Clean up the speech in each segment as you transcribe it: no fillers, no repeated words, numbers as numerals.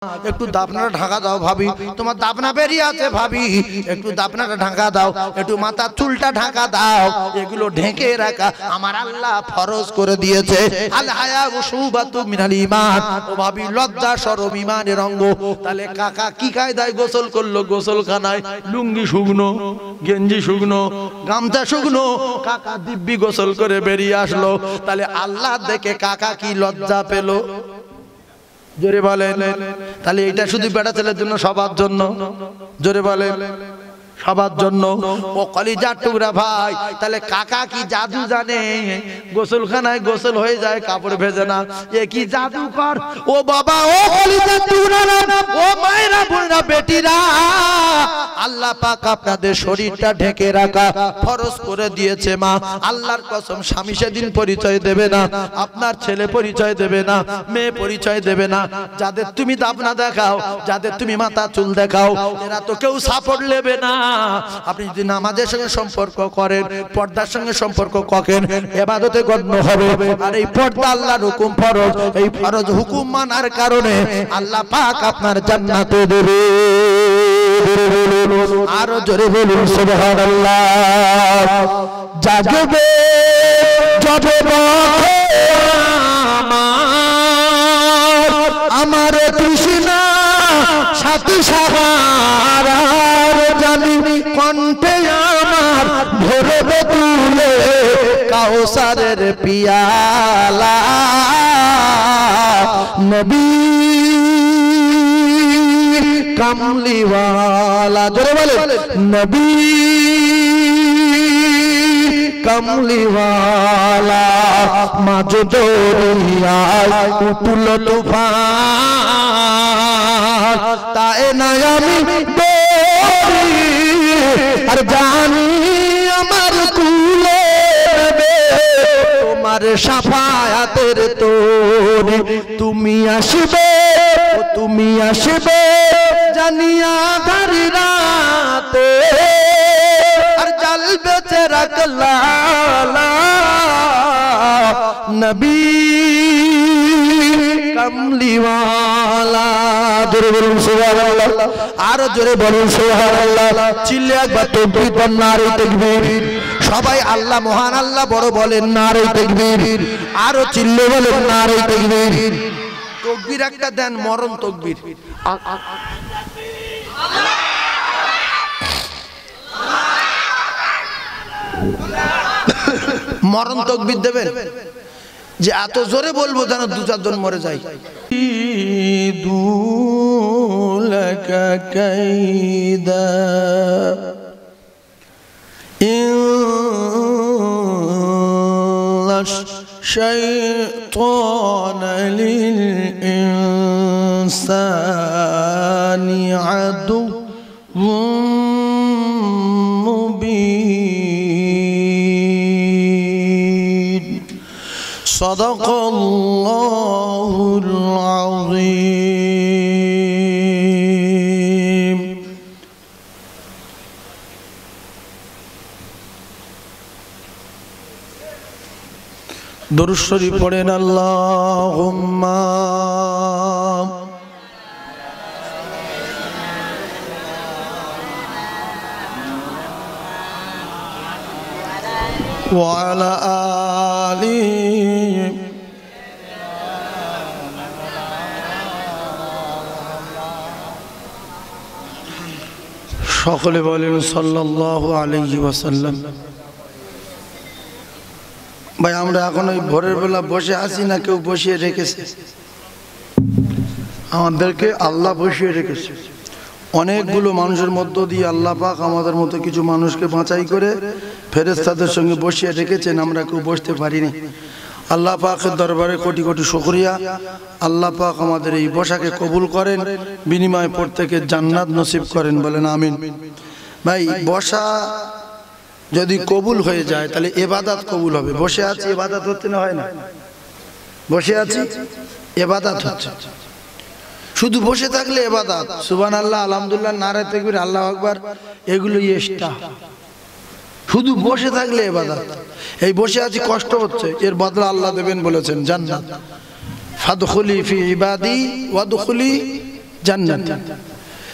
একটু দাপনাটা ঢাকা দাও ভাবি, তোমার দাপনা বেরিয়ে আছে ভাবি, একটু দাপনাটা ঢাকা দাও, একটু মাথার চুলটা ঢাকা দাও। এগুলো ঢেকে রাখা আমার আল্লাহ ফরজ করে দিয়েছে। আল হায়া শুবাতু মিনাল ঈমান। ও ভাবি, লজ্জা শরম ঈমানের অঙ্গ। তাহলে কাকা কি কায়দায় গোসল করলো? গোসলখানায় লুঙ্গি শুকনো, গেঞ্জি শুকনো, গামছা শুকনো, কাকা দিব্যি গোসল করে বেরিয়ে আসলো। তাহলে আল্লাহ দেখে কাকা কি লজ্জা পেল? জোরে বলেন। তাহলে এটা শুধু বেটা ছেলের জন্য, সবার জন্য? জোরে বলেন, সবার জন্য। ও কলিজার টুকরা ভাই, তাহলে কাকা কি জাদু জানে? গোসলখানায় গোসল হয়ে যায়, কাপড় ভেজে না, এ কি জাদুকর? ও বাবা, ও কলিজার টুকরা, ও মায়েরা, বোনেরা, বেটিরা, আল্লাহ পাক আপনাদের শরীরটা ঢেকে রাখা ফরজ করে দিয়েছে। মা, আল্লাহর কসম, স্বামী সেদিন পরিচয় দেবে না, আপনার ছেলে পরিচয় দেবে না, মেয়ে পরিচয় দেবে না। যাদের তুমি দাপনা দেখাও, যাদের তুমি মাথা চুল দেখাও, এরা তো কেউ সাপোর্ট নেবে না। আপনি যদি নামাজের সঙ্গে সম্পর্ক করেন, পর্দার সঙ্গে সম্পর্ক করেন, ইবাদতে গণ্য হবে। আর এই পর্দা আল্লাহর হুকুম ফরজ, এই ফরজ হুকুম মানার কারণে আল্লাহ পাক আপনার জান্নাতে দেবে। আরো জোরে বলুন সুবহানাল্লাহ। জাগবে যবে আমার তৃষ্ণা সাথী সাহারার জানি, কণ্ঠে আমার ভরবে তুলে কাউসারের পিয়ালা। নবী কামলিওয়ালা, জোরে বলে, নবী কামলিওয়ালা। মাঝ দরিয়ায় উঠল তুফান, তাই না আমি ডরি আর জানি আমার কুলে নেবে তোমার শাফায়াতের তরি। তুমি আসবে, তুমি আসবে জানিয়া ধারি রাতে, আর জ্বলবে চেরাগ লালা। নবী কামলিওয়ালা। জোরে বলুন সুবহানাল্লাহ। আরো জোরে বলুন সুবহানাল্লাহ। চিল্লে একবার তাকবীর বল, নারে তাকবীর। সবাই আল্লাহ মহান, আল্লাহ বড় বলেন, নারে তাকবীর। আরো চিল্লে বলেন, নারে তাকবীর। তাকবীর একটা দেন, মরণ তাকবীর। মরণ তাকবীর দেবেন, যে এত জোরে বলবো যেন দু চারজন মরে যায়। দুলাকা কাইদা ইল্লাশ শাইতান লিল ইনসানি আদুউম মুবিন। সাদাকাল্লাহুল আযীম। দুরূদ শরীফ পড়েন, আল্লাহুম্মা ওয়া আলা আলিহি সকলে বলেন সাল্লাল্লাহু আলাইহি ওয়াসাল্লাম। ভাই, আমরা এখন ওই ভোরের বেলা বসে আছি না কেউ বসিয়ে রেখেছে? আমাদেরকে আল্লাহ বসিয়ে রেখেছে। অনেকগুলো মানুষের মধ্য দিয়ে আল্লাহ পাক আমাদের মতো কিছু মানুষকে বাছাই করে ফেরেশতাদের সঙ্গে বসিয়ে রেখেছেন, আমরা কেউ বসতে পারিনি। আল্লাহ পাকের দরবারে কোটি কোটি শুকরিয়া। আল্লাহ পাক আমাদের এই বসাকে কবুল করেন, বিনিময়ে প্রত্যেকের জান্নাত নসিব করেন, বলেন আমিন। ভাই, বসা যদি কবুল হয়ে যায় তাহলে ইবাদত কবুল হবে। বসে আছি, ইবাদত হচ্ছে না? হয় না? বসে আছি, ইবাদত হচ্ছে। শুধু বসে থাকলে ইবাদত, সুবহানাল্লাহ, আলহামদুলিল্লাহ, নারে তাকবীর, আল্লাহু আকবার, এগুলো এক্সট্রা। শুধু বসে থাকলে ইবাদত। এই বসে আছি, কষ্ট হচ্ছে, এর বদলা আল্লাহ দেবেন বলেছেন জান্নাত। ফাদখুলি ফি ইবাদি ওয়াদখুলি জান্নাতি।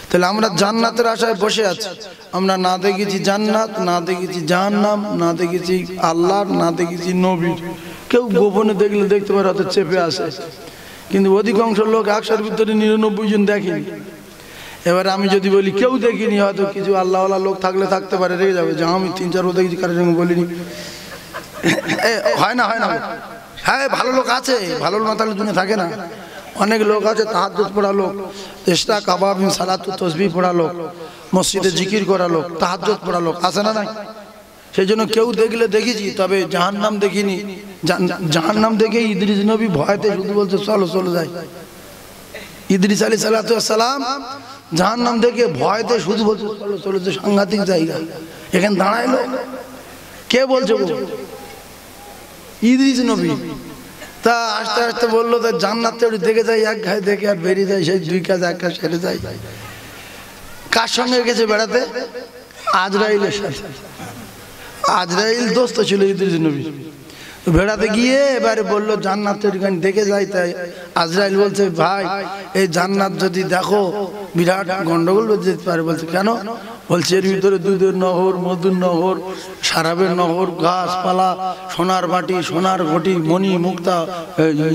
তাহলে আমরা জান্নাতের আশায় বসে আছি, আমরা না দেখেছি জান্নাত, না দেখেছি জাহান্নাম, না দেখেছি আল্লাহ, না দেখেছি নবী। কেউ গোপনে দেখলে দেখতে পারে, হয়তো চেপে আসে, কিন্তু অধিকাংশ লোক 100-এর ভিতরে 99 জন দেখেনি। এবার আমি যদি বলি কেউ দেখিনি, হয়তো কিছু আল্লাহওয়ালা লোক থাকলে থাকতে পারে, রেগে যাবে যে আমি 3-4 দেখেছি, কারোর সঙ্গে বলিনি। হয় না, হয় না? হ্যাঁ, ভালো লোক আছে, ভালো লোক না থাকলে দুনিয়া থাকে না। অনেক লোক আছে তাহাজ্জুদ পড়া লোক, ইশরা কাবাব সালাতু তাসবিহ পড়া লোক, মসজিদে জিকির করা লোক, তাহাজ্জুদ পড়া লোক আছে না? নাই? সেই জন্য কেউ দেখলে দেখেছি, তবে জাহান্নাম দেখিনি। জাহান্নাম দেখে ইদ্রিস নবী ভয়তে শুধু বলছে চলো চলে যাই। ইদ্রিস আলাইহিস সালাতু ওয়াস সালাম জাহান্নাম দেখে ভয়তে শুধু বলছে চলো চলো, যে সাংঘাতিক জায়গা, এখানে দাঁড়াইলো। কে বলছে? ইদ্রিস নবী। তা আস্তে আস্তে বললো তো জান্নাতে দেখে যাই, এক ঘায়ে দেখে আর বেরিয়ে যায়, সেই 2 কাজ 1 কাজ সেরে যায়। কার সঙ্গে গেছে বেড়াতে? আজরাইলের সাথে। আজরাইল দোস্ত ছিল ইদ্রিস নবী। বেড়াতে গিয়ে এবারে বললো জান্নাতের গান দেখে যাই। তাই আজরাইল বলছে ভাই, এই জান্নাত যদি দেখো বিরাট গন্ডগোল যেতে পারে। বলছে কেন? বলছে এর ভিতরে দুধের নহর, মধুর নহর, শরাবের নহর, গাছপালা, সোনার বাটি, সোনার ঘটি, মণি মুক্তা,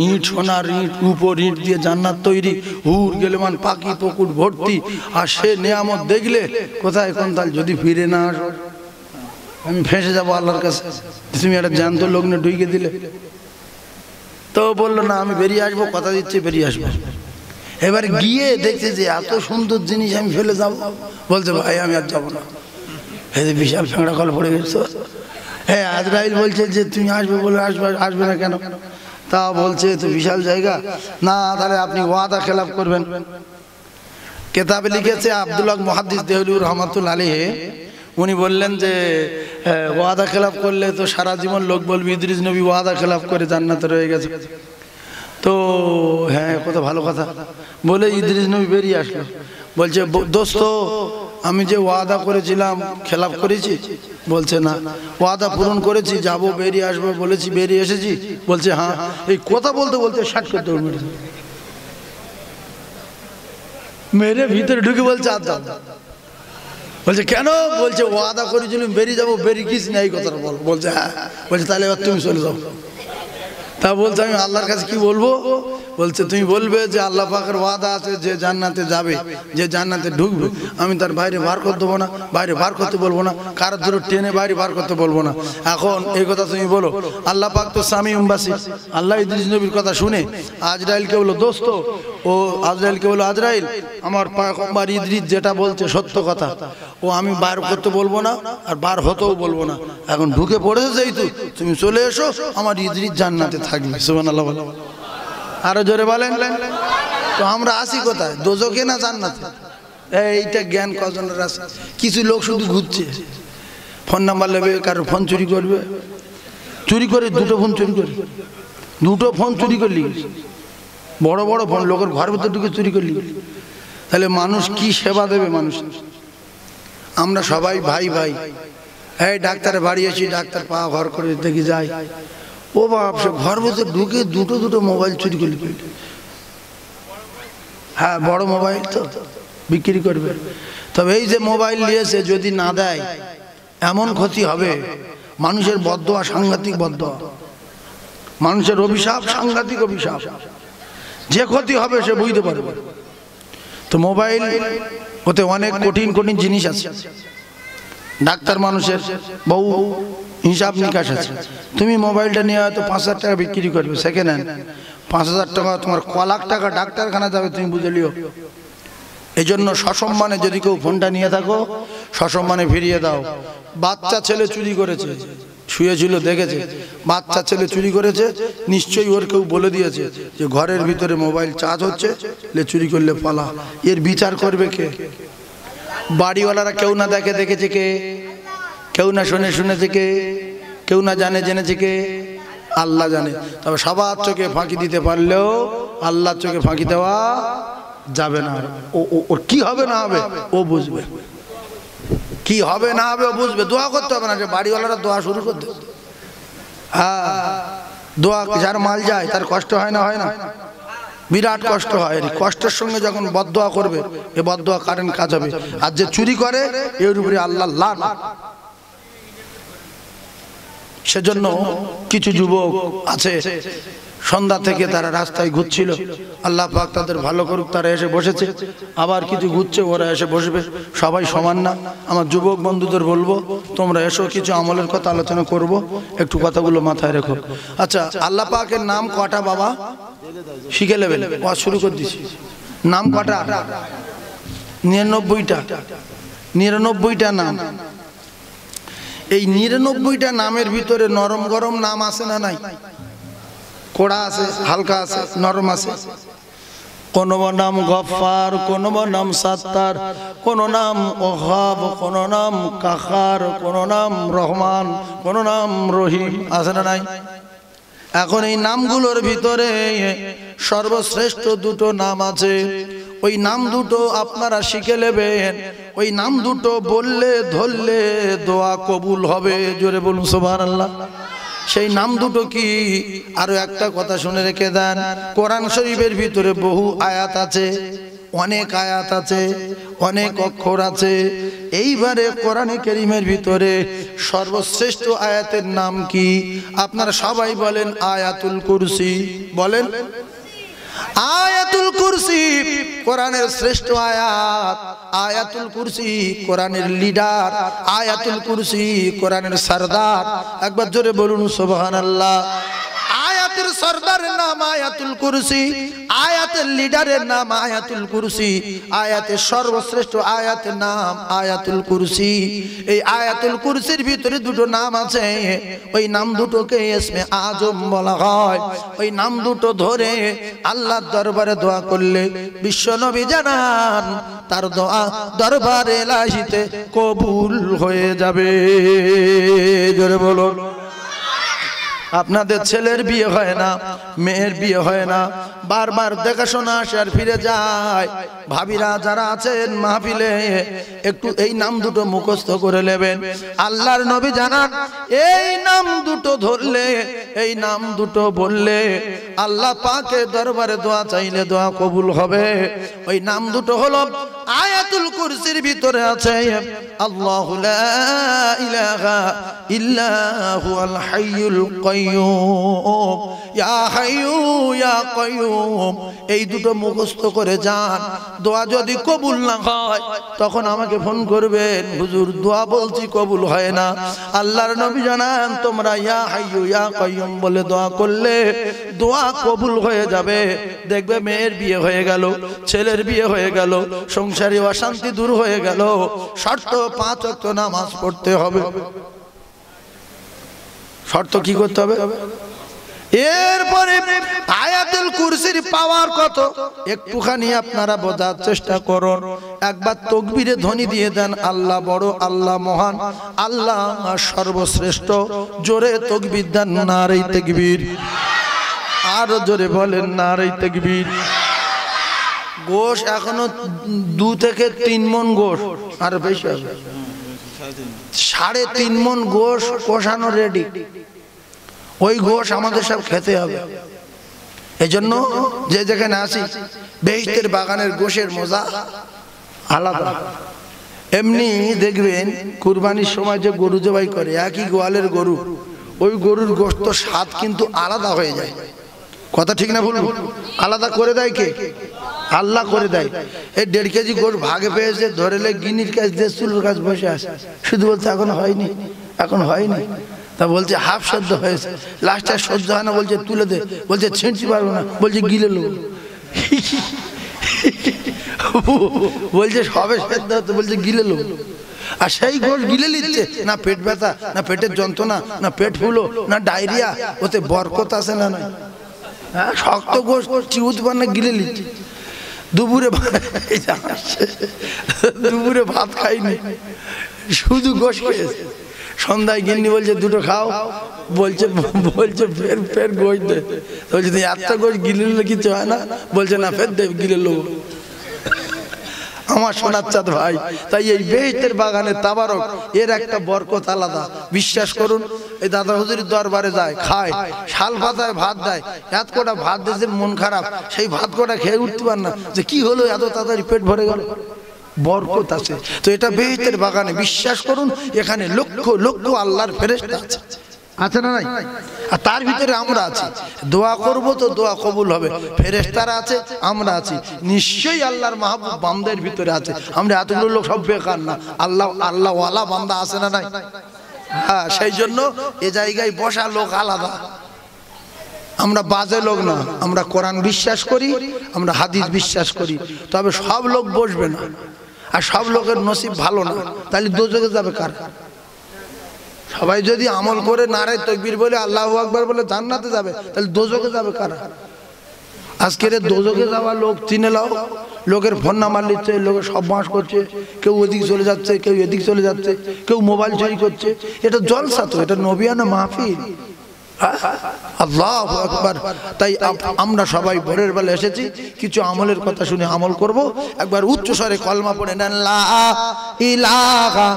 ইট, সোনার ইট, উপর ইট দিয়ে জান্নাত তৈরি, হুর গেলেমান পাখি পুকুর ভর্তি। আর সে নিয়ামত দেখলে কোথায় কোন তাল যদি ফিরে না আসো, আমি ফেঁসে যাবো আল্লাহর কাছে। তুমি একটা জ্যান্ত লগ্নে ঢুকে দিলে। তো বললো না, আমি বেরিয়ে আসবো, কথা দিচ্ছি বেরিয়ে আসবো। এবার গিয়ে দেখছে যে এত সুন্দর জিনিস আমি ফেলে যাবো। বলছে ভাই আমি আর যাবো না, এই বিশাল ফেঁকড়া কল পড়ে গেছো। হ্যাঁ, আজরাইল বলছে যে তুমি আসবে বলে আসবে না কেন? তা বলছে তো বিশাল জায়গা না, তাহলে আপনি ওয়াদা খেলাফ করবেন। কেতাবে লিখেছে আব্দুল্লাহ মুহাদ্দিস দেহলভী রহমাতুল্লাহ আলাইহি, উনি বললেন যে ওয়াদা খেলাফ করলে তো সারা জীবন লোক বলবে ইদ্রিস নবী ওয়াদা খেলাফ করে জান্নাতে রয়ে গেছে। তো হ্যাঁ, কত ভালো কথা বলে ইদ্রিস নবী বেরিয়ে আসলো। বলছে দোস্ত, আমি যে ওয়াদা করেছিলাম খেলাফ করেছি? বলছে না, ওয়াদা পূরণ করেছি, যাব বেরিয়ে আসবো বলেছি, বেরিয়ে এসেছি। বলছে হ্যাঁ। এই কথা বলতে বলতে 60 করতে মেরে ভিতরে ঢুকে বলছে আদা। বলছে কেন? বলছে ওয়াদা করেছিলাম বেরিয়ে যাবো, বেরিয়ে গিস না, এই কথাটা বল। বলছে হ্যাঁ। বলছে তাহলে এবার তুমি চলে যাও। তা বলছে আমি আল্লাহর কাছে কি বলবো? বলছে তুমি বলবে যে আল্লাহ পাকের ওয়াদা আছে, যে জান্নাতে যাবে, যে জান্নাতে ঢুকবে, আমি তার বাইরে বার করতে দেবো না, বাইরে বার করতে বলবো না, কারোর জন্য টেনে বাইরে বার করতে বলবো না। এখন এই কথা তুমি বলো। আল্লাহ পাক তো সামিউম বাসির। আল্লাহ ইদ্রিস নবীর কথা শুনে আজরাইলকে বললো দোস্ত, ও আজরাইলকে বললো আজরাইল, আমার পয়গম্বর ইদ্রিস যেটা বলছে সত্য কথা, ও আমি বার করতে বলবো না, আর বার হতেও বলবো না। এখন ঢুকে পড়েছে যেহেতু, তুমি চলে এসো, আমার ইদ্রিস জান্নাতে থাকবে। সুবহানাল্লাহ। আরো জোরে বলেন। তো আমরা আসি কোথায়? দোজখে না জান্নাতে? এইটা জ্ঞান কজনের আছে? কিছু লোক শুধু ঘুরছে, ফোন নাম্বার নেবে, কারোর ফোন চুরি করবে, চুরি করে 2টো ফোন চুরি করে, 2টো ফোন চুরি করলি, বড় বড় ফোন, লোকের ঘর ভিতর ঢুকে চুরি করলি। তাহলে মানুষ কি সেবা দেবে মানুষ? আমরা সবাই ভাই ভাই। এই ডাক্তারে বাড়ি এসি, ডাক্তার পা ঘর করে দেখি যায়, ও বাপ, সে ঘর ভিতরে ঢুকে 2টো মোবাইল চুরি করলি। হ্যাঁ, বড় মোবাইল তো বিক্রি করবে। তবে এই যে মোবাইল নিয়েছে, যদি না দেয় এমন ক্ষতি হবে, মানুষের বদদোয়া সাংঘাতিক বদদোয়া, মানুষের অভিশাপ সাংঘাতিক অভিশাপ, যে ক্ষতি হবে সে বুঝতে পারবে। তো মোবাইল ওতে অনেক কঠিন কঠিন জিনিস আছে। ডাক্তার মানুষের বহু হিসাব নিকাশ আছে। তুমি মোবাইলটা নিয়ে হয়তো 5,000 টাকা বিক্রি করবে সেকেন্ড হ্যান্ড, 5,000 টাকা তোমার ক লাখ টাকা ডাক্তারখানা যাবে, তুমি বুঝে লিও। এই জন্য সসম্মানে যদি কেউ ফোনটা নিয়ে থাকো, সসম্মানে ফিরিয়ে দাও। বাচ্চা ছেলে চুরি করেছে, শুয়েছিল দেখেছে, বাচ্চা ছেলে চুরি করেছে, নিশ্চয়ই ওর কেউ বলে দিয়েছে যে ঘরের ভিতরে মোবাইল চার্জ হচ্ছে, চুরি করলে পালা। এর বিচার করবে কে? বাড়িওয়ালারা কেউ না দেখে দেখেছে কে? কেউ না শুনে শুনেছে কে? কেউ না জানে জেনেছে কে? আল্লাহ জানে। তবে সবার চোখে ফাঁকি দিতে পারলেও আল্লাহর চোখে ফাঁকি দেওয়া যাবে না। ওর কি হবে না হবে ও বুঝবে, কি হবে না হবে ও বুঝবে। দোয়া করতে হবে না, যে বাড়িওয়ালারা দোয়া শুরু করতে। হ্যাঁ, দোয়া, যার মাল যায় তার কষ্ট হয় না? হয় না? বিরাট কষ্ট হয়। কষ্টের সঙ্গে যখন বদদোয়া করবে, এ বদদোয়া কারেন্ট কাজ হবে। আর যে চুরি করে এর উপরে আল্লাহ লানত। সেজন্য কিছু যুবক আছে সন্ধ্যা থেকে তারা রাস্তায় ঘুরছিল, আল্লাহ পাক তাদের ভালো করুক, তারা এসে বসেছে। আবার কিছু ঘুরছে, ওরা এসে বসবে। সবাই সমান না। আমার যুবক বন্ধুদের বলবো, তোমরা এসো, কিছু আমলের কথা আলোচনা করব, একটু কথাগুলো মাথায় রেখো। আচ্ছা, আল্লাহ পাকের নাম কটা বাবা শিখে নেবেন? শুরু করে দিছি। নাম কটা? 99টা। 99টা নাম। এই 99টা নামের ভিতরে নরম গরম নাম আছে না নাই? কোড়া আছে, হালকা আছে, নরম আছে। কোন নাম গফফার, কোন নাম সাত্তার, কোন নাম ওহাব, কোন নাম কাখার, কোন নাম রহমান, কোন নাম রহিম, আছে না নাই? এখন এই নামগুলোর ভিতরে সর্বশ্রেষ্ঠ দুটো নাম আছে। ওই নাম দুটো আপনারা শিখে নেবেন। ওই নাম দুটো বললে ধরলে দোয়া কবুল হবে। জোরে বলুন সুবহানাল্লাহ। সেই নাম দুটো কি? আরো একটা কথা শুনে রেখে দেন, কোরআন শরীফের ভিতরে বহু আয়াত আছে, অনেক আয়াত আছে, অনেক অক্ষর আছে। এইবারে কোরআনে কারীমের ভিতরে সর্বশ্রেষ্ঠ আয়াতের নাম কি? আপনারা সবাই বলেন আয়াতুল কুরসি। বলেন আয়াতুল কুরসি কোরআনের শ্রেষ্ঠ আয়াত। আয়াতুল কুরসি কোরআনের লিডার। আয়াতুল কুরসি কোরআনের সরদার। একবার জোরে বলুন সুবহানাল্লাহ। আয়াতের সরদারের নাম আয়াতুল কুরসি, আয়াতের লিডারের নাম আয়াতুল কুরসি, আয়াতের সর্বশ্রেষ্ঠ আয়াতের নাম আয়াতুল কুরসি। এই আয়াতুল কুরসির ভিতরে দুটো নাম আছে। ওই নাম দুটোকে ইসমে আজম বলা হয়। ওই নাম দুটো ধরে আল্লাহর দরবারে দোয়া করলে বিশ্ব নবী জানান তার দোয়া দরবারে ইলাহিতে কবুল হয়ে যাবে। জোরে বলুন। আপনাদের ছেলের বিয়ে হয় না, মেয়ের বিয়ে হয় না, বারবার দেখাশোনা আসে আর ফিরে যায়। ভাবিরা যারা আছেন মাহফিলে, একটু এই নাম দুটো মুখস্থ করে নেবেন। আল্লাহর নবী জানান এই নাম দুটো ধরলে, এই নাম দুটো বললে আল্লাহ পাকের দরবারে দোয়া চাইলে দোয়া কবুল হবে। ওই নাম দুটো হলো আয়াতুল কুরসির ভিতরে আছে আল্লাহু লা ইলাহা ইল্লা হুয়াল হাইয়ুল কাইয়্যুম, ইয়া হাইয়্যু ইয়া কাইয়্যুম। এই দুটো মুখস্থ করে যান। দোয়া যদি কবুল না হয় তখন আমাকে ফোন করবেন, হুজুর দোয়া বলছি কবুল হয় না। আল্লাহর নবী জানান তোমরা ইয়া হাইয়্যু ইয়া কাইয়্যুম বলে দোয়া করলে দোয়া কবুল হয়ে যাবে। দেখবে মেয়ের বিয়ে হয়ে গেল, ছেলের বিয়ে হয়ে গেল, সংসারে অশান্তি দূর হয়ে গেল। শর্ত 5 ওয়াক্ত নামাজ পড়তে হবে। শর্ত কি করতে হবে? এরপরে আয়াতুল কুরসির পাওয়ার কত একটুখানি আপনারা বোঝার চেষ্টা করুন। একবার তাকবীরে ধ্বনি দিয়ে দেন, আল্লাহ বড়, আল্লাহ মহান, আল্লাহ সর্বশ্রেষ্ঠ। জোরে তাকবীর দেন, নারে তাকবীর। আর জোরে বলেন নারে তাকবীর। গোশ এখনো 2 থেকে 3 মণ গোশ, আর বেশি হবে, 3.5 মণ গোশ কষানো রেডি। ওই গোশ আমাদের সব খেতে হবে। এজন্য যে যেখানে আসি বেহেশতের বাগানের গোশের মজা আলাদা। এমনি দেখবেন কুরবানির সময় যে গরু জবাই করে, একই গোয়ালের গরু, ওই গরুর গোশত স্বাদ কিন্তু আলাদা হয়ে যায়। কথা ঠিক না ভুল? আলাদা করে দেয় কে? আল্লাহ করে দেয়। এই 1.5 কেজি গোশ ভাগে পেয়েছে, ধরেলে গিনির কাছে দেড় কাছে বসে আসে, শুধু বলছে এখন হয়নি, এখন হয়নি। তা বলছে হাফ সহ্য হয়েছে। লাস্টে সহ্য হয় না, বলছে তুলে দে, বলছে ছিঁড়তে পারবো না, বলছে গিলে লো। বলছে সবে সেদ্ধ হতে, বলছে গিলে লো। আর সেই গোশ গিলে নিচ্ছে, না পেট ব্যথা, না পেটের যন্ত্রণা, না পেট ফুলো, না ডায়রিয়া, ওতে বরকত আছে না নয়। হ্যাঁ, শক্ত গোশ চিউতে পার না, গিলে নিচ্ছে। দুপুরে ভাত খাইনি, শুধু গোশ খেয়েছে। সন্ধ্যায় গিন্নি বলছে দুটো খাও, বলছে ফের গোশ দে। বলছে তুই এত গোশ গিলে নিলে কিছু হয় না? বলছে না ফের দে, গিলে লোক। আমার সোনার চাঁদ ভাই। তাই এই বেহেশতের বাগানে তাবারক এর একটা বরকত আলাদা। বিশ্বাস করুন, এই দাদা হুজুরের দরবারে যায়, খায়, শাল পাতায় ভাত দেয়, এত কটা ভাত দিয়েছে, মন খারাপ, সেই ভাত কটা খেয়ে উঠতে পার না, যে কি হলো এত তাড়াতাড়ি পেট ভরে গেল, বরকত আছে। তো এটা বেহেশতের বাগানে, বিশ্বাস করুন, এখানে লক্ষ লক্ষ আল্লাহর ফেরেশতা আছে, আছে না নাই? আর তার ভিতরে আমরা আছি, দোয়া করব তো দোয়া কবুল হবে, ফেরেশতারা আছে, আমরা আছি, নিশ্চয়ই আল্লাহর মাহবুব বান্দাদের ভিতরে আছে। আমরা এতগুলো লোক সব বেকার না, আল্লাহ আল্লাহ ওয়ালা বান্দা আছে না নাই? হ্যাঁ, সেই জন্য এ জায়গায় বসা লোক আলাদা। আমরা বাজে লোক না, আমরা কোরআন বিশ্বাস করি, আমরা হাদিস বিশ্বাস করি। তবে সব লোক বসবে না, আর সব লোকের নসিব ভালো না, তাহলে দোজখে যাবে কার? সবাই যদি আমল করে নারে তাকবীর বলে আল্লাহু আকবার বলে জান্নাতে যাবে, তাহলে দোজখে যাবে কারা? আজকের দোজখে যাওয়া লোক চিনে লাও, লোকের ফোন নাম্বার নিচ্ছে, লোকের সব মাস করছে, কেউ ওদিক চলে যাচ্ছে, কেউ এদিক চলে যাচ্ছে, কেউ মোবাইল চুরি করছে। এটা জলসা তো, এটা নবিয়ানা মাহফিল। আল্লাহু আকবার। তাই আমরা সবাই ভোরের বেলা এসেছি, কিছু আমলের কথা শুনে আমল করব। একবার উচ্চ স্বরে কলমা পড়ে নেন, লা ইলাহা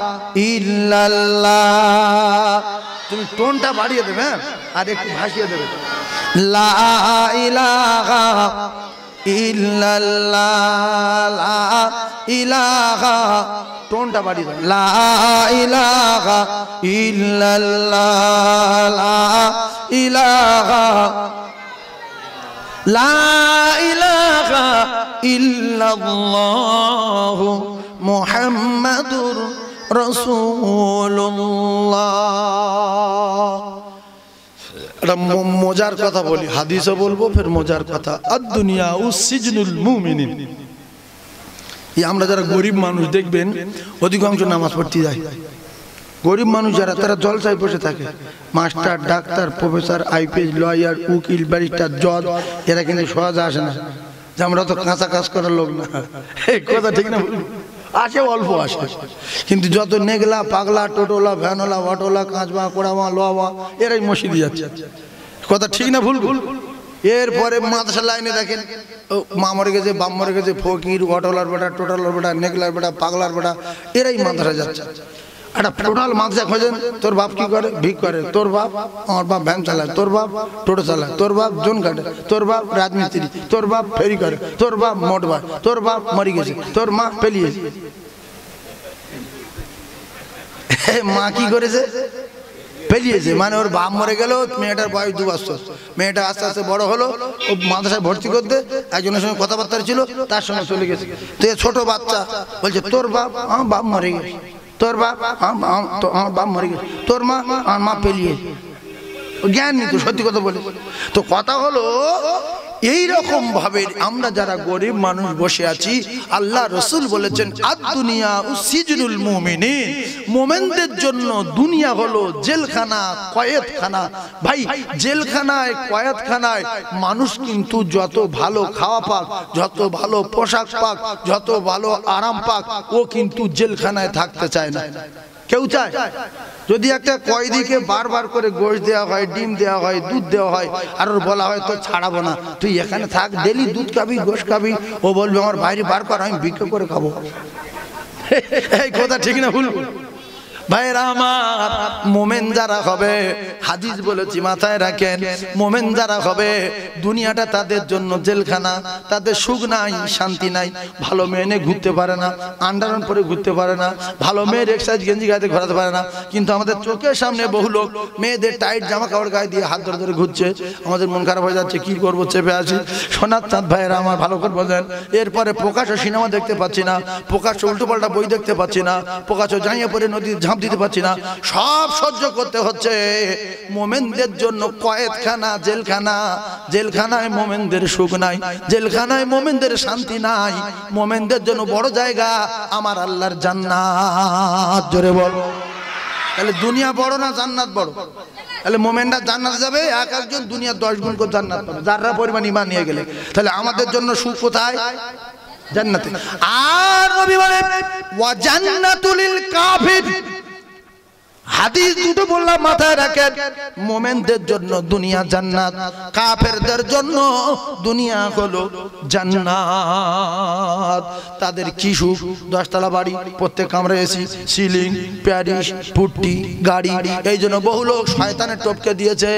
ইল্লাল্লাহ। তুমি টোনটা বাড়িয়ে দেবে, হ্যাঁ, আর একটু ভাসিয়ে দেবে, লা ইলাহা ইল্লাল্লাহ, লা ইলাহা, টোনটা বাড়িয়ে দেবে, লা ইলাহা ইল্লাল্লাহ, লা ইলাহা, লা ইলাহা ইল্লাল্লাহ মুহাম্মাদুর রাসূলুল্লাহ। এটা মজার কথা বলি, হাদিসও বলবো, ফের মজার কথা। আদ-দুনিয়া সিজনুল মুমিনিন। এই আমরা যারা গরিব মানুষ দেখবেন অধিকাংশ নামাজ পড়তে যায়, গরিব মানুষ যারা, তারা জলসায় বসে থাকে, master, doctor, professor, IPS, lawyer, উকিল, ব্যারিস্টার, জজ, এরা কিন্তু সহজে আসে না, যে আমরা তো কাঁচা কাজ করার লোক না, এই কথা ঠিক না? আসে, অল্প আসে, কিন্তু যত নেগলা, পাগলা, টোটোলা, ভ্যানওয়ালা, অটোলা, কাঁচবা, কোড়ামা, লোয়ামা, এরাই মসজিদে যাচ্ছে। কথা ঠিক না ভুল? এরপরে মাদ্রাসা লাইনে দেখেন, মা মরে গেছে, বাপ মরে গেছে, ফকির, অটোলার বেটা, টোটালার বেটা, নেগলার বেটা, পাগলার বেটা, এরাই মাদ্রাসা যাচ্ছে। একটা টোটাল মাদ্রাসা খোঁজেন, তোর বাপ কি করে? ভিক করে। তোর বাপ? আমার বাপ ভ্যান চালায়। তোর বাপ টোটো চালায়। তোর বাপ জোন কাটে। তোর বাপ রাজমিস্ত্রি। তোর বাপ ফেরি করে। তোর বাপ মোট ভাই। তোর বাপ মরে গেছে। তোর মা পেলিয়েছে। মা কি করেছে? পেলিয়েছে, মানে ওর বাপ মরে গেল, মেয়েটার বয়স 2 বছর, মেয়েটা আস্তে আস্তে বড় হলো, ও মাদ্রাসায় ভর্তি করতে একজনের সঙ্গে কথাবার্তা ছিল, তার সঙ্গে চলে গেছে। তো ছোট বাচ্চা বলছে, তোর বাপ? আমার বাপ মরে গেছে। তোর বাপ? আমার বাপ মরে গেছে। তোর মা? আমার মা পেলিয়েছে। জ্ঞান নি তো, সত্যি কথা বলে। তো কথা হলো, এই রকম ভাবে আমরা যারা গরিব মানুষ বসে আছি, আল্লাহ রাসূল বলেছেন, আদ-দুনিয়া সিজনুল মুমিনিন, মুমিনদের জন্য দুনিয়া হলো জেলখানা, কয়েদখানা। ভাই, জেলখানায়, কয়েদখানায় মানুষ কিন্তু যত ভালো খাওয়া পাক, যত ভালো পোশাক পাক, যত ভালো আরাম পাক, ও কিন্তু জেলখানায় থাকতে চায় না। কেউ চায়? যদি একটা কয়েদিকে বারবার করে গোশত দেওয়া হয়, ডিম দেওয়া হয়, দুধ দেওয়া হয়, আর ওর বলা হয় তো ছাড়াবো না, তুই এখানে থাক, ডেলি দুধ খাবি, গোশত খাবি, ও বলবে আমার বাইরে বার কর, আমি ভিক্ষা করে খাবো। এই কথা ঠিক না ভুল? ভাইরা আমার, মোমেন যারা হবে, হাদিস বলেছি মাথায় রাখেন, মোমেন যারা হবে, দুনিয়াটা তাদের জন্য জেলখানা, তাদের সুখ নাই, শান্তি নাই, ভালো মেয়ে নিয়ে ঘুরতে পারে না, আন্ডারন পরে ঘুরতে পারে না, ভালো মেয়ের এক্সাইজ গেঞ্জি গায়ে ঘোরাতে পারে না। কিন্তু আমাদের চোখের সামনে বহু লোক মেয়েদের টাইট জামা কাপড় গায়ে দিয়ে হাত ধরে ধরে ঘুরছে, আমাদের মন খারাপ হয়ে যাচ্ছে, কি করবো, চেপে আছি। সোনার চাঁদ ভাইয়েরা আমার, ভালো করে বোঝেন। এরপরে প্রকাশ্য সিনেমা দেখতে পাচ্ছি না, প্রকাশ্য উল্টোপাল্টা বই দেখতে পাচ্ছি না, প্রকাশ্য জাইয়ে পরে নদীর ঝাঁপ দিতে পারছি না, সব সহ্য করতে হচ্ছে। মোমেনদের জন্য কয়েদখানা, জেলখানা, জেলখানায় মোমেনদের সুখ নাই, জেলখানায় মোমেনদের শান্তি নাই। মোমেনদের জন্য বড় জায়গা আমার আল্লাহর জান্নাত। জোরে বল। তাহলে দুনিয়া বড় না জান্নাত বড়? তাহলে মোমেনরা জান্নাতে যাবে, এক একজন দুনিয়া 10 গুণ করে জান্নাত পাবে, যারা পরিমাণ ঈমান নিয়ে গেলে। তাহলে আমাদের জন্য সুখ কোথায়? জান্নাতে। আর নবী বলেন, ওয়া জান্নাতুল কাফির, হাদিস দুটো বললাম মাথায় রাখেন, মুমিনদের জন্য দুনিয়া জান্নাত, কাফেরদের জন্য দুনিয়া হলো জান্নাত। তাদের কি সুখ, 10 তলা বাড়ি, প্রত্যেক কামরায় এসি, সিলিং, প্যারিস, পুট্টি, গাড়ি। এই জন্য বহু লোক শয়তানের টপকে দিয়েছে,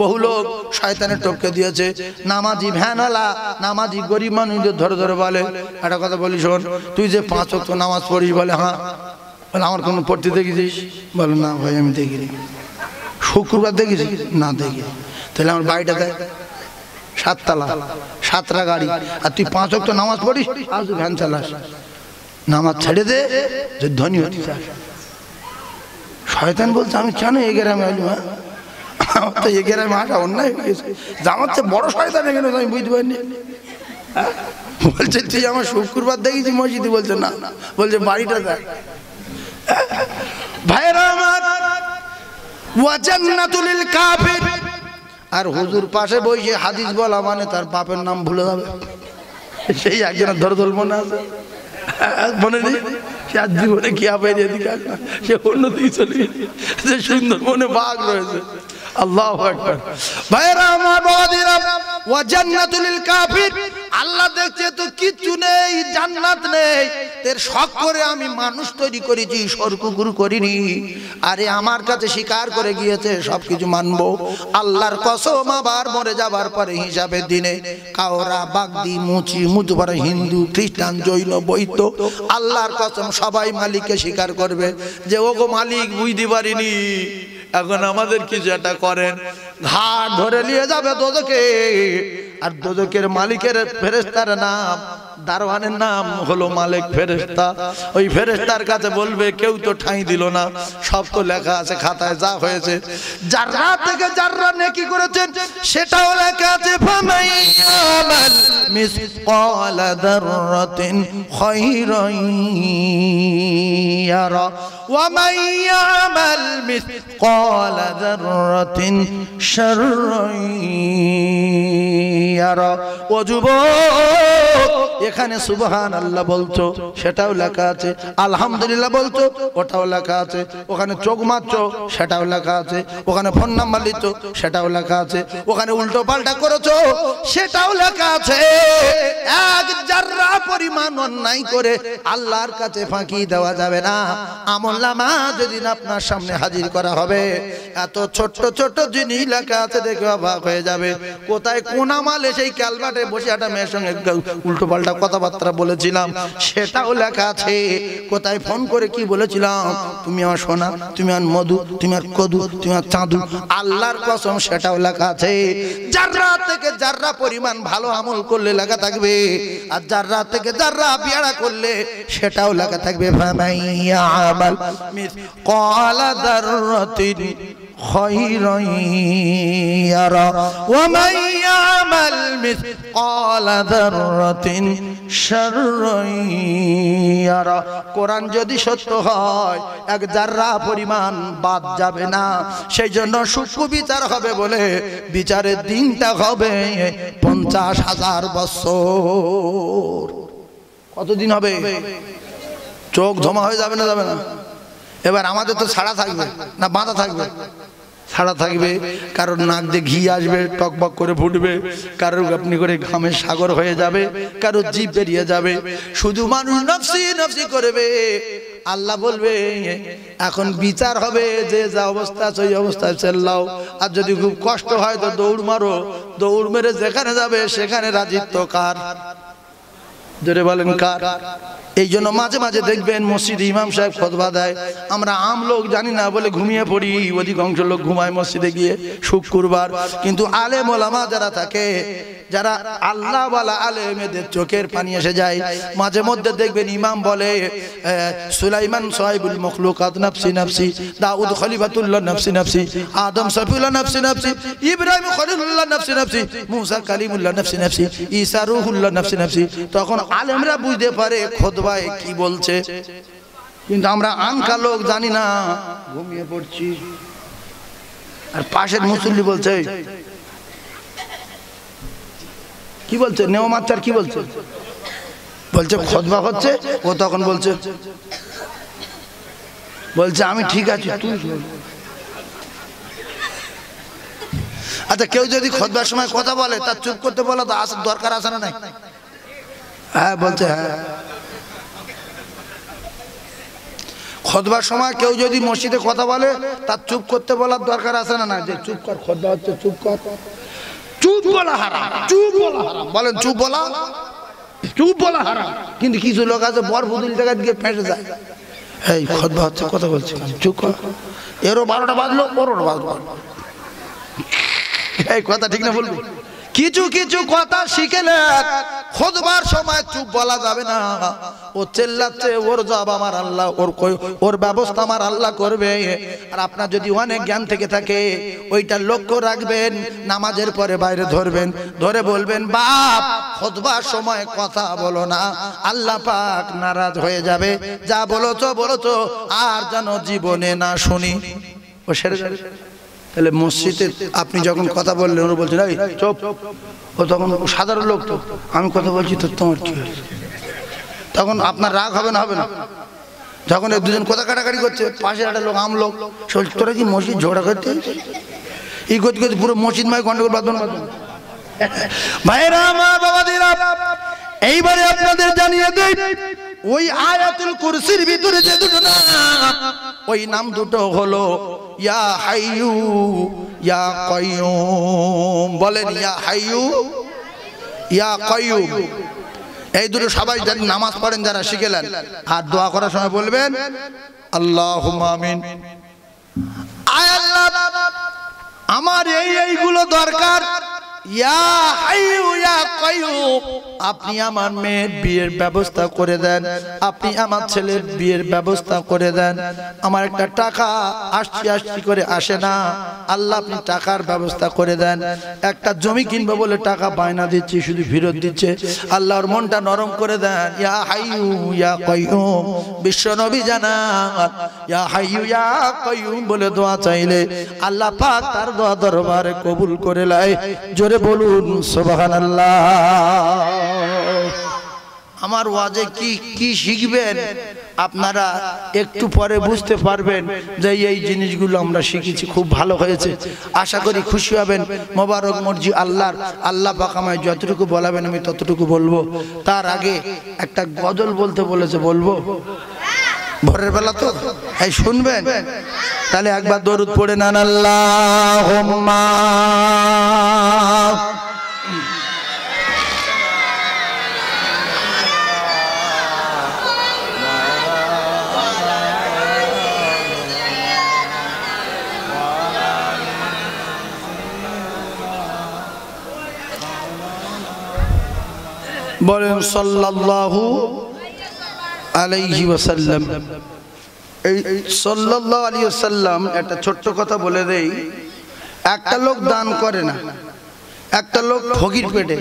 বহু লোক শয়তানের টপকে দিয়েছে। নামাজি ভ্যানওয়ালা, নামাজি গরিব মানুষদের ধরে ধরে বলে, একটা কথা বলি শোন, তুই যে 5 ওয়াক্ত নামাজ পড়িস, বলে হ্যাঁ। বলে আমার কোনো পড়তে দেখেছিস? বলে না ভাই আমি দেখিনি। শুক্রবার দেখেছি? না দেখিনি। তাহলে আমার বাড়িটা দেখ, 7 তলা, 7টা গাড়ি, আর তুই 5 ওয়াক্ত নামাজ পড়িস আর তুই ভ্যান চালাস। নামাজ ছেড়ে দে, যে ধনী হতে চাস। শয়তান বলছে আমি কেন এ গ্রামে আলু? হ্যাঁ, আমার তো এ গ্রামে আসা অন্যায় হয়ে গেছে, আমার চেয়ে বড় শয়তান এখানে, আমি বুঝতে পারিনি। বলছে তুই আমার শুক্রবার দেখেছি মসজিদে? বলছে না। বলছে বাড়িটা দেখ। ভাইরা আমার, ওয়া জান্নাতুল লিল কাফির। আর হুজুর পাশে বসে হাদিস বলা মানে তার বাপের নাম ভুলে যাবে। সেই একজনের ধরদল মনে আছে, মনে নেই? সে আজ জীবনে কি আবার এদিকে সে অন্যদিকে চলে গেছে, যে সুন্দর মনে বাঘ রয়েছে। আল্লাহু আকবার। ভাইরা আমার, বাবাদিরা, ওয়া জান্নাতুল লিল কাফির। আল্লাহ দেখছে তো কিচ্ছু নেই, জান্নাত নেই, এর শখ করে আমি মানুষ তৈরি করেছি, স্বর্গগুরু করিনি। আরে আমার কাছে স্বীকার করে গিয়েছে সবকিছু মানবো। আল্লাহর কসম, আবার মরে যাবার পরে হিসাবের দিনে কাওরা, বাগদি, মুচি, মুতুপাড়া, হিন্দু, খ্রিস্টান, জৈন, বৈদ্য, আল্লাহর কসম সবাই মালিককে স্বীকার করবে যে ওগো মালিক, বুঝতে পারিনি। এখন আমাদের কিছু একটা করেন, ঘাট ধরে নিয়ে যাবে দোজখে। আর দোজখের মালিকের ফেরেশতার নাম, দারওয়ানের নাম হলো মালিক ফেরেশতা। ওই ফেরেশতার কাছে বলবে কেউ তো ঠাঁই দিল না, সব তো লেখা আছে খাতায়, যা হয়েছে যাররা থেকে যাররা নেকি করেছেন সেটাও লেখা আছে। ফামাইয়ামাল মিসকালা দাররাতিন খায়রান ইয়ারা ওয়া মাইয়ামাল মিসকালা দাররাতিন শাররান ইয়ারা। ও যুবক, এখানে সুবহানাল্লাহ বলছো সেটাও লেখা আছে, আলহামদুলিল্লাহ বলছো ওটাও লেখা আছে, ওখানে চোখ মারছো সেটাও লেখা আছে, ওখানে ফোন নাম্বার লিখছো সেটাও লেখা আছে, ওখানে উল্টো পাল্টা করেছো সেটাও লেখা আছে। এক জাররা পরিমাণ অন্যায় করে আল্লাহর কাছে ফাঁকি দেওয়া যাবে না। আমলনামা যেদিন আপনার সামনে হাজির করা হবে, এত ছোট্ট ছোট্ট জিনিস লেখা আছে, দেখে অবাক হয়ে যাবে। কোথায় কোন আমলে সেই ক্যালবাটে বসে একটা মেয়ের সঙ্গে উল্টো পাল্টা কথাবার্তা বলেছিলাম সেটাও লেখা আছে। কোথায় ফোন করে কি বলেছিলাম, তুমি আমার সোনা, তুমি আমার মধু, তুমি আমার কদু, তুমি আমার চাঁদু, আল্লাহর কসম সেটাও লেখা আছে। জাররা থেকে জাররা পরিমাণ ভালো আমল করলে লেখা থাকবে, আর জাররা থেকে জাররা বিয়ারা করলে সেটাও লেখা থাকবে। ফামাইয়ামাল মিসকালা দাররাতিন খায়রান ইয়ারা ওয়া মাইয়ামাল মিসকালা দাররাতিন শাররান ইয়ারা। কোরআন যদি সত্য হয় এক জাররা পরিমাণ বাদ যাবে না। সেই জন্য সূক্ষ্ম বিচার হবে বলে বিচারের দিনটা হবে 50,000 বছর। কতদিন হবে? চোখ জমা হয়ে যাবে না? যাবে না? এবার আমাদের তো ছাড়া থাকবে না বাঁধা থাকবে? ছাড়া থাকবে। কারোর নাক দিয়ে ঘি আসবে, টকবক করে ফুটবে, কারোর আপনি করে ঘামের সাগর হয়ে যাবে, কারোর জিভ বেরিয়ে যাবে। শুধু মানুষ নফসি নফসি করবে। আল্লাহ বলবে এখন বিচার হবে, যে যা অবস্থা আছে ওই অবস্থায় চেল্লাও, আর যদি খুব কষ্ট হয় তো দৌড় মারো। দৌড় মেরে যেখানে যাবে সেখানে রাজিত্ব কার? জোরে বলেন কার? এই জন্য মাঝে মাঝে দেখবেন মসজিদে ইমাম সাহেব খুতবা দেয়, আমরা আম লোক জানি না বলে ঘুমিয়ে পড়ি, অধিকাংশ লোক ঘুমায় মসজিদে গিয়ে শুক্রবার। কিন্তু আলেম ওলামা যারা থাকে, যারা আল্লাহ ওয়ালা আলেমদের চোখের পানি এসে যায়। মাঝে মধ্যে দেখবেন ইমাম বলে সুলাইমান সাহিবুল মখলুকাত নাফসি নাফসি, দাউদ খলিফাতুল্লাহ নাফসি নাফসি, আদম সফিউল্লাহ নাফসি নাফসি, ইব্রাহিম খলিলুল্লাহ নাফসি নাফসি, মুসা কালিমুল্লাহ নাফসি নাফসি, ঈসা রূহুল্লাহ নাফসি নাফসি। তখন আলেমরা বুঝতে পারে খুতবায় কি বলছে। কিন্তু আমরা আনকা লোক জানি না, ঘুমিয়ে পড়ছি। আর পাশের মুসল্লি বলছে কি বলছে, নেওমাচ্চার কি বলছে, বলছে খুতবা হচ্ছে, ও তখন বলছে বলছে আমি ঠিক আছি, তুই শোন। আচ্ছা, কেউ যদি খুতবার সময় কথা বলে তার চুপ করতে বলা তো দরকার আছে না নাই? হ্যাঁ বলছে, হ্যাঁ। খুতবার সময় কেউ যদি মসজিদে কথা বলে তার চুপ করতে বলার দরকার আছে না? না, যে চুপ কর, খুতবা হচ্ছে, চুপ কর। চুপ বলা হারাম, চুপ বলা হারাম। বলেন চুপ বলা, চুপ বলা হারাম। কিন্তু কিছু লোক আছে বর বুদুল জায়গা দিকে ফেঁসে যায়, এই খুতবা হচ্ছে, কথা বলছে, চুপ কর। এরও 12টা বাজলো, ওরও বাজলো। এই কথা ঠিক না বলবি? কিছু কিছু কথা শিখেলেন, খুতবার সময় চুপ বলা যাবে না। ও চেল্লাচ্ছে, ওর জবাব আমার আল্লাহ, ওর ব্যবস্থা আমার আল্লাহ করবে। আর আপনার যদি অনেক জ্ঞান থেকে থাকে ওইটা লক্ষ্য রাখবেন, নামাজের পরে বাইরে ধরবেন, ধরে বলবেন বাপ খুতবার সময় কথা বলো না, আল্লাহ পাক নারাজ হয়ে যাবে। যা বলেছো আর যেন জীবনে না শুনি। ও সেরে যাবে। তাহলে মসজিদে আপনি যখন কথা বললেন, ওরা বলছেন এই চুপ, ও তখন সাধারণ লোক, তো আমি কথা বলছি তো তোমার কি হয়েছে? তখন আপনার রাগ হবে না? হবে না। যখন এই দুজন কথা কাটাকাটি করছে, পাশে একটা লোক আমলোক, তোরা কি মসজিদ ঝগড়া করতে এই করতে করতে পুরো মসজিদ মায় গন্ডগোল বাঁধন। ভাইরা মা বাবাদিরা, এইবারে আপনাদের জানিয়ে দেই, ওই আয়াতুল কুরসির ভিতরে যে দুটো নাম, ওই নাম দুটো হলো ইয়া হাইয়ু ইয়া কাইয়ুম। বলেন ইয়া হাইয়ু ইয়া কাইয়ুম। এই দুটো সবাই জানেন, নামাজ পড়েন যারা শিখেলেন। আর দোয়া করার সময় বলবেন আল্লাহুম্মা আমিন। আয় আল্লাহ, আমার এইগুলো দরকার। ইয়া হাইয়ু ইয়া কাইয়ুম, আপনি আমার মেয়ের বিয়ের ব্যবস্থা করে দেন, আপনি আমার ছেলের বিয়ের ব্যবস্থা করে দেন। আমার একটা টাকা আসছি করে আসে না, আল্লাহ আপনি টাকার ব্যবস্থা করে দেন। একটা জমি কিনবো বলে টাকা বায়না দিচ্ছি, শুধু ফেরত দিচ্ছে, আল্লাহর মনটা নরম করে দেন। ইয়া হাইয়ু ইয়া কাইয়ুম। বিশ্ব নবী জানান ইয়া হাইয়ু ইয়া কাইয়ুম বলে দোয়া চাইলে আল্লাহ পাক তার দোয়া দরবারে কবুল করে লাই। জোরে বলুন সুবহানাল্লাহ। আমার ওয়াজে কি শিখবেন আপনারা একটু পরে বুঝতে পারবেন যে এই জিনিসগুলো আমরা শিখেছি, খুব ভালো হয়েছে। আশা করি খুশি হবেন। মোবারক মর্জি আল্লাহর। আল্লাহ পাক আমায় যতটুকু বলাবেন আমি ততটুকু বলবো। তার আগে একটা গজল বলতে বলেছে, বলবো? ভোরের বেলা তো, এই শুনবেন? তাহলে একবার দরুদ পড়ে নেন, আল্লাহুম্মা বলেন সাল্লাল্লাহু আলাইহি ওয়াসাল্লাম। এই সাল্লাল্লাহু আলাইহি ওয়াসাল্লাম একটা ছোট্ট কথা বলে দেই। একটা লোক দান করে না, একটা লোক ফকির পেটে,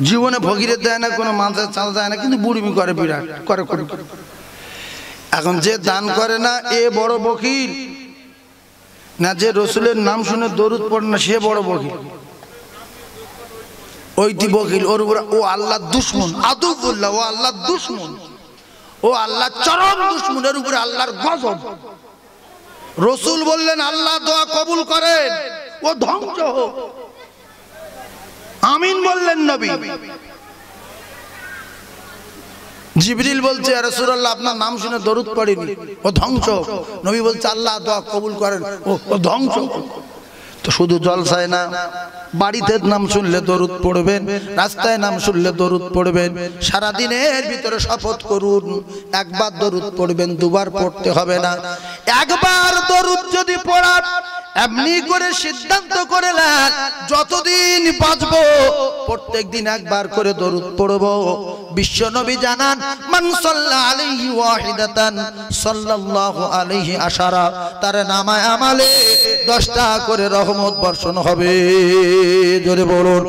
জীবনে ফকিরের দেয় না, কোনো মাথা চাঁদা দেয় না, কিন্তু বুড়িমি করে, বিরাট করে। এখন যে দান করে না এ বড় বকিল না, যে রসুলের নাম শুনে দরুদ পড়ে না সে বড় বকিল। ওইটি বকিল, ওর উপর ও আল্লাহর দুশমন, আদুবুল্লাহ, ও আল্লাহর দুশমন, ও আল্লাহ চরম দুশমনের উপরে আল্লাহর গজব। রসুল বললেন আল্লাহ দোয়া কবুল করেন, ও ধ্বংস হোক। আমিন বললেন নবী। জিবরিল বলছে ইয়া রাসূলুল্লাহ আপনার নাম শুনে দরুদ পড়িনি, ও ধ্বংস। নবী বলছে আল্লাহ দোয়া কবুল করেন, ও ধ্বংস। তো শুধু জলসায় না, বাড়িতে নাম শুনলে দরুদ পড়বেন, রাস্তায় নাম শুনলে দরুদ পড়বেন। সারা দিনের ভিতরে শপথ করুন একবার দরুদ পড়বেন, দুবার পড়তে হবে না। একবার দরুদ যদি পড়ার এমনি করে সিদ্ধান্ত করে নেন যতদিন বাঁচবো প্রত্যেকদিন একবার করে দরুদ পড়বো। বিশ্ব নবী জানান মান সাল্লা আলাইহি ওয়াহিদাতান সাল্লাল্লাহু আলাইহি আশারা, তার নামায় আমালে 10টা করে রহমত বর্ষণ হবে। জোরে বলুন।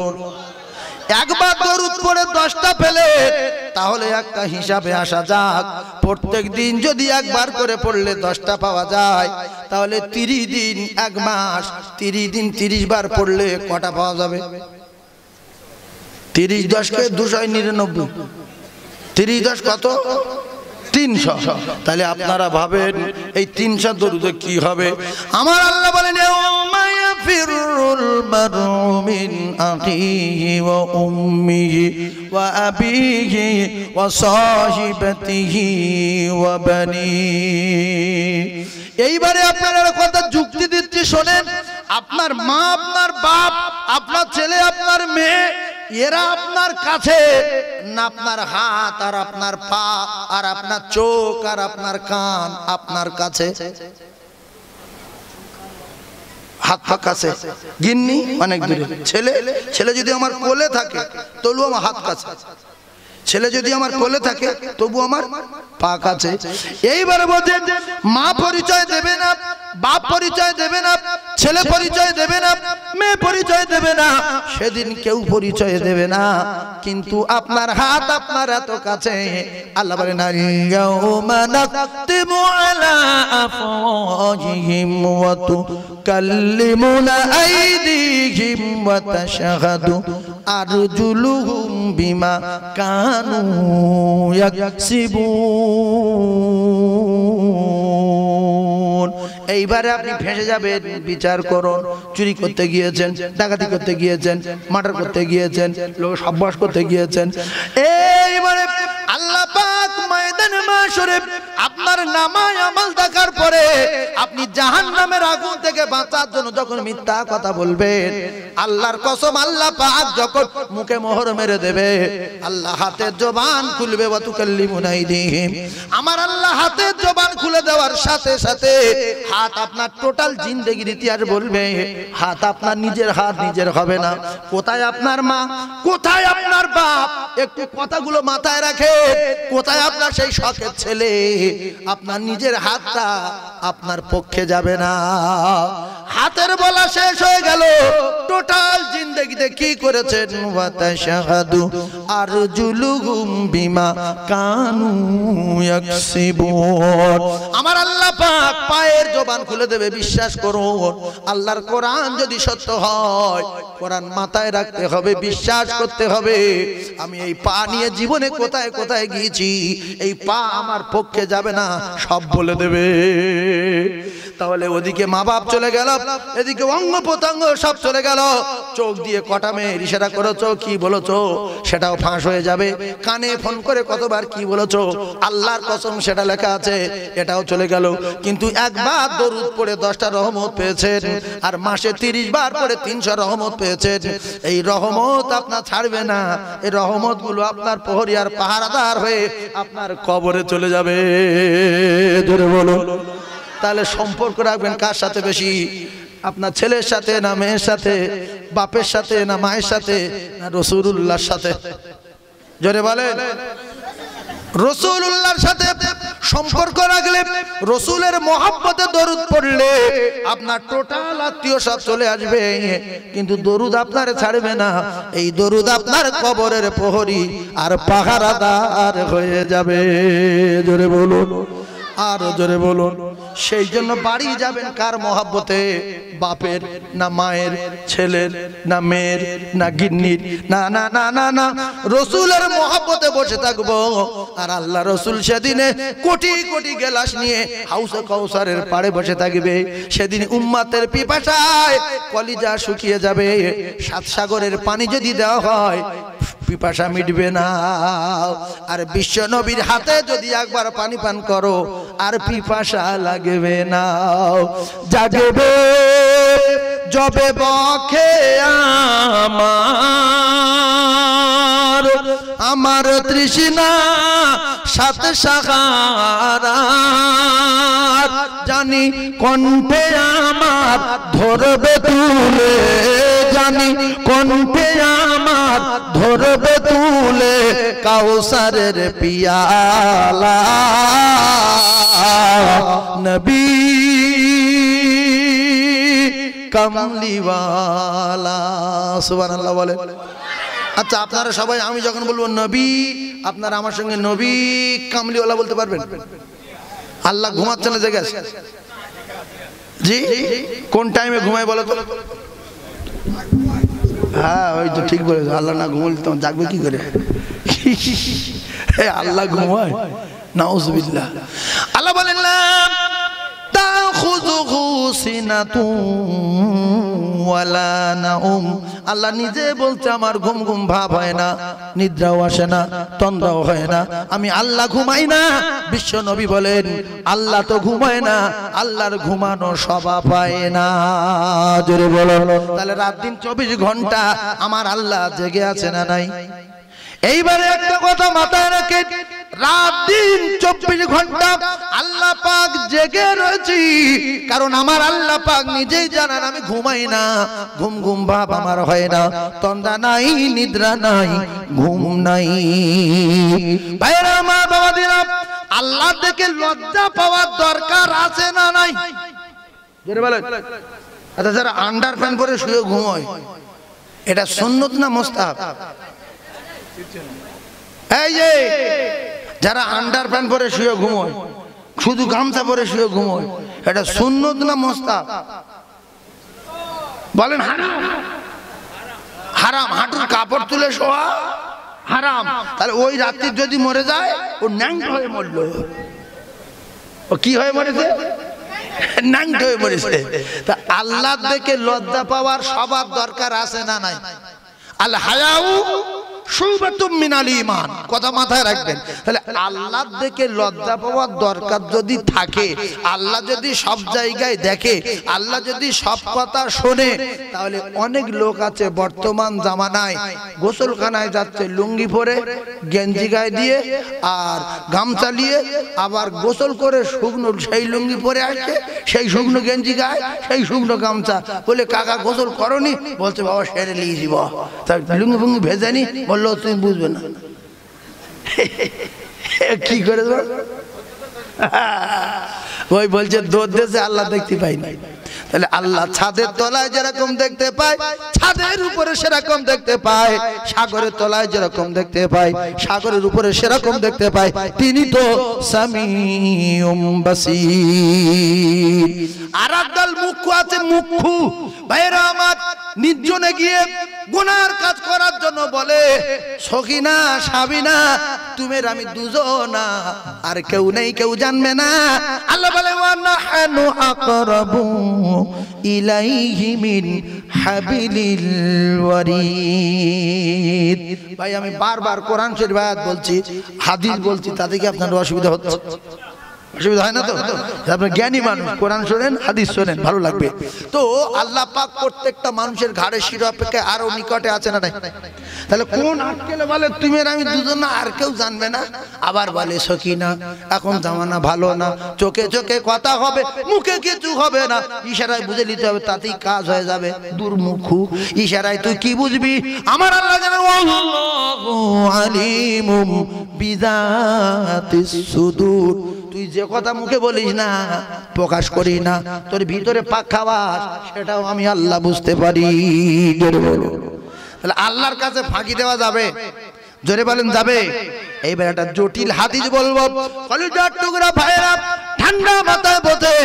একবার দরুদ পড়ে 10টা পেলে তাহলে একটা হিসাবে আসা যাক, প্রত্যেক দিন যদি একবার করে পড়লে 10টা পাওয়া যায়, তাহলে 30 দিন, 1 মাস, 30 দিন 30 বার পড়লে কটা পাওয়া যাবে? 30 10 কে 299, 30 10 কত? 300। তাহলে আপনারা ভাবেন এই 300 দরুদে কি হবে। আমার আল্লাহ বলেন ইয়াউমা ইয়াফিরুল মারউ মিন আখিহি ওয়া উম্মিহি ওয়া আবিহি ওয়া সাহিবাতিহি ওয়া বানিহি। এইবারে আপনারা কথা যুক্তি দিচ্ছি শোনেন। আপনার মা, আপনার বাপ, আপনার ছেলে, আপনার মেয়ে, এরা আপনার কাছে না? আপনার হাত আর আপনার পা আর আপনার চোখ আর আপনার কান আপনার কাছে? হাত পা কাছে, গিন্নি অনেক দূরে। ছেলে যদি আমার কোলে থাকে তবু আমার হাত কাছে, ছেলে যদি আমার কোলে থাকে তবু আমার পা কাছে। এইবারে বলছেন মা পরিচয় দেবে না, বাপ পরিচয় দেবে না, ছেলে পরিচয় দেবে না, মেয়ে পরিচয় দেবে না, সেদিন কেউ পরিচয় দেবে না। কিন্তু আপনার হাত আপনার এত কাছে। আল্লাহ বলেন ইয়াউমা নাকতিমু আলা আফওয়াহিহিম ওয়া তুকাল্লিমুনা আইদিহিম ওয়া তাশহাদু আরজুলুহুম বিমা কানু ইয়াকসিবুন। এইবারে আপনি ফেঁসে যাবেন। বিচার করুন, চুরি করতে গিয়েছেন, ডাকাতি করতে গিয়েছেন, মার্ডার করতে গিয়েছেন, লোক সব্বাস করতে গিয়েছেন। এইবারে আল্লাহ পাক ময়দানে মাশরে আপনার নামায় আমল দেখার পরে আপনি জাহান্নামের আগুন থেকে বাঁচার জন্য যখন মিথ্যা কথা বলবেন, আল্লাহর কসম আল্লাহ পাক যখন মুখে মোহর মেরে দেবে, আল্লাহ হাতের জবান খুলবে। ওয়া তুকাল্লিমুনা আইদিহিম, আমার আল্লাহ হাতের জবান খুলে দেওয়ার সাথে সাথে হাত আপনার টোটাল জিন্দেগির ইতিহাস বলবে। হাত আপনার নিজের হাত নিজের হবে না। কোথায় আপনার মা, কোথায় আপনার বাপ, একটু কথাগুলো মাথায় রাখে। কোথায় আপনার সেই শখের ছেলে, আপনার নিজের হাতটা আপনার পক্ষে যাবে না। হাতের বলা শেষ হয়ে গেল, টোটাল জিন্দেগিতে কি করেছেন। ওয়া তাশহাদু আরজুলুহুম বিমা কানু ইয়াকসিবুন, আমার আল্লাহ পাক পায়ের জবান খুলে দেবে। বিশ্বাস করুন, আল্লাহর কোরআন যদি সত্য হয়, কোরআন মাথায় রাখতে হবে, বিশ্বাস করতে হবে। আমি এই পা নিয়ে জীবনে কোথায় কোথায় গিয়েছি, এই পা আমার পক্ষে যাবে না, সব বলে দেবে। তাহলে ওদিকে মা বাপ চলে গেল, এদিকে অঙ্গ প্রত্যঙ্গ সব চলে গেল। চোখ দিয়ে কটা মেয়ের ইশারা করেছো, কি বলেছো সেটাও ফাঁস হয়ে যাবে। কানে ফোন করে কতবার কি বলেছো, আল্লাহর কসম সেটা লেখা আছে, এটাও চলে গেল। কিন্তু একবার দরুদ পড়ে 10টা রহমত পেয়েছেন, আর মাসে 30 বার পড়ে 300 রহমত পেয়েছেন। এই রহমত আপনার ছাড়বে না। এই রহমত গুলো আপনার প্রহরী আর পাহারাদার হয়ে আপনার কবরে চলে যাবে। জোরে বলো। তাহলে সম্পর্ক রাখবেন কার সাথে বেশি? আপনার ছেলের সাথে না মেয়ের সাথে, বাপের সাথে না মায়ের সাথে, না রাসূলুল্লাহর সাথে? জোরে বলেন। রাসূলুল্লাহর সাথে সম্পর্ক রাখলে, রাসূলের মহব্বতে দরুদ পড়লে আপনার টোটাল আত্মীয় সব চলে আসবে। কিন্তু দরুদ আপনার ছাড়বে না। এই দরুদ আপনার কবরের প্রহরী আর পাহারাদার হয়ে যাবে। জোরে বলুন, আরো জোরে বলুন। সেই জন্য বাড়ি যাবেন কার মহব্বতে? বাপের না মায়ের, ছেলের না মেয়ের না গিন্নির, না না না না না, রাসূলের মহব্বতে বসে থাকবো। আর আল্লাহ রাসূল সেদিনে কোটি কোটি গেলাস নিয়ে হাউসে কাউসারের পাড়ে বসে থাকবে। সেদিন উম্মতের পিপাসায় কলিজা শুকিয়ে যাবে। 7 সাগরের পানি যদি দেওয়া হয়, পিপাসা মিটবে না। আর বিশ্ব নবীর হাতে যদি একবার পানি পান করো, আর পিপাসা লাগবে না। জাগবে জবে বখে আমার, আমার তৃষ্ণা সাথে সাহারা, জানি কণ্ঠে আমার ধরবে তুলে, জানি কণ্ঠে আমার ধরবে তুলে কাউসারের পিয়ালা। নবী কামলিওয়ালা, সুবহানাল্লাহ বলে। আচ্ছা, আপনারা সবাই আমি যখন বলবো নবী, আপনারা আমার সঙ্গে নবী কামলিওয়ালা বলতে পারবেন? আল্লাহ ঘুমাচ্ছে না, জেগে আছে? জি, কোন টাইমে ঘুমায় বলো তো? হ্যাঁ, ওই তো ঠিক বলেছো। আল্লাহ না ঘুমলে তখন জাগবে কি করে? আল্লাহ ঘুমায়? নাউজুবিল্লাহ। আল্লাহ বলেন লা তাখুযুহু সিনাতুন ওয়ালা নাউম। আল্লাহ নিজে বলছে আমার ঘুম ঘুম ভাব হয় না, নিদ্রাও আসে না, তন্দ্রাও হয় না, আমি আল্লাহ ঘুমাই না। বিশ্ব নবী বলেন আল্লাহ তো ঘুমায় না, আল্লাহর ঘুমানো স্বভাব পায় না। জোরে বলো। তাহলে রাত দিন 24 ঘন্টা আমার আল্লাহ জেগে আছে না নাই? এইবারে একটা কথা মাথায় রাখে, রাত দিন 24 ঘন্টা আল্লাহ পাক জেগে রয়েছি, কারণ আমার আল্লাহ পাক নিজেই জানেন আমি ঘুমাই না, ঘুম ঘুম ভাব আমার হয় না, তন্দ্রা নাই, নিদ্রা নাই, ঘুম নাই। ভাইরা আমার, বাবাদিরা, আল্লাহ থেকে লজ্জা পাওয়ার দরকার আছে না নাই? জোরে বলেন। আচ্ছা, যারা আন্ডার প্যান্ট পরে শুয়ে ঘুমায়, এটা সুন্নত না মুস্তাহাব? এই যে যারা আন্ডার প্যান্ট পরে শুয়ে ঘুমোয়, শুধু গামছা পরে শুয়ে ঘুমোয়, এটা সুন্নত না মুস্তাহাব? বলেন হারাম। হারাম। হাঁটুর কাপড় তুলে শোয়া হারাম। তাহলে ওই রাত্রি যদি মরে যায়, ও ন্যাংট হয়ে মরল। ও কি হয়ে মরেছে? ন্যাংট হয়ে মরেছে। তা আল্লাহ দেখে লজ্জা পাওয়ার সবার দরকার আছে না নাই? আল হায়াউ শুবাতুম মিনাল ঈমান, কথা মাথায় রাখবেন। তাহলে আল্লাহ দেখে লজ্জা পাওয়ার দরকার যদি থাকে, আল্লাহ যদি সব জায়গায় দেখে, আল্লাহ যদি সব কথা শোনে, তাহলে অনেক লোক আছে বর্তমান জামানায় গোসলখানায় যাচ্ছে লুঙ্গি পরে, গেঞ্জি গায়ে দিয়ে আর গামছা নিয়ে, আবার গোসল করে শুকনো সেই লুঙ্গি পরে আসছে, সেই শুকনো গেঞ্জি গায়ে, সেই শুকনো গামছা। বলে কাকা গোসল করনি? বলছে বাবা সেরে নিয়েছি। বাবা তার লুঙ্গি ফুঙ্গি ভেজেনি? বললো তুমি বুঝবে না। কি করে ওই বলছে দোর দেশে আল্লাহ দেখতে পাই নাই। তাহলে আল্লাহ ছাদের তলায় যেরকম দেখতে পায়, ছাদের উপরে সেরকম দেখতে পায়, সাগরের তলায় যেরকম দেখতে পায়, সাগরের উপরে সেরকম দেখতে পায়। তিনি তো সামিউম বাসীর। আর একদল মুখ্য আছে, মুখ্য ভাইরা আমার, নির্জনে গিয়ে গুনার কাজ করার জন্য বলে সখিনা সাবিনা তুমি আমি দুজনা, আর কেউ নেই, কেউ জানবে না। আল্লাহ বলে ওয়া নাহনু আকরাবু ইলাইহি মিন হাবিলিল ওয়ারিদ। ভাই আমি বারবার কোরআন শরীফ আয়াত বলছি, হাদিস বলছি, তাতে কি আপনার অসুবিধা হচ্ছে? অসুবিধা হয় না তো? আপনি জ্ঞানী মানুষ, কোরআন শোনেন, হাদিস শোনেন, ভালো লাগবে। তো আল্লাহ পাক প্রত্যেকটা মানুষের ঘাড়ে শির অপেক্ষায় আরো নিকটে আছে না নাই? তাহলে কোন আটকেলে বলে তুমি আর আমি দুজন না, আর কেউ জানবে না। আবার বলে সখিনা এখন জামানা ভালো না, চোখে চোখে কথা হবে, মুখে কিছু হবে না, ইশারায় বুঝে নিতে হবে, তাতেই কাজ হয়ে যাবে। দুর্মুখু ইশারায় তুই কি বুঝবি? আমার আল্লাহ জানে আল্লাহু আলিমুম বিযাতিস সুদূর। তুই যে কথা মুখে বলিস না, প্রকাশ করি না, তোর ভিতরে পাক খাওয়াস, সেটাও আমি আল্লাহ বুঝতে পারি। তাহলে আল্লাহর কাছে ফাঁকি দেওয়া যাবে? জোরে বলেন যাবে? এইবার একটা জটিল হাদিস বলবো, কলিজার টুকরা ভাইরা ঠান্ডা মাথায় বোঝে।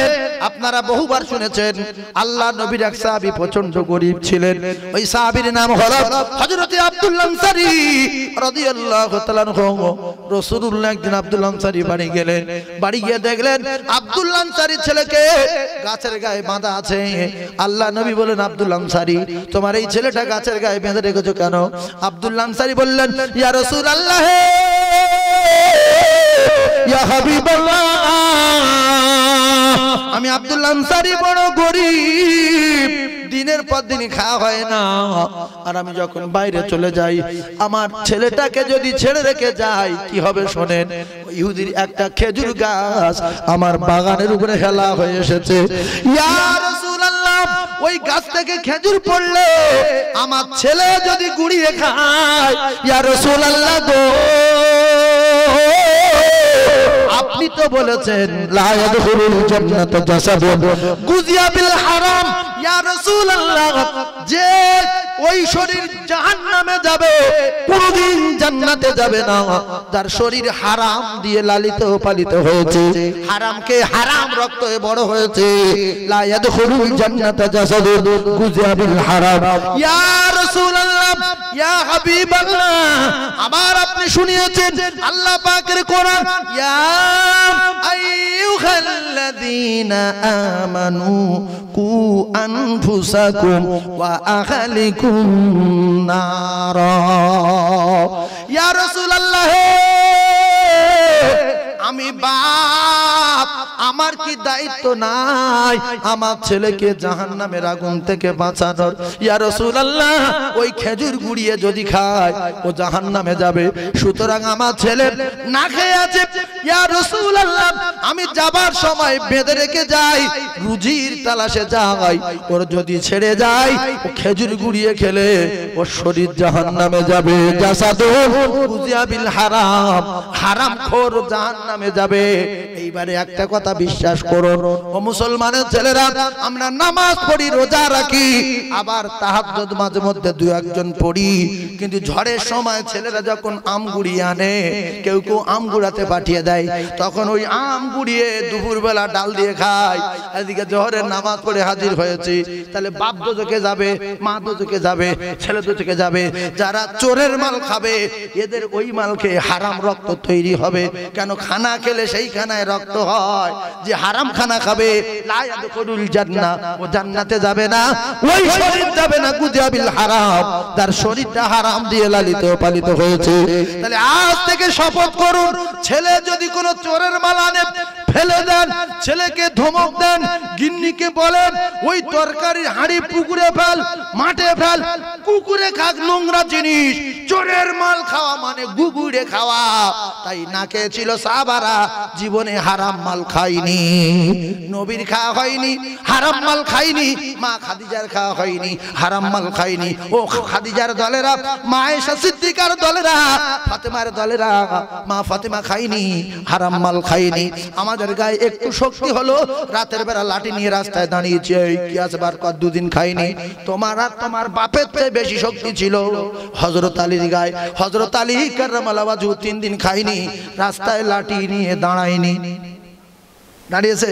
আপনারা বহুবার শুনেছেন আল্লাহ নবীর এক সাহাবী প্রচন্ড গরীব ছিলেন। ওই সাহাবীর নাম হলো হযরত আব্দুল্লাহ আনসারী রাদিয়াল্লাহু তাআলা আনহু। রাসূলুল্লাহ একদিন আব্দুল্লাহ আনসারী বাড়ি গেলেন, বাড়ি গিয়ে দেখলেন আব্দুল্লাহ আনসারীর ছেলেকে গাছের গায়ে বাঁধা আছে। আল্লাহ নবী বলেন আব্দুল্লাহ আনসারী তোমার এই ছেলেটা গাছের গায়ে বেঁধে রেখেছো কেন? আব্দুল্লাহ আনসারী বললেন ইয়া রাসূলুল্লাহ, ইয়া হাবিবাল্লাহ, আমি আব্দুল্লাহ আনসারী বড় গরীব, দিনের পর দিন খাওয়া হয় না, আর আমি যখন বাইরে চলে যাই আমার ছেলেটাকে যদি ছেড়ে রেখে যাই কি হবে শোনেন? ইহুদির একটা খেজুর গাছ আমার বাগানের উপরে হেলা হয়ে এসেছে। ইয়া রাসূলুল্লাহ, ওই গাছ থেকে খেজুর পড়লে আমার ছেলে যদি গুড়িয়ে খায়, ইয়া রাসূলুল্লাহ গো, আপনি তো বলেছেন লা ইয়াদখুলুল জান্নাতা জাসাদুন গুযিয়া বিল হারাম। ইয়া রাসূলুল্লাহ, যে ওই শরীর জাহান্নামে যাবে, কোনদিন জান্নাতে যাবে না। যার শরীর হারাম দিয়ে লালিত পালিত হয়েছে, হারামকে হারাম রক্তে বড় হয়েছে, লা ইয়াদখুলুল জান্নাতা জাসাদুন গুযিয়া বিল হারাম। ইয়া রাসূলুল্লাহ, ইয়া হাবিবাল্লাহ, আমার আপনি শুনিয়েছেন আল্লাহ পাকের কোরআন, ইয়া আইয়ুহাল্লাযীনা আমানু কু আনফুসাকুম ওয়া আহলিকুম নারা। ইয়া রাসূলুল্লাহ, আমি বাপ, আমার কি দায়িত্ব নাই আমার ছেলেকে জাহান্নামের আগুন থেকে বাঁচানোর? ইয়া রাসূলুল্লাহ, ওই খেজুর গুড়িয়ে যদি খায় ও জাহান্নামে যাবে, সুতরাং আমার ছেলে না খেয়ে আছে। ইয়া রাসূলুল্লাহ, আমি যাবার সময় বেঁধে রেখে যাই, রুজির তালাশে যাই, ওর যদি ছেড়ে যায় ও খেজুর গুড়িয়ে খেলে ওর শরীর জাহান্নামে যাবে। জাসাদু গুযিয়া বিল হারাম, হারামখোর জাহান্নামে যাবে। এইবারে একটা কথা বিশ্বাস করুন ও মুসলমানের ছেলেরা, আমরা নামাজ পড়ি, রোজা রাখি, আবার তাহাজ্জুদ মাঝে মধ্যে দুই একজন পড়ি, কিন্তু ঝড়ের সময় ছেলেরা যখন আম গুড়িয়ে আনে, কেউ কেউ আম গুড়াতে পাঠিয়ে দেয়, তখন ওই আম গুড়িয়ে দুপুরবেলা ডাল দিয়ে খায়। এদিকে জোহরের নামাজ পড়ে হাজির হয়েছি, তাহলে বাপ দোজখে যাবে, মা দোজখে যাবে, ছেলে দোজখে যাবে। যারা চোরের মাল খাবে, এদের ওই মাল খেয়ে হারাম রক্ত তৈরি হবে। কেন? খানা খেলে সেই খানায় রক্ত হয়। যে হারাম খানা খাবে, লা ইয়াদখুলুল জান্নাহ, ও জান্নাতে যাবে না, ওই শরীর যাবে না গুযিয়া বিল হারাম, তার শরীরটা হারাম দিয়ে লালিত পালিত হয়েছে। তাহলে আজ থেকে শপথ করুন, ছেলে যদি কোনো চোরের মাল আনে ফেলে দেন, ছেলেকে ধমক দেন, গিন্নিকে বলেন ওই তরকারির হাঁড়ি পুকুরে ফেল, মাঠে ফেল, কুকুরে খাক নোংরা জিনিস। চোরের মাল খাওয়া মানে গুগুড়ে খাওয়া। তাই না খেয়েছিল সাহাবারা, জীবনে হারাম মাল খায়নি, নবীর খাওয়া হয়নি, হারাম মাল খায়নি, মা খাদিজার খাওয়া হয়নি, হারাম মাল খায়নি। ও খাদিজার দলেরা, মা আয়েশা সিদ্দিকার দলেরা, ফাতেমার দলেরা, মা ফাতেমা খায়নি, হারাম মাল খায়নি। আমাদের গায়ে একটু শক্তি হলো, রাতের বেলা লাঠি নিয়ে রাস্তায় দাঁড়িয়েছে, কি আছে বার কর, দুদিন খাইনি। তোমার আর তোমার বাপের চেয়ে বেশি শক্তি ছিল হযরত আলীর গায়ে। হযরত আলী কাররামাল্লাহু ওয়াজহু 3 দিন খাইনি, রাস্তায় লাঠি নিয়ে দাঁড়ায়নি, দাঁড়িয়েছে।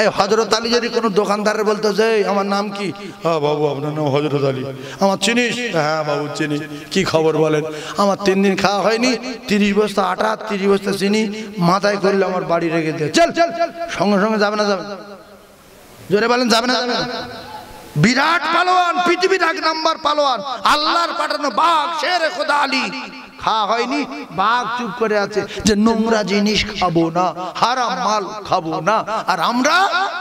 এই হযরত আলী যদি কোনো দোকানদারের বলতো যে আমার নাম কি? হ্যাঁ বাবু, আপনার নাম হযরত আলী। আমার চিনিস? হ্যাঁ বাবু চিনি। কি খবর বলেন? আমার 3 দিন খাওয়া হয়নি, 30 বস্তা আটা, 30 বস্তা চিনি মাথায় করলে আমার বাড়ি রেখে দে। চল চল, সঙ্গে সঙ্গে যাবে না? যাবে? জোরে বলেন, যাবে না? যাবে না? বিরাট পালোয়ান, পৃথিবীর 1 নাম্বার পালোয়ান, আল্লাহর পাঠানো বাঘ, শেরে খোদা আলী। খাওয়া হয়নি, বাঘ চুপ করে আছে যে নোংরা জিনিস খাবো না, হারাম মাল খাবো না। আর আমরা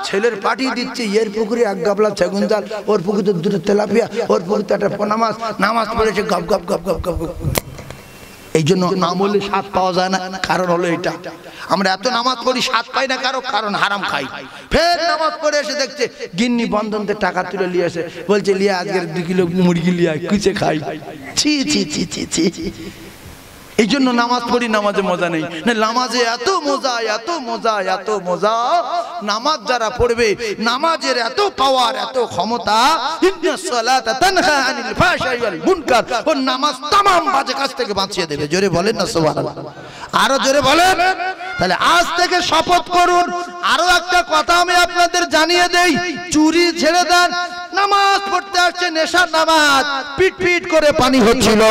ছেলের পাঠিয়ে দিচ্ছি, এর পুকুরে 1 গাবলা সেগুন জাল, ওর পুকুরে 2টা তেলাপিয়া, ওর পুকুরে 1টা পোনা মাছ, নামাজ পড়েছে গপ গপ গপ গপ গপ। এই জন্য নাম হলে স্বাদ পাওয়া যায় না, কারণ হলো এটা। আমরা এত নামাজ পড়ি, স্বাদ পাই না, কারণ হারাম খাই। ফের নামাজ পড়ে এসে দেখছে গিন্নি বন্ধনতে টাকা তুলে নিয়ে এসে বলছে, লিয়া আজকের 2 কিলো মুরগি লিয়া কুচে খাই। ছি ছি ছি ছি ছি। এই জন্য নামাজ পড়ি, নামাজে মজা নেই। নামাজে এত মজা, এত মজা, এত মজা। নামাজ যারা পড়বে, নামাজের এত পাওয়ার, এত ক্ষমতা। ইন্নাস সালাতা তানহা আনিল ফাহশাই ওয়াল মুনকার। ও নামাজ तमाम বাজে কাজ থেকে বাঁচিয়ে দেবে। জোরে বলেন না সুবহানাল্লাহ, আরো জোরে বলেন। তাহলে আজ থেকে শপথ করুন। আরো একটা কথা আমি আপনাদের জানিয়ে দেই, চুরি ছেড়ে দেন। নামাজ পড়তে আসছে, নেশার নামাজ, পিট পিট করে পানি হচ্ছিল,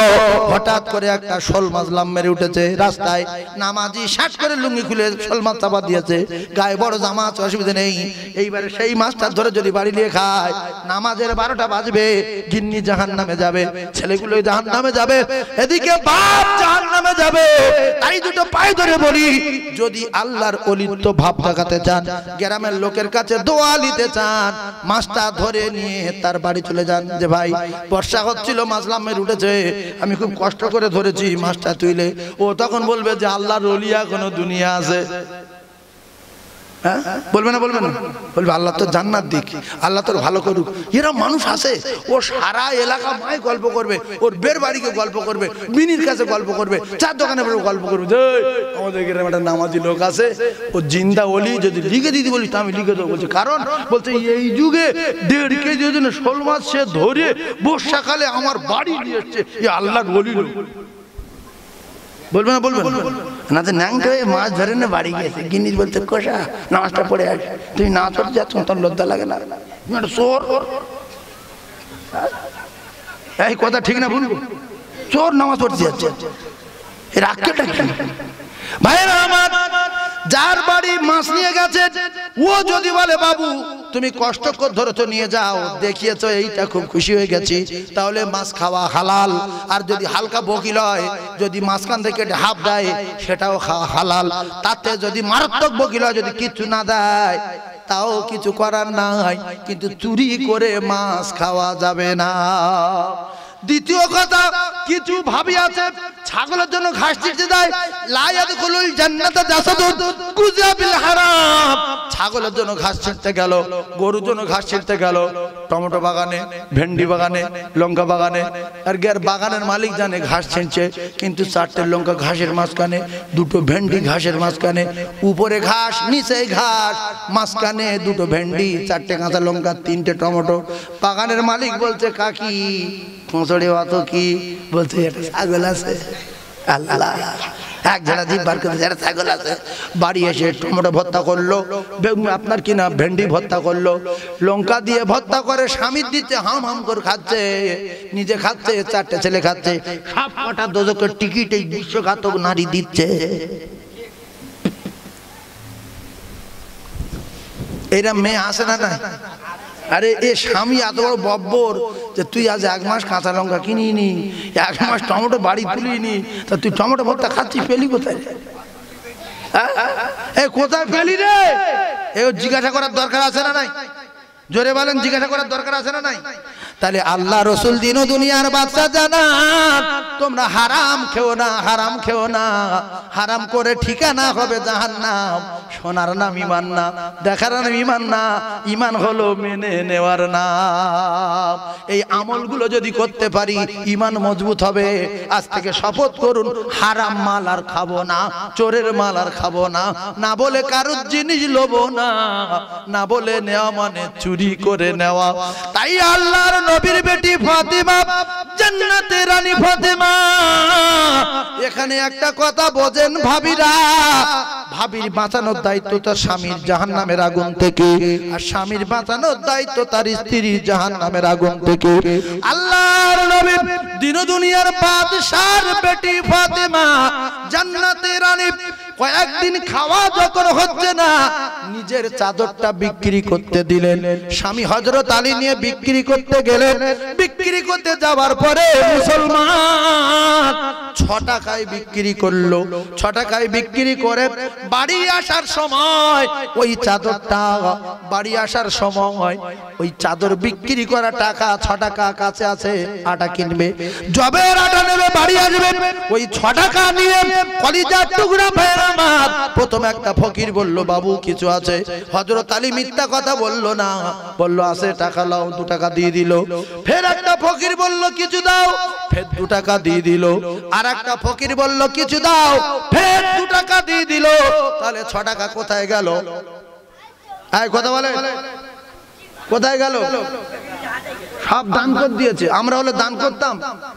হঠাৎ করে একটা শোল মাছ লাম মেরে উঠেছে রাস্তায়। নামাজি শাট করে লুঙ্গি খুলে শোল মাছ চাপা দিয়েছে, গায়ে বড় জামা আছে, অসুবিধা নেই। এইবারে সেই মাছটা ধরে যদি বাড়ি নিয়ে খায়, নামাজের 12টা বাজবে, গিন্নি জাহান্নামে যাবে, ছেলেগুলো জাহান্নামে যাবে, এদিকে বাপ জাহান্নামে যাবে। তাই দুটো পায়ে ধরে বলি, যদি আল্লাহর অলিত্ব ভাব দেখাতে চান, গ্রামের লোকের কাছে দোয়া নিতে চান, মাছটা ধরে নিয়ে তার বাড়ি চলে যান। যে ভাই বর্ষা হচ্ছিল, মাছ লামের উঠেছে, আমি খুব কষ্ট করে ধরেছি মাছটা তুইলে। ও তখন বলবে যে আল্লাহর ওলি এখনো দুনিয়া আছে। হ্যাঁ বলবে না বলবে না বলবে আল্লাহ তো জান্নাত দিক, আল্লাহ তোর ভালো করুক। এরা মানুষ আছে, ও সারা এলাকা মায় গল্প করবে, ওর বের বাড়িকে গল্প করবে, বিনির কাছে গল্প করবে, চার দোকানে গল্প করবে। আমাদের গ্রামে একটা নামাজি লোক আছে, ও জিন্দা ওলি, যদি লিখে দিতে বলি তা আমি লিখে দেবো। বলছে কারণ বলছে এই যুগে 1.5 কেজি ওজনে শোল মাছ সে ধরে বর্ষাকালে আমার বাড়ি নিয়ে এসছে, এ আল্লাহর ওলি লোক। বলবে না বলবে না তো ন্যাংটা হয়ে মাছ ধরে না বাড়ি গেছে, গিনিস বলতে কষা নামাজটা পড়ে আস, তুই না চড়ে যাচ্ছ তোর লজ্জা লাগে না? চোর, এই কথা ঠিক না বলবো? চোর নামাজ পড়তে যাচ্ছে, এর আক্কেলটা কি? ভাইরা আমার, যার বাড়ি মাছ নিয়ে গেছে ও যদি বলে বাবু তুমি কষ্ট করে ধরেছো নিয়ে যাও, দেখিয়েছো এইটা খুব খুশি হয়ে গেছি, তাহলে মাছ খাওয়া হালাল। আর যদি হালকা বকিল হয়, যদি মাঝখান থেকে হাফ দেয় সেটাও খাওয়া হালাল। তাতে যদি মারাত্মক বকিল হয়, যদি কিছু না দেয় তাও কিছু করার নাই, কিন্তু চুরি করে মাছ খাওয়া যাবে না। দ্বিতীয় কথা, কিছু ভাবি আছে ছাগলের জন্য ঘাস ছিঁড়তে দেয়, লা ইয়াদখুলুল জান্নাতা জাসাদুন গুযিয়া বিল হারাম। ছাগলের জন্য ঘাস ছিঁড়তে গেল, গরুর জন্য ঘাস ছিঁড়তে গেল, টমেটো বাগানে, ভেন্ডি বাগানে, লঙ্কা বাগানে, আর গের বাগানের মালিক জানে ঘাস ছিঁড়ছে, কিন্তু 4টে লঙ্কা ঘাসের মাঝখানে, 2টো ভেন্ডি ঘাসের মাঝখানে, উপরে ঘাস নিচে ঘাস, মাঝখানে 2টো ভেন্ডি, 4টে কাঁচা লঙ্কা, 3টে টমেটো। বাগানের মালিক বলছে কাকি খোঁচড়ে অত কি? বলছে এটা ছাগল আছে। আল্লাহ, এক ঝাড়া জিভ বার করে যারা ছাগল আছে। বাড়ি এসে টমেটো ভর্তা করলো, আপনার কিনা ভেন্ডি ভর্তা করলো, লঙ্কা দিয়ে ভর্তা করে স্বামীর দিতে হাম হাম করে খাচ্ছে, নিজে খাচ্ছে, 4টে ছেলে খাচ্ছে, সব কটা দোজকের টিকিট এই বিশ্বঘাতক নারী দিচ্ছে। এরা মেয়ে আসে না না? আরে এ স্বামী এত বড় বব্বর যে তুই আজ 1 মাস কাঁচা লঙ্কা কিনিনি, 1 মাস টমেটো বাড়ি তুলিনি, তা তুই টমেটো ভর্তা খাচ্ছিস, পেলি কোথায়? কোথায় পেলি রে? এ জিজ্ঞাসা করার দরকার আছে না নাই? জোরে বলেন, জিজ্ঞাসা করার দরকার আছে না নাই? তাহলে আল্লাহ রসুল দিন ও দুনিয়ার বাচ্চা জানান, তোমরা হারাম খেও না, হারাম খেও না, হারাম করে ঠিকানা হবে জাহান্নাম। শোনার নাম ঈমান না, দেখার নাম ঈমান না, ঈমান হলো মেনে নেওয়ার নাম। এই আমলগুলো যদি করতে পারি ঈমান মজবুত হবে। আজ থেকে শপথ করুন, হারাম মাল আর খাবো না, চোরের মাল আর খাবো না, না বলে কারোর জিনিস লোবো না, না বলে নেওয়া মানে চুরি করে নেওয়া। তাই আল্লাহর নবীর বেটি ফাতেমা, জান্নাতের রানী ফাতেমা, এখানে একটা কথা বোঝেন ভাবিরা, ভাবির বাঁচানোর দায়িত্ব তার স্বামীর জাহান্নামের আগুন থেকে, আর স্বামীর বাঁচানোর দায়িত্ব তার স্ত্রীর জাহান্নামের আগুন থেকে। আল্লাহর নবী দিন দুনিয়ার বাদশার বেটি ফাতেমা, জান্নাতের রানী, কয়েকদিন খাওয়া যখন হচ্ছে না, নিজের চাদরটা বিক্রি করতে দিলেন। স্বামী হযরত আলী নিয়ে বিক্রি করতে গেলেন। বিক্রি করতে যাওয়ার পরে মুসলমান 6 টাকায় বিক্রি করলো। 6 টাকায় বিক্রি করে বাড়ি আসার সময় ওই চাদরটা, বাড়ি আসার সময় ওই চাদর বিক্রি করা টাকা 6 টাকা কাছে আছে, আটা কিনবে, জবের আটা নেবে, বাড়ি আসবে, ওই 6 টাকা নিয়ে কলিজার টুকরা ফেরা। প্রথম একটা ফকির বলল বাবু কিছু আছে। হযরত আলী মিথ্যা কথা বলল না, বলল আছে, টাকা লাও, 2 টাকা দিয়ে দিল। ফের একটা ফকির বলল কিছু দাও, ফের 2 টাকা দিয়ে দিল। আর একটা ফকির বলল কিছু দাও, ফের 2 টাকা দিয়ে দিল। তাহলে 6 টাকা কোথায় গেল? এই কথা বলে, কোথায় গেল? সব দান করে দিয়েছে। আমরা হলে দান করতাম,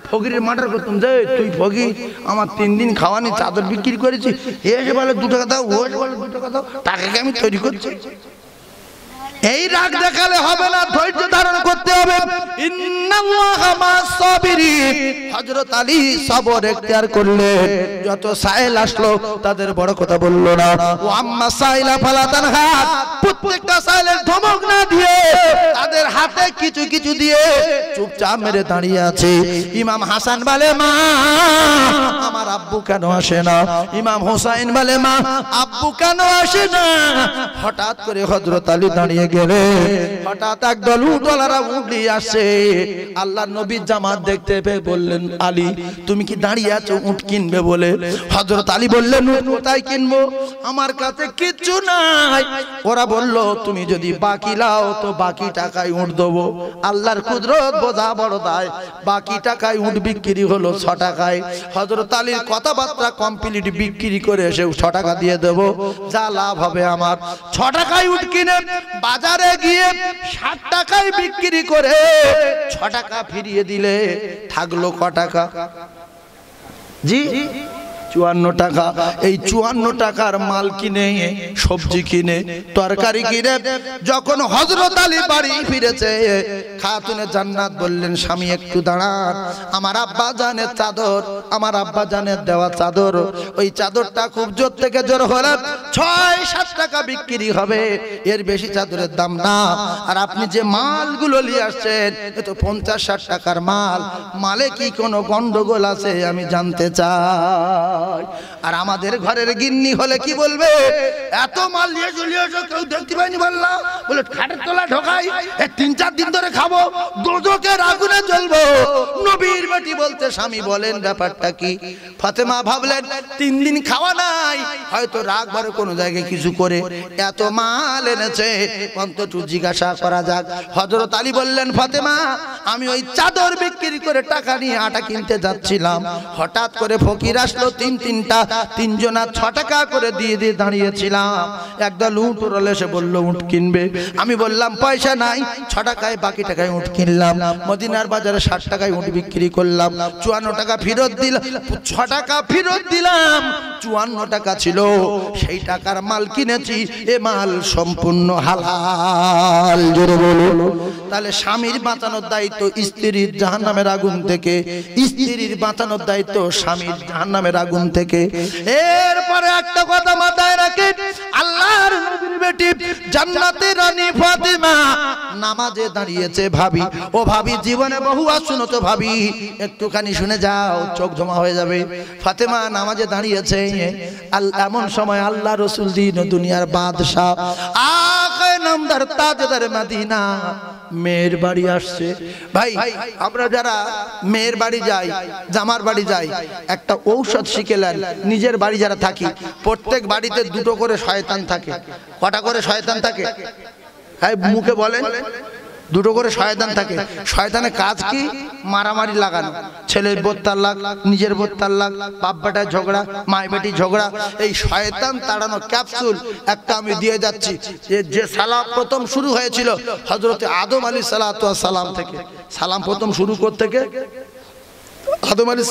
ফকিরের মার্ডার করতাম, যে তুই ফকির, আমার 3 দিন খাওয়ানি, চাদর বিক্রি করেছি, এসে বলে 2 টাকা দাও, ও এসে বলে 2 টাকা দাও, টাকাকে আমি তৈরি করছি। এই রাগ দেখালে হবে না, ধৈর্য ধারণ করতে হবে। ইন্নাল্লাহা মা'আস সাবিরিন। হযরত আলী সবর ইখতিয়ার করলেন। যত সাইল আসলো তাদের বড় কথা বলল না। ও আম্মা সাইলা ফালা তানহা, প্রত্যেকটা সাইলের ধমক না দিয়ে তাদের হাতে কিছু কিছু দিয়ে চুপচাপ মেরে দাঁড়িয়ে আছে। ইমাম হাসান বলে মা, আমার আব্বু কেন আসে না? ইমাম হোসাইন বলে মা, আব্বু কেন আসে না? হঠাৎ করে হযরত আলী দাঁড়িয়ে গেলে হঠাৎ একদল উটওয়ালারা উঠলি আসে। আল্লাহর নবীর জামাত দেখতে পেয়ে বললেন, আলী তুমি কি দাঁড়িয়ে আছো উট কিনবে বলে? হযরত আলী বললেন, উট কোথায় কিনবো, আমার কাছে কিচ্ছু নাই। ওরা বলল, তুমি যদি বাকি লাও তো বাকি টাকায় উট দেবো। আল্লাহর কুদরত বোঝা বড় দায়। বাকি টাকায় উট বিক্রি হলো 6 টাকায়। হযরত আলীর কথাবার্তা কমপ্লিট, বিক্রি করে এসে 6 টাকা দিয়ে দেবো, যা লাভ হবে আমার। 6 টাকায় উট কিনে বাজারে গিয়ে 60 টাকায় বিক্রি করে 6 টাকা ফিরিয়ে দিলে থাকলো ক টাকা? জি 54 টাকা। এই 54 টাকার মাল কিনে, সবজি কিনে, তরকারি কিনে যখন হযরত আলী বাড়ি ফিরেছে, খাতুনে জান্নাত বললেন, স্বামী একটু দাঁড়ান, আমার আব্বা জানের চাদর, আমার আব্বা জানের দেওয়া চাদর, ওই চাদরটা খুব জোর থেকে জোর হলে 6-7 টাকা বিক্রি হবে, এর বেশি চাদরের দাম না। আর আপনি যে মালগুলো নিয়ে আসছেন এ তো 50-60 টাকার মাল, মালে কি কোনো গন্ডগোল আছে আমি জানতে চাই। আর আমাদের ঘরের গিন্নি হলে কি বলবে, এত মাল নিয়ে চলে এসো, কেউ দেখতে পাইনি বললাম, বলে খাটের তলা ঢোকাই, 3-4 দিন ধরে খাবো, দোজখের আগুনে জ্বলবো। নবীর বেটি বলতে, স্বামী বলেন ব্যাপারটা কি? ফাতেমা ভাবলেন 3 দিন খাওয়া নাই, হয়তো রাগ বারে কোনো জায়গায় কিছু করে এত মাল এনেছে, অন্তত জিজ্ঞাসা করা যাক। হযরত আলী বললেন, ফাতেমা আমি ওই চাদর বিক্রি করে টাকা নিয়ে আটা কিনতে যাচ্ছিলাম, হঠাৎ করে ফকির আসলো, 3-3টা, 3 জনা 6 টাকা করে দিয়ে দিয়ে দাঁড়িয়েছিলাম। একদল উট ওরালে এসে বলল উট কিনবে, আমি বললাম পয়সা নাই, 6 টাকায় বাকি টাকায় উট কিনলাম। মদিনার বাজারে 60 টাকায় উট বিক্রি করলাম, 54 টাকা ফেরত দিলাম, 6 টাকা ফেরত দিলাম, 54 টাকা ছিল, সেই টাকার মাল কিনেছি, এ মাল সম্পূর্ণ হালাল। জোরে বলো। তাহলে স্বামীর বাঁচানোর দায়িত্ব স্ত্রীর জাহান্নামের আগুন থেকে, স্ত্রীর বাঁচানোর দায়িত্ব স্বামীর জাহান্নামের আগুন থেকে। এরপরে একটা কথা মাথায় রাখেন, আল্লাহর নবীর বেটি জান্নাতের রানী ফাতেমা নামাজে দাঁড়িয়েছে। ভাবি, ও ভাবি জীবনে বহু শুনো তো ভাবি, একটুখানি শুনে যাও, চোখ জমা হয়ে যাবে। ফাতেমা নামাজে দাঁড়িয়েছে, এমন সময় আল্লাহ রাসূল দিন দুনিয়ার বাদশা আকে নামদার তাজদার মদিনা মেয়ের বাড়ি আসছে। ভাই আমরা যারা মেয়ের বাড়ি যাই, জামার বাড়ি যাই, একটা ঔষধ শিখেলেন, নিজের বাড়ি যারা থাকি, প্রত্যেক বাড়িতে 2টো করে শয়তান থাকে। কটা করে শয়তান থাকে? হ্যাঁ মুখে বলেন। 2টো করে শয়তান থাকে। শয়তানের কাজ কি? মারামারি লাগানো, ছেলের বোত্তার লাগ, নিজের বোত্তার লাগ, বাপ বেটার ঝগড়া, মায় বেটি ঝগড়া। এই শয়তান তাড়ানো ক্যাপসুল একটা আমি দিয়ে যাচ্ছি। যে সালাম প্রথম শুরু হয়েছিল হযরত আদম আলাইহিস সালাম থেকে। সালাম প্রথম শুরু করতে থেকে আদম আলাইহিস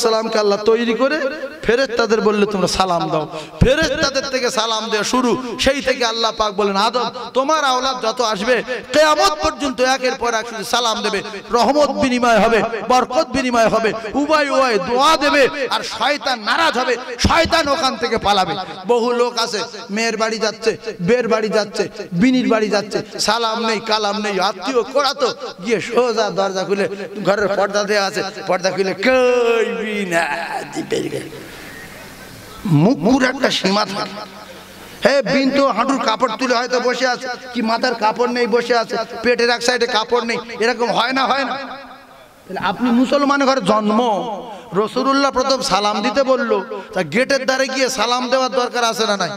সালামকে আল্লাহ তৈরি করে ফেরেশতাদের বললে তোমরা সালাম দাও, ফেরেশতাদের থেকে সালাম দেওয়া শুরু। সেই থেকে আল্লাহ পাক বলেন, আদম তোমার আওলাদ যত আসবে কিয়ামত পর্যন্ত একের পর এক শুধু সালাম দেবে, রহমত বিনিময় হবে, বরকত বিনিময় হবে, উভয় উভয় দোয়া দেবে, আর শয়তান নারাজ হবে, শয়তান ওখান থেকে পালাবে। বহু লোক আছে মেয়ের বাড়ি যাচ্ছে, বের বাড়ি যাচ্ছে, বিনির বাড়ি যাচ্ছে, সালাম নেই কালাম নেই, আত্মীয় করাতো, গিয়ে সোজা দরজা খুলে, ঘরের পর্দা দেওয়া আছে, পর্দা খুলে কইবি না, মুখ পুরো একটা সীমা থাকে। হ্যাঁ বিন তো হাঁটুর কাপড় তুলে হয়তো বসে আছে, কি মাথার কাপড় নেই বসে আছে, পেটের এক সাইডে কাপড় নেই, এরকম হয় না? হয় না? আপনি মুসলমান ঘরে জন্ম, রাসূলুল্লাহ প্রথম সালাম দিতে বললো, তা গেটের দ্বারে গিয়ে সালাম দেওয়ার দরকার আছে না নাই?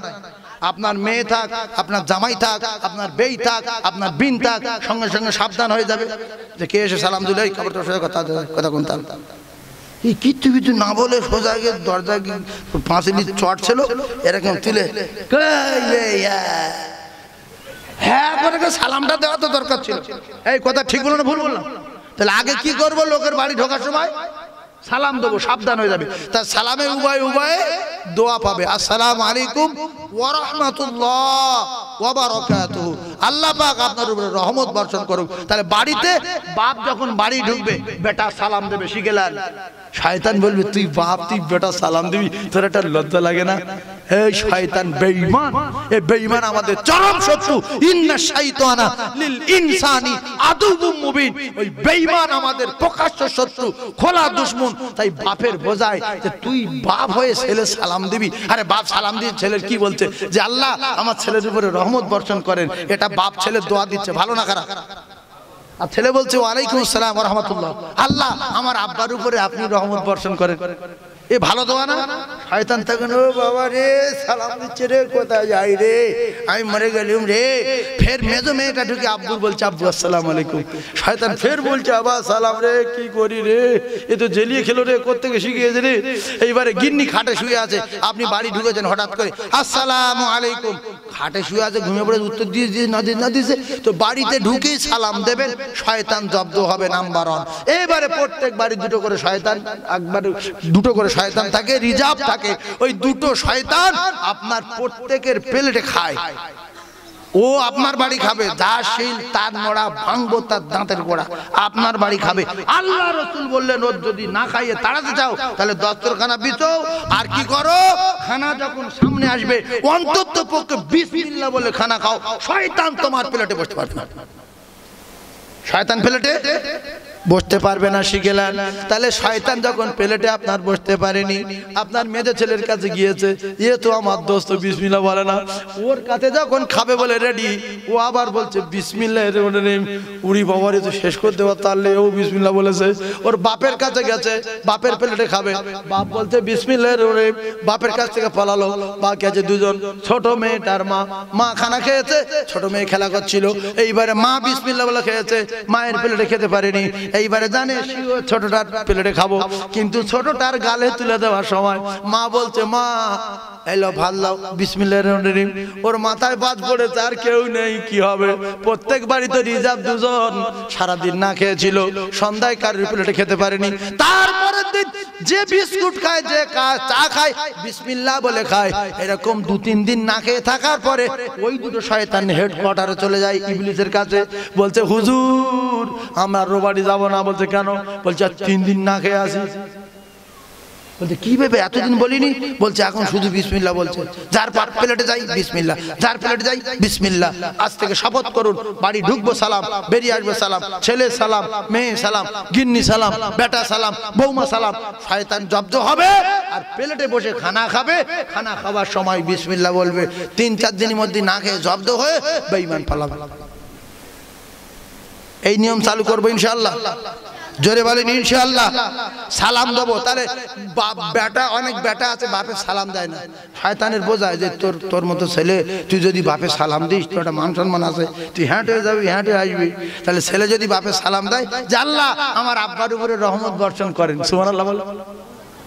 আপনার মেয়ে থাক, আপনার জামাই থাক, আপনার বেই থাক, আপনার বিন থাক, সঙ্গে সঙ্গে সাবধান হয়ে যাবে যে কে এসে সালাম দিলে এই খবরটার সাথে কথা কোনতাম। এই কিচ্ছু কিছু না বলে সোজা গিয়ে দরজা পাঁচিলি চট ছিল এরকম তুলে হ্যাঁ করে সালামটা দেওয়া তো দরকার ছিল। এই কথা ঠিক বলো না ভুল বললাম? তাহলে আগে কি করবো? লোকের বাড়ি ঢোকার সময় সালাম দেবো, সাবধান হয়ে যাবে। তার সালামে উভয় উভয়ে দোয়া পাবে, আসসালামু আলাইকুম ওয়া রাহমাতুল্লাহ ওয়া বারাকাতুহু, আল্লাহ পাক আপনার উপরে রহমত বর্ষণ করুক। তাহলে বাড়িতে বাপ যখন বাড়ি ঢুকবে বেটা সালাম দেবে, শিখেলেন? শয়তান বলবে তুই বাপ তুই বেটা সালাম দিবি, তোর একটা লজ্জা লাগে না? এই শয়তান বেঈমান, এই বেঈমান আমাদের চরম শত্রু। ইন্না শাইতানা লিল ইনসানি আদুউম মুবিন। ওই বেঈমান আমাদের প্রকাশ্য শত্রু, খোলা দুশমন। তাই বাপের বোঝায় যে তুই বাপ হয়ে ছেলে সালাম দিবি। আরে বাপ সালাম দিয়ে ছেলের কি বলছে যে আল্লাহ আমার ছেলের উপরে রহমত বর্ষণ করেন। এটা বাপ ছেলের দোয়া দিচ্ছে, ভালো না খারাপ? আর ছেলে বলছে ওয়ালাইকুম আসসালাম ওয়া রাহমাতুল্লাহ, আল্লাহ আমার আব্বার উপরে আপনি রহমত বর্ষণ করেন। এ ভালো দোয়া না? শয়তান তখন ও বাবা রে সালাম দিচ্ছে রে, কোথায় যাই রে, আমি মরে গেলুম রে। ফের মেজো মেয়েটা ঢুকে আব্বুর বলছে আব্বু আসসালামু আলাইকুম। শয়তান ফের বলছে আবা সালাম রে, কি করি রে, এ তো জেলিয়ে খেলো রে, কোত্থেকে শিখিয়েছে রে। এইবারে গিন্নি খাটে শুয়ে আছে, আপনি বাড়ি ঢুকেছেন হঠাৎ করে আসসালামু আলাইকুম। খাটে শুয়ে আছে, ঘুমিয়ে পড়ে উত্তর দিয়ে না দিছে তো বাড়িতে ঢুকেই সালাম দেবেন, শয়তান জব্দ হবে নাম্বার 1। এবারে প্রত্যেক বাড়ি দুটো করে শয়তান, একবার দুটো করে শয়তান থাকে, রিজার্ভ থাকে। ওই দুটো শয়তান আপনার প্রত্যেকের প্লেটে খায়। ও আপনার বাড়ি খাবে, যা শিল তার নড়া ভাঙবো, তার দাঁতের গোড়া আপনার বাড়ি খাবে। আল্লাহ রাসূল বললেন ওর যদি না খাইয়ে তাড়াতে চাও তাহলে দস্তরখানা বিছো, আর কি করো, খানা যখন সামনে আসবে অন্তত পক্ষে বিসমিল্লাহ বলে খানা খাও। শয়তান তোমার প্লেটে বসতে পারবে না, শয়তান প্লেটে বসতে পারবে না, শিখেলেন? তাহলে শয়তান যখন প্লেটে আপনার বসতে পারেনি, আপনার মেজো ছেলের কাছে গিয়েছে, এ তো আমার দোস্ত বিসমিল্লাহ বলে না, ওর কাছে যখন খাবে বলে রেডি, ও আবার বলছে বিসমিল্লাহ, উড়ি বাবারে তো শেষ করতে পারলে ও বিসমিল্লাহ বলেছে। ওর বাপের কাছে গেছে, বাপের প্লেটে খাবে, বাপ বলছে বিসমিল্লাহ, বাপের কাছ থেকে পালালো। বাকি আছে দুজন, ছোট মেয়েটার মা। মা খানা খেয়েছে, ছোট মেয়ে খেলা করছিল। এইবারে মা বিসমিল্লাহ বলে খেয়েছে, মায়ের প্লেটে খেতে পারেনি। এইবারে জানে ছোটটার প্লেটে খাবো, কিন্তু ছোটটার গালে তুলে দেওয়ার সময় মা বলছে মা এলো ভাত দাও, বিসমিল্লাহির রহমানির রহিম। ওর মাথায় বাজ পড়েছে, আর কেউ নেই, কি হবে? প্রত্যেক বাড়িতে রিজার্ভ দুজন, সারাদিন না খেয়েছিল, সন্ধ্যায় কারোর প্লেটে খেতে পারেনি। তারপরের দিন যে বিস্কুট খায়, যে চা খায়, বিসমিল্লাহ বলে খায়। এরকম 2-3 দিন না খেয়ে থাকার পরে ওই দুটো শয়তান হেডকোয়ার্টারে চলে যায় ইবলিসের কাছে, বলছে হুজুর আমরা রোবাড়ি যাব না। বলছে কেন? বলছে 3 দিন না খেয়ে আসি। বলছে কি ভেবে এতদিন বলিনি? বলছে এখন শুধু বিসমিল্লাহ বলছে, যার প্লেটে যাই বিসমিল্লাহ, যার প্লেটে যাই বিসমিল্লাহ। আজ থেকে শপথ করুন, বাড়ি ঢুকবো সালাম, বেরিয়ে আসবো সালাম, ছেলে সালাম, মেয়ে সালাম, গিন্নি সালাম, বেটা সালাম, বৌমা সালাম। শয়তান জব্দ হবে আর প্লেটে বসে খানা খাবে, খানা খাওয়ার সময় বিসমিল্লাহ বলবে। 3-4 দিনের মধ্যে না খেয়ে জব্দ হয়ে বেঈমান পালাবে। এই নিয়ম চালু করবো ইনশাআল্লাহ। জোরে বলেন ইনশাআল্লাহ। সালাম দেবো। তাহলে বেটা, অনেক বেটা আছে বাপে সালাম দেয় না, শয়তানের বোঝায় যে তোর মতো ছেলে, তুই যদি বাপে সালাম দিস তোর একটা মান সম্মান আছে, তুই হ্যাঁটে যাবি, হ্যাঁটে আসবি। তাহলে ছেলে যদি বাপে সালাম দেয় যে আল্লাহ আমার আব্বার উপরে রহমত বর্ষণ করেন, সুবহানাল্লাহ বল।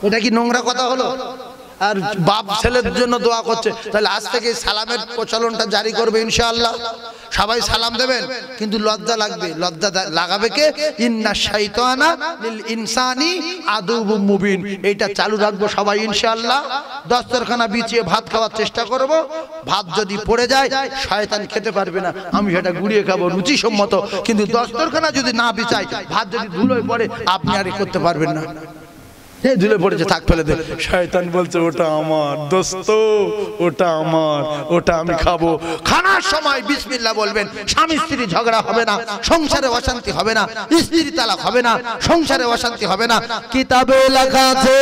এটা কি নোংরা কথা হলো? আর বাপ ছেলের জন্য দোয়া করছে। তাহলে আজ থেকে সালামের প্রচলনটা জারি করবে ইনশাআল্লাহ। সবাই সালাম দেবেন, কিন্তু লজ্জা লাগবে। লজ্জা লাগাবে কে? ইন্না শাইতানা লিল ইনসানি আদুউম মুবিন। এইটা চালু রাখবো সবাই ইনশাআল্লাহ। দস্তরখানা বিছিয়ে ভাত খাওয়ার চেষ্টা করব। ভাত যদি পড়ে যায় শয়তান খেতে পারবে না, আমি সেটা গুড়িয়ে খাবো রুচিসম্মত। কিন্তু দস্তরখানা যদি না বিছাই, ভাত যদি ধুলোয় পড়ে, আপনি আর করতে পারবেন না। ধুলে পড়েছে, থাক ফেলে দে। শয়তান বলছে ওটা আমার দোস্ত, ওটা আমার, ওটা আমি খাবো। খানার সময় বিসমিল্লাহ বলবেন। স্বামী স্ত্রী ঝগড়া হবে না, সংসারে অশান্তি হবে না, স্ত্রী তালাক হবে না, সংসারে অশান্তি হবে না। কিতাবে লেখা আছে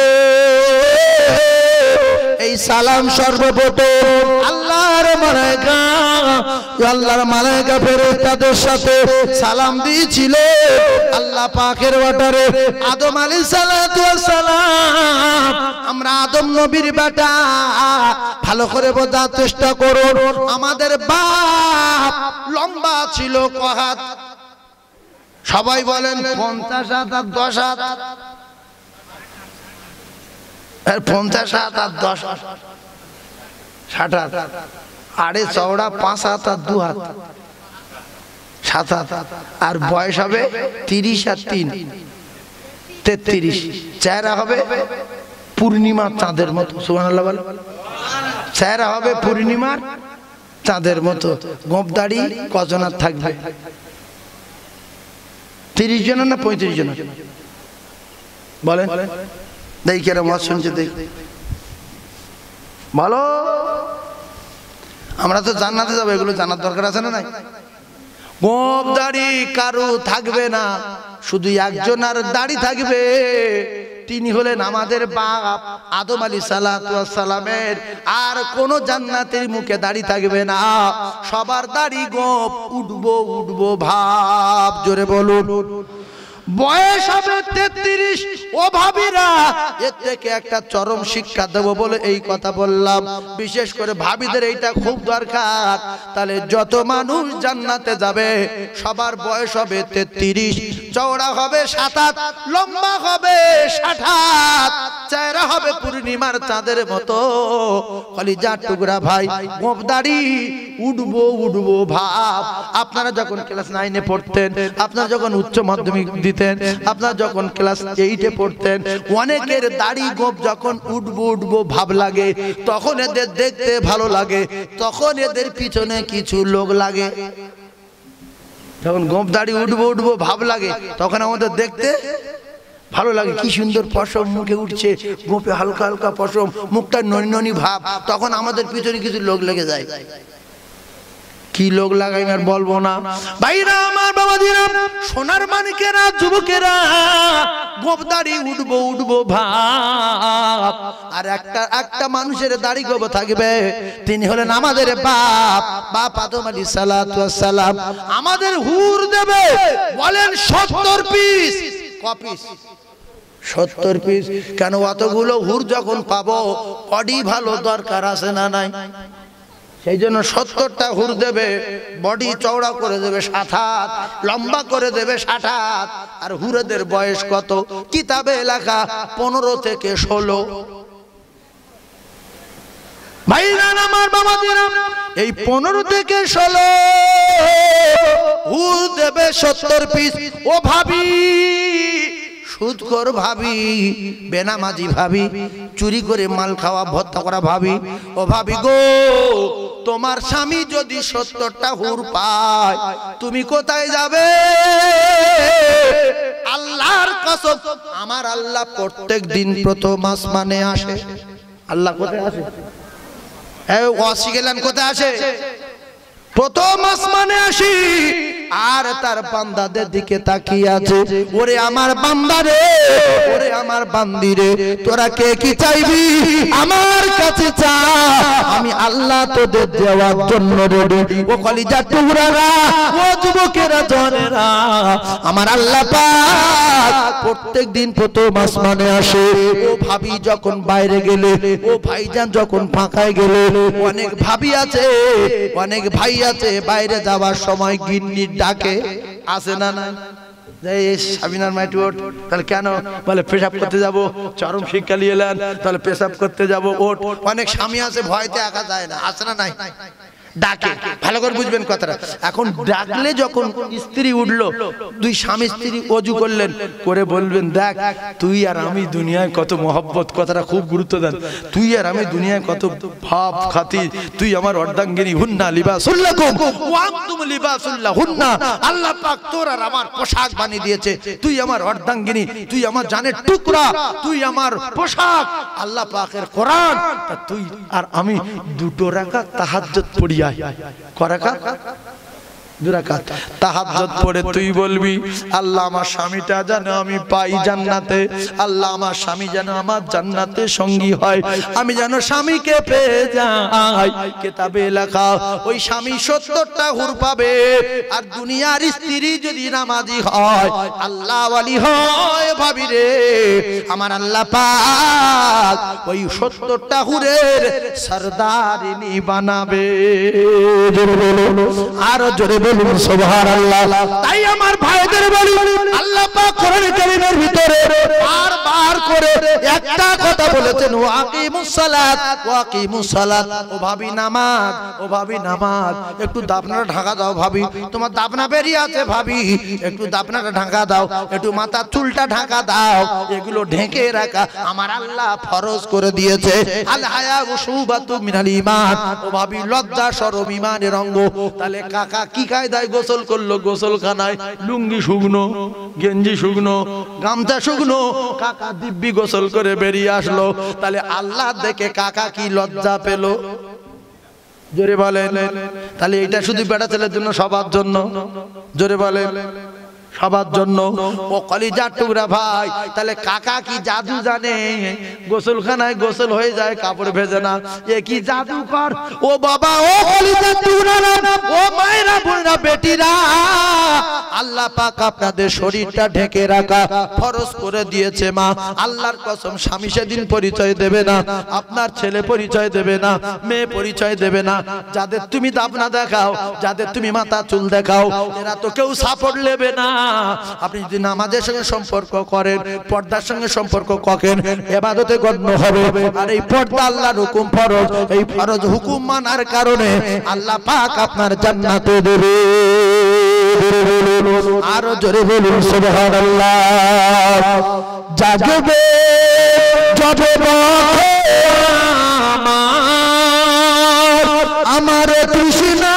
এই সালাম সর্বপ্রথম আল্লাহর মালায়েকা ফেরেশতাদের সাথে সালাম দিয়েছিল আল্লাহ পাকের ওয়াটারে আদম আলাইহিস সালাতু ওয়াস সালাম। আমরা আদম নবীর বেটা, ভালো করে বোঝার চেষ্টা করুন। আমাদের বাপ লম্বা ছিল কহাত, সবাই বলেন 50 হাত আর 10 হাত, 50 হাত আর 10 হাত, 60 হাত। আড়ে চওড়া 5 হাত আর 2 হাত, 7 হাত। আর বয়স হবে 30 আর 3, 33। চেহারা হবে পূর্ণিমার চাঁদের মতো, সুবহানাল্লাহ বল। চেহারা হবে পূর্ণিমার চাঁদের মতো। গোঁফ দাড়ি কজনার থাকবে? 30 জন না 35 জন? বলেন দেখি কেন মত শুনছে দেখ বলো। আমরা তো জান্নাতে যাবো, এগুলো জানার দরকার আছে না নাই? গোঁফ দাড়ি কারো থাকবে না, শুধু একজনের দাড়ি থাকবে, তিনি হলেন আমাদের বাপ আদম আলাইহিস সালামের। আর কোন জান্নাতের মুখে দাড়ি থাকবে না, সবার দাড়ি গোঁফ উঠবো উঠবো ভাব। জোরে বলুন। বয়স হবে 33। ও ভাবিরা, এর থেকে একটা চরম শিক্ষা দেবো বলে এই কথা বললাম। বিশেষ করে ভাবিদের এইটা খুব দরকার। তাহলে যত মানুষ জান্নাতে যাবে সবার বয়স হবে 33, চওড়া হবে 7 হাত, লম্বা হবে 60 হাত, চেহারা হবে পূর্ণিমার চাঁদের মতো, কলিজার টুকরা ভাই, গোঁফ দাড়ি উঠবো উঠবো ভাব। আপনারা যখন ক্লাস 9-এ পড়তেন, আপনারা যখন উচ্চ মাধ্যমিক দিতেন, আপনারা যখন ক্লাস 8-এ পড়তেন, অনেকের দাড়ি গোঁফ যখন উঠবো উঠবো ভাব লাগে, তখন এদের দেখতে ভালো লাগে, তখন এদের পিছনে কিছু লোক লাগে। যখন গোঁফ দাড়ি উঠবো উঠবো ভাব লাগে, তখন আমাদের দেখতে ভালো লাগে। কি সুন্দর পশম মুখে উঠছে, গোঁফে হালকা হালকা পশম, মুখটা ননি ননি ভাব, তখন আমাদের পিছনে কিছু লোক লেগে যায়। কি লোক লাগাই আর বলবো না। ভাইরা আমার, বাবাজিরা, সোনার মানিকেরা, যুবকেরা, গোঁফ দাড়ি উঠবো উঠবো ভাব। আর একটা মানুষের দাড়ি গোঁফ থাকবে, তিনি হলেন আমাদের বাপ আদম আলাইহিস সালাম। আমাদের হুর দেবে, বলেন 70 পিস। কপিস? 70 পিস। কেন? অতগুলো হুর যখন পাবো, বডি ভালো দরকার আছে না নাই? সেই জন্য 70টা হুর দেবে, বডি চওড়া করে দেবে 7 হাত, লম্বা করে দেবে 60 হাত। আর হুরেদের বয়স কত? কিতাবে লেখা 15 থেকে 16। ভাইরা আমার, বাবাজিরা, এই 15 থেকে 16 হুর দেবে 70 পিস। ও ভাবি, সুদখোর ভাবি, বেনামাজি ভাবি, চুরি করে মাল খাওয়া ভর্তা করা ভাবি, ও ভাবি গো, তোমার স্বামী যদি 70টা হুর পায়, তুমি কোথায় যাবে? আল্লাহর কসম, আমার আল্লাহ প্রত্যেক দিন প্রথম আসমানে আসে। আল্লাহ কোথায় আসে? ওয়াসি গেলেন কোথায় আসে? প্রথম আসমানে আসি। আর তার বান্দাদের দিকে তাকিয়ে আছে, ওরে আমার বান্দারে, ওরে আমার বান্দিরে, তোরা কে কি চাইবি আমার কাছে চা, আমি আল্লাহ তোদের দেওয়ার জন্য রেডি। ও কলিজার টুকরারা, ও যুবকেরা, জনেরা, আমার আল্লাহ পাক প্রত্যেকদিন প্রথম আসমানে আসে। ও ভাবি যখন বাইরে গেলে, ও ভাইজান যখন ফাঁকায় গেলে, অনেক ভাবি আছে, অনেক ভাই আছে, বাইরে যাওয়ার সময় গিন্নির ডাকে আসে না না, সাবিনার মাইটি ওঠ। তাহলে কেন? বলে পেশাব করতে যাবো, চরম শিক্ষা নিয়ে এলেন, তাহলে পেশাব করতে যাবো, ওঠ। অনেক স্বামী আছে, ভয়তে একা যায় না, আসে না নাই? ডাকে। ভালো করে বুঝবেন কথাটা। এখন ডাকলে যখন স্ত্রী উঠলো, দুই স্বামী স্ত্রী ওযু করলেন, করে বলবেন, দেখ তুই আর আমি দুনিয়ায় কত মহব্বত, কথাটা খুব গুরুত্ব দেন। তুই আর আমি দুনিয়ায় কত ভাব খাতির, তুই আমার অর্ধাঙ্গিনী, হুন্না লিবাসুল লাকুম ওয়া আনতুম লিবাসুল লাহুন্না। আল্লাহ পাক তোর আর আমার পোশাক বানিয়ে দিয়েছে, তুই আমার অর্ধাঙ্গিনী, তুই আমার জানের টুকরা, তুই আমার পোশাক। আল্লাহ পাকের কোরআন, তা তুই আর আমি 2 রাকাত তাহাজ্জুদ পড়ি। করাকা 2 রাকাত তাহাজ্জুদ পড়ে তুই বলবি, আল্লাহ আমার স্বামীটা যেন আমি পাই জান্নাতে, আল্লাহ আমার স্বামী যেন আমার জান্নাতে সঙ্গী হয়, আমি যেন স্বামীকে পেয়ে যাই। কিতাবে লেখা ওই স্বামী 70টা হুর পাবে। আর দুনিয়ার স্ত্রী যদি নামাজি হয়, আল্লাহ ওয়ালি হয়, ভাবি রে, আমার আল্লাহ পাক ওই 70টা হুরের সরদারিনী বানাবে। আর জোরে বলুন সুবহানাল্লাহ। তাই আমার ভাইদের বলি, আল্লাহ পাক কোরআনে কারীমের ভিতরে বারবার করে একটা কথা বলেছেন, ওয়াকিমুস সালাত, ওয়াকিমুস সালাত। ও ভাবি নামাজ, ও ভাবি নামাজ, একটু দাপনাটা ঢাকা দাও ভাবি, তোমার দাপনা বেরিয়ে আছে ভাবি, একটু দাপনাটা ঢাকা দাও, একটু মাথার চুলটা ঢাকা দাও, এগুলো ঢেকে রাখা আমার আল্লাহ ফরজ করে দিয়েছে। আল হায়া শুবাতু মিনাল ঈমান। ও ভাবি লজ্জা শরম ঈমানের অঙ্গ। তাহলে কাকা কি কায়দায় গোসল করলো? গোসলখানায় লুঙ্গি শুকনো, গেঞ্জি শুকনো, গামছা শুকনো, কাকা কাকা দিব্যি গোসল করে বেরিয়ে আসলো, তাহলে আল্লাহ দেখে কাকা কি লজ্জা পেল? জোরে বলেন। তাহলে এটা শুধু বেটা ছেলের জন্য, সবার জন্য? জোরে বলেন, সবার জন্য। ও কলিজার টুকরা ভাই, তাহলে কাকা কি জাদু জানে? গোসলখানায় গোসল হয়ে যায়, কাপড় ভেজে না, এ কি জাদুকর? ও বাবা, ও কলিজার টুকরা, ও মায়েরা, বোনেরা, বেটিরা, আল্লাহ পাক আপনাদের শরীরটা ঢেকে রাখা ফরজ করে দিয়েছে। মা, আল্লাহর কসম, স্বামী সেদিন পরিচয় দেবে না, আপনার ছেলে পরিচয় দেবে না, মেয়ে পরিচয় দেবে না। যাদের তুমি দাবনা দেখাও, যাদের তুমি মাথা চুল দেখাও, এরা তো কেউ সাপোর্ট নেবে না। আপনি যদি নামাজের সঙ্গে সম্পর্ক করেন, পর্দার সঙ্গে সম্পর্ক করেন, ইবাদতে গণ্য হবে। আর এই পর্দা আল্লাহর হুকুম ফরজ, এই ফরজ হুকুম মানার কারণে আল্লাহ পাক আপনার জান্নাতে দেবে। আরো জোরে বলুন সুবহানাল্লাহ। জাগবে জগবে আমার তৃষ্ণা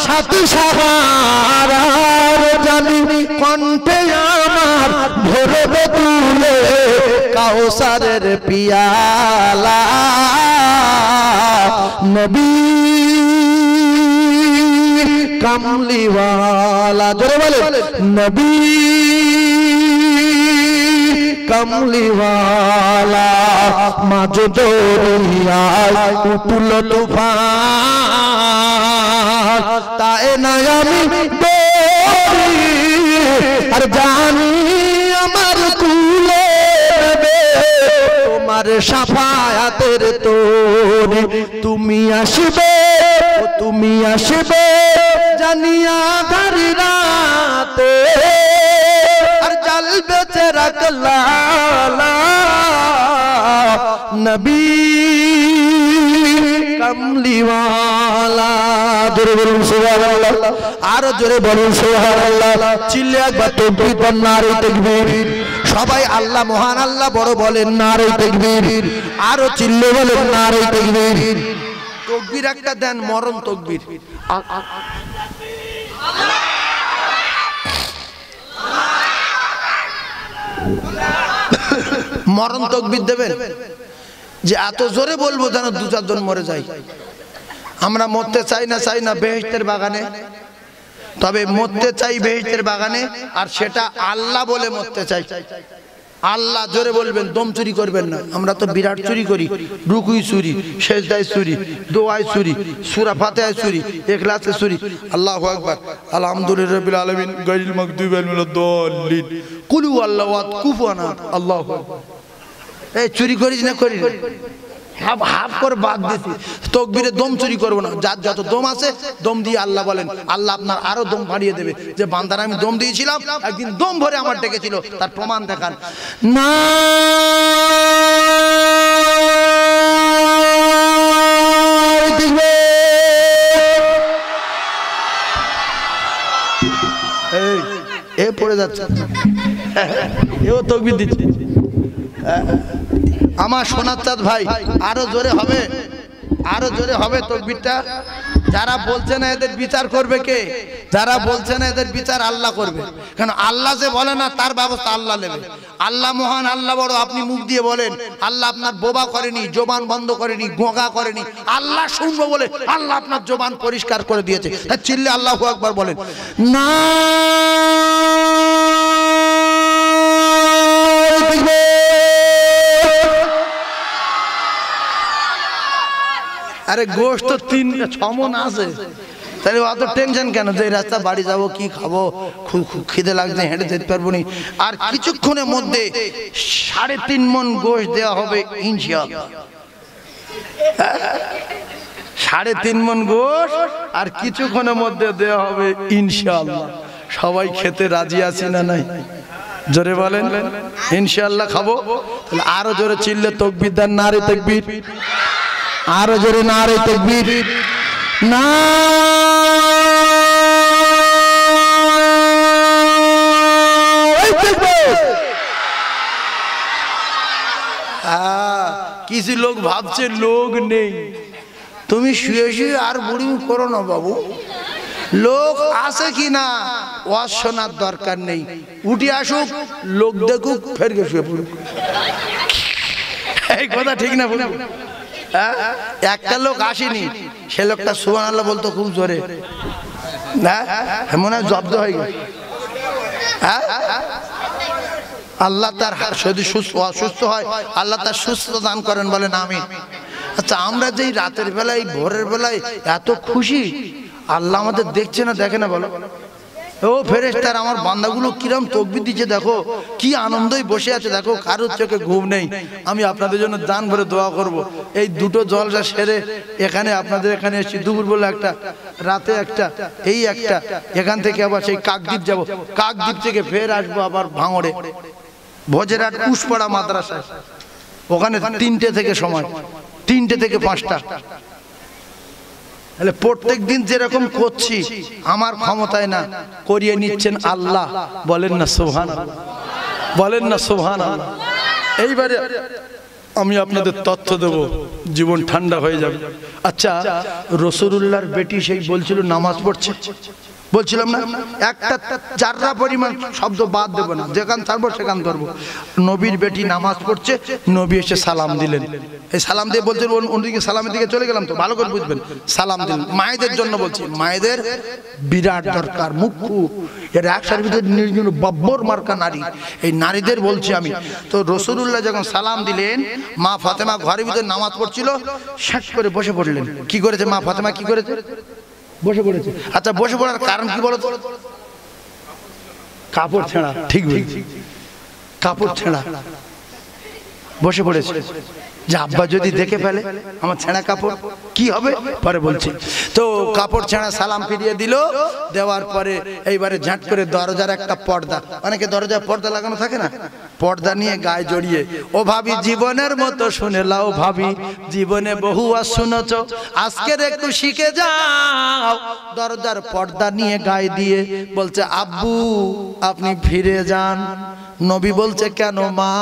সাথী সাহারার জানি, কণ্ঠে আমার ভরবে তুলে কাউসারের পিয়ালা। নবী কামলিওয়ালা, জোরে বলে, নবী কামলিওয়ালা, মাঝ দরিয়ায় উঠল তুফান, তাই না আমি দৌড়ি আর জানি আমার কুলে তোমার সাফায়াতের তোরে। তুমি আসবে, তুমি আসবে জানিয়া ধারি রাতে, আর জ্বলবে চেরাগ লালা। নবী কামলিওয়ালা, জোরে বলুন সুবহানাল্লাহ। আরো জোরে বলুন সুবহানাল্লাহ। চিল্লে একবার তাকবীর, নারে তাকবীর। সবাই আল্লাহ মহান, আল্লাহ বড় বলেন, নারে তাকবীর। আরো চিল্লে বলেন, নারে তাকবীর। তাকবীর একটা দেন, মরণ তাকবীর। মরণ তাকবীর দেবেন, যে এত জোরে বলবো যেন দু চারজন মরে যায়। আমরা মরতে চাই না বেহেশতের বাগানে, তবে মরতে চাই বেহেশতের বাগানে, আর সেটা আল্লাহ বলে মরতে চাই। আল্লাহ, জোরে বলবেন, দম চুরি করবেন না। আমরা তো বিরাট চুরি করি, রুকুই চুরি, সেজদায় চুরি, দোয়ায় চুরি, সূরা ফাতিহায় চুরি, ইখলাসে চুরি। আল্লাহু আকবার, আলহামদুলিল্লাহি রাব্বিল আলামিন, গায়রিল মাগদুবি আলাইহিম ওয়ালাদ-দাল্লিন, কুল হুয়াল্লাহু আহাদ, কুফুয়ান আহাদ। আল্লাহু আকবার। এই চুরি করিস না, করিস হাফ হাফ করে বাদ দিছি। তাকবীরে দম চুরি করবো না, যার যত দম আছে দম দিয়ে আল্লাহ বলেন, আল্লাহ আপনার আরো দম বাড়িয়ে দেবে। যে বান্দার আমি দম দিয়েছিলাম, একদিন দম ভরে আমার ডেকেছিল, তার প্রমাণ দেখান না। এ পড়ে যাচ্ছে, এও তাকবীর দিচ্ছে। আমার সোনার চাঁদ ভাই, আরো জোরে হবে, আরো জোরে হবে তাকবীরটা। যারা বলছে না এদের বিচার করবে কে? যারা বলছে না এদের বিচার আল্লাহ করবে। কারণ আল্লাহ যে বলে না, তার ব্যবস্থা আল্লাহ নেবে। আল্লাহ মহান, আল্লাহ বড়। আপনি মুখ দিয়ে বলেন, আল্লাহ আপনার বোবা করেনি, জবান বন্ধ করেনি, গোগা করেনি। আল্লাহ শুনবো বলে আল্লাহ আপনার জবান পরিষ্কার করে দিয়েছে। চিল্লে আল্লাহু আকবার বলেন না। আরে গোশত 3-6 মণ আছে, তাহলে অত টেনশন কেন? যে রাস্তা বাড়ি যাবো, কি খাবো, খিদে লাগছে, হেঁটে যেতে পারবো না। আর কিছুক্ষণের মধ্যে 3.5 মণ গোশত দেওয়া হবে ইনশাআল্লাহ। 3.5 মণ গোশত আর কিছুক্ষণের মধ্যে দেওয়া হবে ইনশাআল্লাহ। সবাই খেতে রাজি আছি না নাই? জোরে বলেন, ইনশাআল্লাহ খাবো। তাহলে আরো জোরে চিল্লে তাকবীর দেন, নারে তাকবীর। আরো জোরে নারে তাকবীর। না কিছু লোক ভাবছে লোক নেই। তুমি শুয়ে শুয়ে আর বুড়ি করো না বাবু, লোক আছে কি না ওয়াজ শোনার দরকার নেই, উঠে আসুক, লোক দেখুক, ফের গিয়ে শুয়ে পড়ুক। এই কথা ঠিক না বলুন? একটা লোক আসেনি, সে লোকটা সুবহানাল্লাহ বলতো খুব জোরে, মনে হয় জব্দ হয়ে গেছে। আল্লাহ তার যদি অসুস্থ হয়, আল্লাহ তার সুস্থ দান করেন, বলেন আমিন। আচ্ছা, আমরা যেই রাতের বেলায় ভোরের বেলায় এত খুশি, আল্লাহ আমাদের দেখছে না, দেখে না? বলো ও ফেরেশতার আমার বান্দাগুলো কিরম তাকবীর দিচ্ছে, দেখো কি আনন্দই বসে আছে, দেখো কারোর চোখে ঘুম নেই। আমি আপনাদের জন্য দান ভরে দোয়া করব। এই দুটো জলসা সেরে এখানে আপনাদের এখানে এসেছি, দুপুরবেলা একটা, রাতে একটা, এই একটা, এখান থেকে আবার সেই কাকদ্বীপ যাব, কাকদ্বীপ থেকে ফের আসবো আবার ভাঙড়ে, ভোজেরহাট উসপাড়া মাদ্রাসায়, ওখানে 3টে থেকে সময়, 3টে থেকে 5টা। তাহলে প্রত্যেক দিন যেরকম করছি, আমার ক্ষমতায় না, করিয়ে নিচ্ছেন আল্লাহ। বলেন না সুবহানাল্লাহ, বলেন না সুবহানাল্লাহ। এইবারে আমি আপনাদের তথ্য দেব, জীবন ঠান্ডা হয়ে যাবে। আচ্ছা, রাসূলুল্লাহর বেটি সেই বলছিল নামাজ পড়ছে, বলছিলাম না, একটা চারটা পরিমাণ শব্দ বাদ দেব না, যেখান থাকবো সেখান ধরবো। নবীর বেটি নামাজ পড়ছে, নবী এসে সালাম দিলেন। এই সালাম দিয়ে বলছেন, অন্যদিকে সালামের দিকে চলে গেলাম তো, ভালো করে বুঝবেন। সালাম দিলেন, মায়েদের জন্য বলছি, মায়েদের বিরাট দরকার, মুখ্য, এর একসাথে ভিতরে নির্জন বাব্বর মার্কা নারী, এই নারীদের বলছি আমি। তো রাসূলুল্লাহ যখন সালাম দিলেন, মা ফাতেমা ঘরের ভিতরে নামাজ পড়ছিল, শেষ করে বসে পড়লেন। কি করেছে মা ফাতেমা, কি করেছে? বসে পড়েছে। আচ্ছা, বসে পড়ার কারণ কি বলো তো? কাপড় ছেঁড়া, ঠিক বলছি, কাপড় ছেঁড়া, বসে পড়েছে যে আব্বা যদি দেখে ফেলে আমার ছেঁড়া কাপড় কি হবে, পরে বলছি। তো কাপড় ছেঁড়া সালাম ফিরিয়ে দিল, দেওয়ার পরে এইবারে ঝাঁট করে দরজার একটা পর্দা, অনেকে দরজার পর্দা লাগানো থাকে না, পর্দা নিয়ে গায়ে জড়িয়ে, ও ভাবি জীবনের মতো শুনে লাও, ভাবি জীবনে বহু আর শুনেছ, আজকের একটু শিখে যাও। দরজার পর্দা নিয়ে গায়ে দিয়ে বলছে, আব্বু আপনি ফিরে যান। নবী বলছে, কেন মা?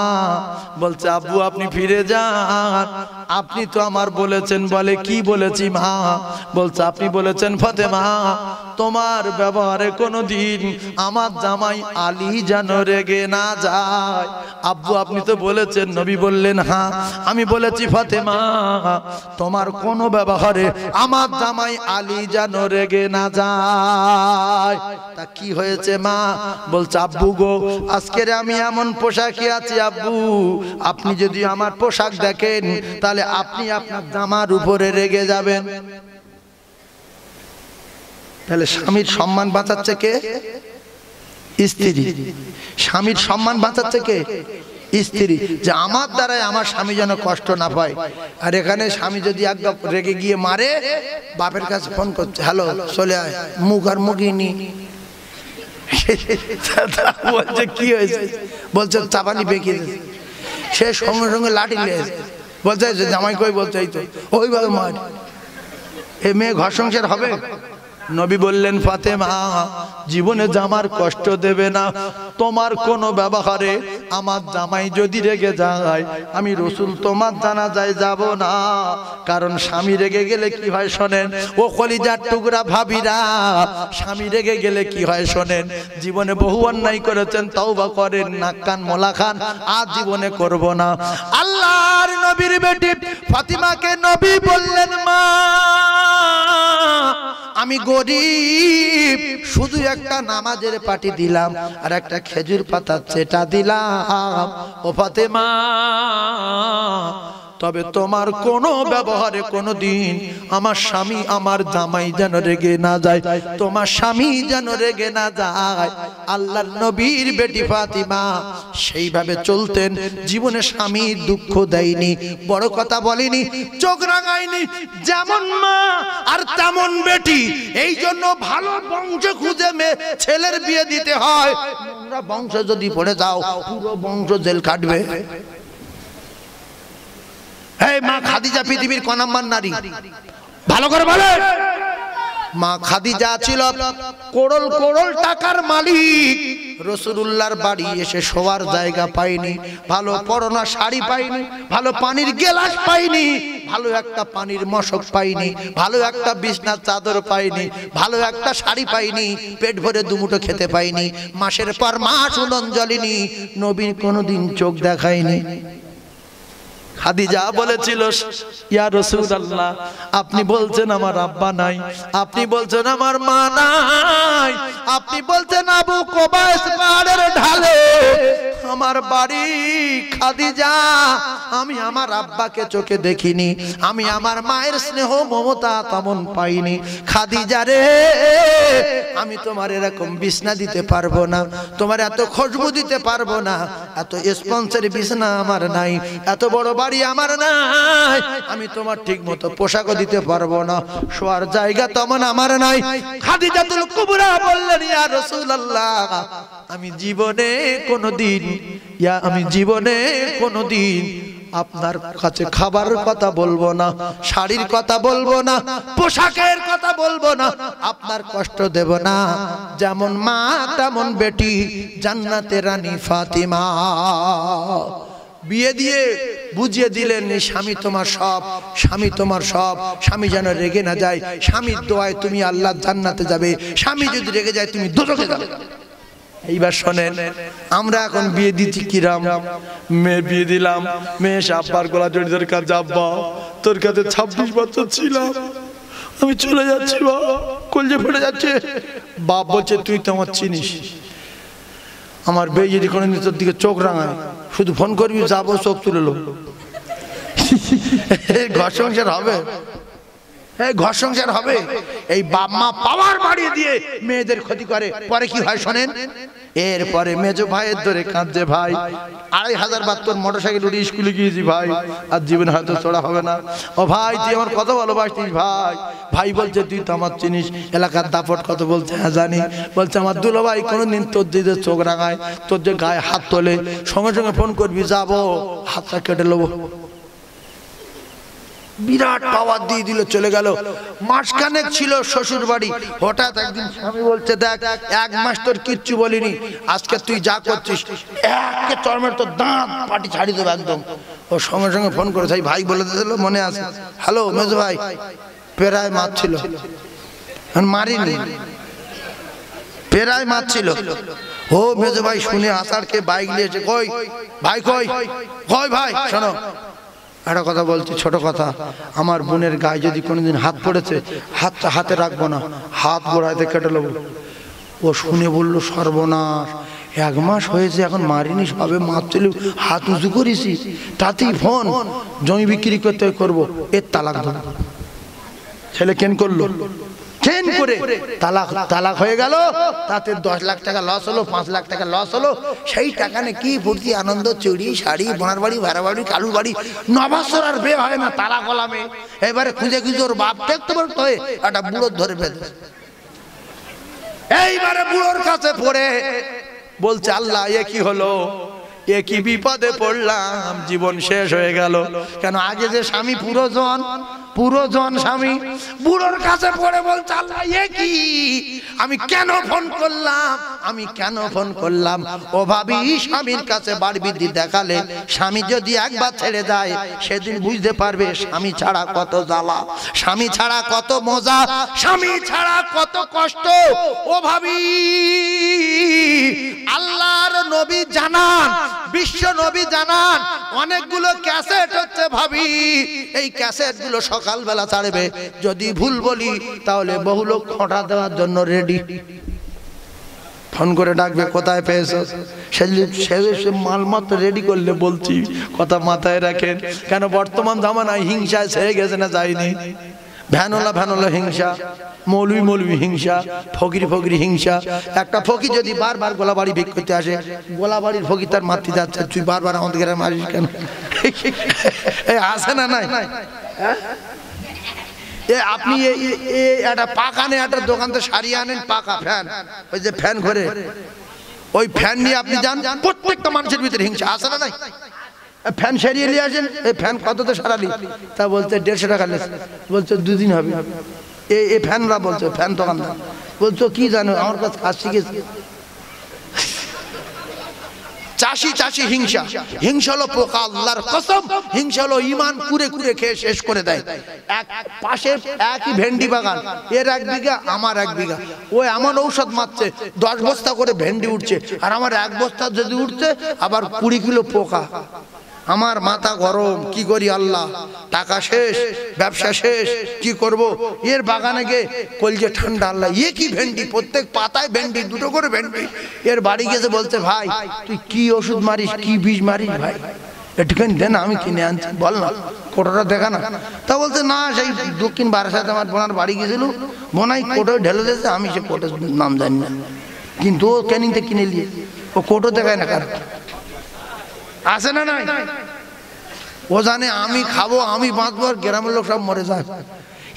বলছে, আব্বু আপনি ফিরে যান, আপনি তো আমার বলেছেন। বলে, কি বলেছি মা? বলছে, আপনি বলেছেন ফাতেমা তোমার ব্যবহারে কোনোদিন আমার জামাই আলী যেন রেগে না যায়। আব্বু আপনি তো বলেছেন। নবী বললেন, হ্যাঁ আমি বলেছি ফাতেমা তোমার কোন ব্যবহারে আমার জামাই আলী যেন রেগে না যায়। তা কি হয়েছে মা? বলছে, আব্বু গো আজকের আমি এমন পোশাকে আছি আব্বু, আপনি যদি আমার পোশাক দেখেন তাহলে আপনি আপনার জামার উপরে রেগে যাবেন। তাহলে স্বামীর সম্মান বাঁচাচ্ছে কে? স্ত্রী। স্বামীর সম্মান বাঁচাচ্ছে কে? স্ত্রী। যে আমার দ্বারাই আমার স্বামী যেন কষ্ট না পায়। আর এখানে স্বামী যদি একদম রেগে গিয়ে মারে, বাপের কাছে ফোন করছে, হ্যালো চলে আয়, মুখ আর মুখিনি। বলছে কি হয়েছে? বলছে চাপানি বেঁকিয়ে দিয়েছে। সে সঙ্গে সঙ্গে লাঠি নিয়েছে, বলছে জামাই কই? বলছে এই তো, ওইভাবে মার। এ মেয়ে ঘর সংসার হবে? নবী বললেন, ফাতেমা জীবনে জামার কষ্ট দেবে না, তোমার কোন ব্যবহারে আমার জামাই যদি রেগে যায়, আমি রাসূল তোমার জানাজায় যাব না। কারণ স্বামী রেগে গেলে কি হয় শোনেন, ও কলিজার টুকরা ভাবিরা, স্বামী রেগে গেলে কি হয় শোনেন। জীবনে বহু অন্যায় করেছেন, তওবা করেন, নাক কান মোলা খান, আজ জীবনে করব না। আল্লাহর নবীর বেটি ফাতিমাকে নবী বললেন, মা আমি গরিব, শুধু একটা নামাজের পাটি দিলাম আর একটা খেজুর পাতা চেটা দিলাম। ও ফাতেমা তবে তোমার কোনো ব্যবহারে কোনোদিন আমার স্বামী আমার জামাই যেন রেগে না যায়, তোমার স্বামী যেন রেগে না যায়। আল্লাহর নবীর বেটি ফাতিমা সেইভাবে চলতেন, জীবনে স্বামী দুঃখ দেয়নি, বড় কথা বলেনি, চোখ রাঙায়নি। যেমন মা আর তেমন বেটি। এই জন্য ভালো বংশ খুঁজে ছেলের বিয়ে দিতে হয়। নোংরা বংশ যদি পড়ে যাও, পুরো বংশ জেল কাটবে। এই মা খাদিজা পৃথিবীর ক নাম্বার নারী? ভালো করে বলে। মা খাদিজা ছিল করোল করোল টাকার মালিক, রাসূলুল্লাহর বাড়ি এসে শোয়ার জায়গা পায়নি, ভালো পরনা শাড়ি পায়নি, ভালো পানির গ্লাস পায়নি, ভালো একটা পানির মশক পাইনি, ভালো একটা বিছনার চাদর পাইনি, ভালো একটা শাড়ি পাইনি, পেট ভরে দুমুঠো খেতে পাইনি, মাসের পর মাস উলন জ্বলিনি, নবীর কোনোদিন চোখ দেখায়নি। খাদিজা বলেছিল, ইয়া রাসূলুল্লাহ, আপনি বলছেন আমার আব্বা নাই, আপনি বলছেন আমার মা নাই, আপনি বলছেন আবু কুবাইস পাহাড়ের ঢালে আমার বাড়ি। খাদিজা, আমি আমার আব্বাকে চোখে দেখিনি, আমি আমার মায়ের স্নেহ মমতা তেমন পাইনি। খাদিজা রে, আমি তোমার এরকম বিছনা দিতে পারবো না, তোমার এত খুশবু দিতে পারবো না, এত স্পন্সর বিছনা আমার নাই, এত বড় বাড়ি আমার নাই, আমি তোমার ঠিক মতো পোশাকও দিতে পারবো না, শোয়ার জায়গা তেমন আমার নাই। খাদিজাতুল কুবরা বললেন, ইয়া রাসূলুল্লাহ, আমি জীবনে কোনোদিন আপনার কাছে খাবারের কথা বলবো না, শাড়ির কথা বলবো না, পোশাকের কথা বলবো না, আপনার কষ্ট দেব না। যেমন মা তেমন বেটি, জান্নাতের রানী ফাতিমা। বিয়ে দিয়ে বুঝিয়ে দিলেন, স্বামী তোমার সব, স্বামী তোমার সব, স্বামী যেন রেগে না যায়, স্বামীর দোয়ায় তুমি আল্লাহর জান্নাতে যাবে, স্বামী যদি রেগে যায় তুমি দোজখে যাবে। এইবার শোনেন, আমরা এখন বিয়ে দিচ্ছি কিরাম, মেয়ে বিয়ে দিলাম, মেয়ে আব্বার গলা জড়িয়ে তোর কাছে, আব্বা তোর কাছে 26 বছর ছিলাম, আমি চলে যাচ্ছি, কলজে ফেটে যাচ্ছে। বাপ বলছে, তুই তো আমার চিনিস, আমার বেয়ে যদি কোনোদিন তোর দিকে চোখ রাঙায়, শুধু ফোন করবি, যাবো, চোখ তুলে লো। ঘর সংসার হবে, ঘর সংসার হবে। এই বাপ মা পাওয়ার বাড়িয়ে দিয়ে মেয়েদের ক্ষতি করে, পরে কি হয় শোনেন। এরপরে মেজো ভাইয়ের ধরে কাঁদছে, ভাই 2500 বার তোর মোটরসাইকেল উঠে স্কুলে গিয়েছি ভাই, আর জীবনে হয়তো চড়া হবে না। ও ভাই, তুই আমার কত ভালোবাসতিস ভাই। ভাই বলছে, তুই তো আমার চিনিস, এলাকার দাপট কত। বলছে, হ্যাঁ জানি। বলছে, আমার দুলো ভাই কোনোদিন তোর দিকে চোখ রাঙায়, তোর যে গায়ে হাত তোলে, সঙ্গে সঙ্গে ফোন করবি, যাবো, হাতটা কেটে নেবো। বিরাট পাওয়ার দিয়ে দিল, চলে গেল। মাসখানেক ছিল শ্বশুর বাড়ি, হঠাৎ একদিন স্বামী বলছে, দেখ 1 মাস তোর কিচ্ছু বলিনি, আজকে তুই যা করছিস একে চরমের তোর দাঁত পাটি ছাড়ি দেবো একদম। ও সঙ্গে সঙ্গে ফোন করে, ভাই বলে দিল, মনে আছে, হ্যালো মেজো ভাই, পেরায় মাছ ছিল, মারিনি, পেরায় মাছ ছিল। ও মেজো ভাই শুনে আসারকে বাইক নিয়েছে, কই ভাই, কই ভাই, শোনো একটা কথা বলছি, ছোট কথা, আমার বোনের গায়ে যদি কোনোদিন হাত পড়েছে, হাতটা হাতে রাখবো না, হাত গোড়াতে কেটে নেবো। ও শুনে বললো, সর্বনাশ, 1 মাস হয়েছে এখন মারিনি, সবে মারছিল, হাত উঁচু করেছি, তাতেই ফোন, জমি বিক্রি করতে করবো, এর তালাক দেবো। ছেলে কেন করলো, চেন করে তালাক হয়ে গেল। তাতে 10 লাখ টাকা লস হলো, 5 লাখ টাকা লস হলো। সেই টাকা নিয়ে কি ফুর্তি আনন্দ, চুড়ি শাড়ি, বোনার বাড়ি, ভাড়া বাড়ি, কালুর বাড়ি। 9 বছর আর বিয়ে হয় না, তালাক হলামে। এবারে খুঁজে খুঁজে ওর বাপ দেখতে পারতো, একটা বুড়োর ধরে বেঁধে। এইবারে বুড়োর কাছে পড়ে বলছে, আল্লাহ এ কি হলো, এ কি বিপদে পড়লাম, জীবন শেষ হয়ে গেল। কেন আগে যে স্বামী পুরোজন স্বামী, বুড়োর কাছে পড়ে বলছে, আল্লাহ এ কি, আমি কেন ফোন করলাম। ও ভাবি, স্বামীর কাছে বাড়বিদ্যি দেখালে, স্বামী যদি একবার ছেড়ে যায়, সেদিন বুঝতে পারবে স্বামী ছাড়া কত জ্বালা, স্বামী ছাড়া কত মজা, স্বামী ছাড়া কত কষ্ট। ও ভাবি, আল্লাহর নবী জানান, বিশ্ব নবী জানান, অনেকগুলো ক্যাসেট হচ্ছে ভাবি, এই ক্যাসেট গুলো সকালবেলা ছাড়বে, যদি ভুল বলি তাহলে বহু লোক খোঁটা দেওয়ার জন্য রেডি। ফোন করে ডাকবে, কোথায় পেয়েছো, সে মালমাত্র রেডি করলে বলছি, কথা মাথায় রাখেন। কেন বর্তমান জামানায় হিংসায় ছেড়ে গেছে না, যায়নি। ভ্যানওয়ালা হিংসা, মৌলবি হিংসা, ফকির হিংসা। একটা ফকির যদি বারবার গোলাবাড়ি ভিক করতে আসে, গোলাবাড়ির ফকির তার মাতৃ যাচ্ছে, তুই বারবার আমাদের গ্রামে মারিস কেন, আসে না নাই। আপনি একটা পাকা নেই, একটা দোকান থেকে সারিয়ে আনেন পাকা ফ্যান, ওই যে ফ্যান ঘরে, ওই ফ্যান নিয়ে আপনি যান, প্রত্যেকটা মানুষের ভিতরে হিংসা, আসে না নাই। ফ্যান সারিয়ে নিয়ে আসেন, এই ফ্যান কততে সারালি, তা বলছে 150 টাকা লেস, বলছে 2 দিন হবে। এ ফ্যানরা বলছে, ফ্যান দোকানদার বলছো কি জানো আমার কাছে কাজ শিখেছে। চাষি চাষি হিংসা, হিংসা হলো পোকা, আল্লাহর কসম হিংসা হলো ইমান কুরে কুরে খেয়ে শেষ করে দেয়। এক পাশে একই ভেন্ডি বাগান, এর 1 বিঘা আমার 1 বিঘা, ও এমন ঔষধ মারছে 10 বস্তা করে ভেন্ডি উঠছে, আর আমার 1 বস্তা যদি উঠছে আবার 20 কিলো পোকা। আমার মাথা গরম, কি করি আল্লাহ, টাকা শেষ, ব্যবসা শেষ, কি করব। এর বাগানে গিয়ে কলজে ঠান্ডা, আল্লাহ এ কি ভেন্ডি, প্রত্যেক পাতায় ভেন্ডি, 2টো করে ভেন্ডি। এর বাড়ি গেছে বলছে ভাই তুই কি ওষুধ মারিস, কি বীজ মারিস ভাই, একটুখানি দেন আমি কিনে আনছি, বল না কোটোটা দেখা না। তা বলছে না সেই দক্ষিণ বারাসাতে আমার বোনার বাড়ি গেছিল, বোনাই কোটো ঢেলে দিয়েছে, আমি সে কোটোর নাম জানি না, কিন্তু ও ক্যানিংতে কিনে নিয়ে ও কোটো দেখায় না কারণ আছে না নাই, ও জানে আমি খাবো আমি বাঁচবো, আর গ্রামের লোক সব মরে যায়।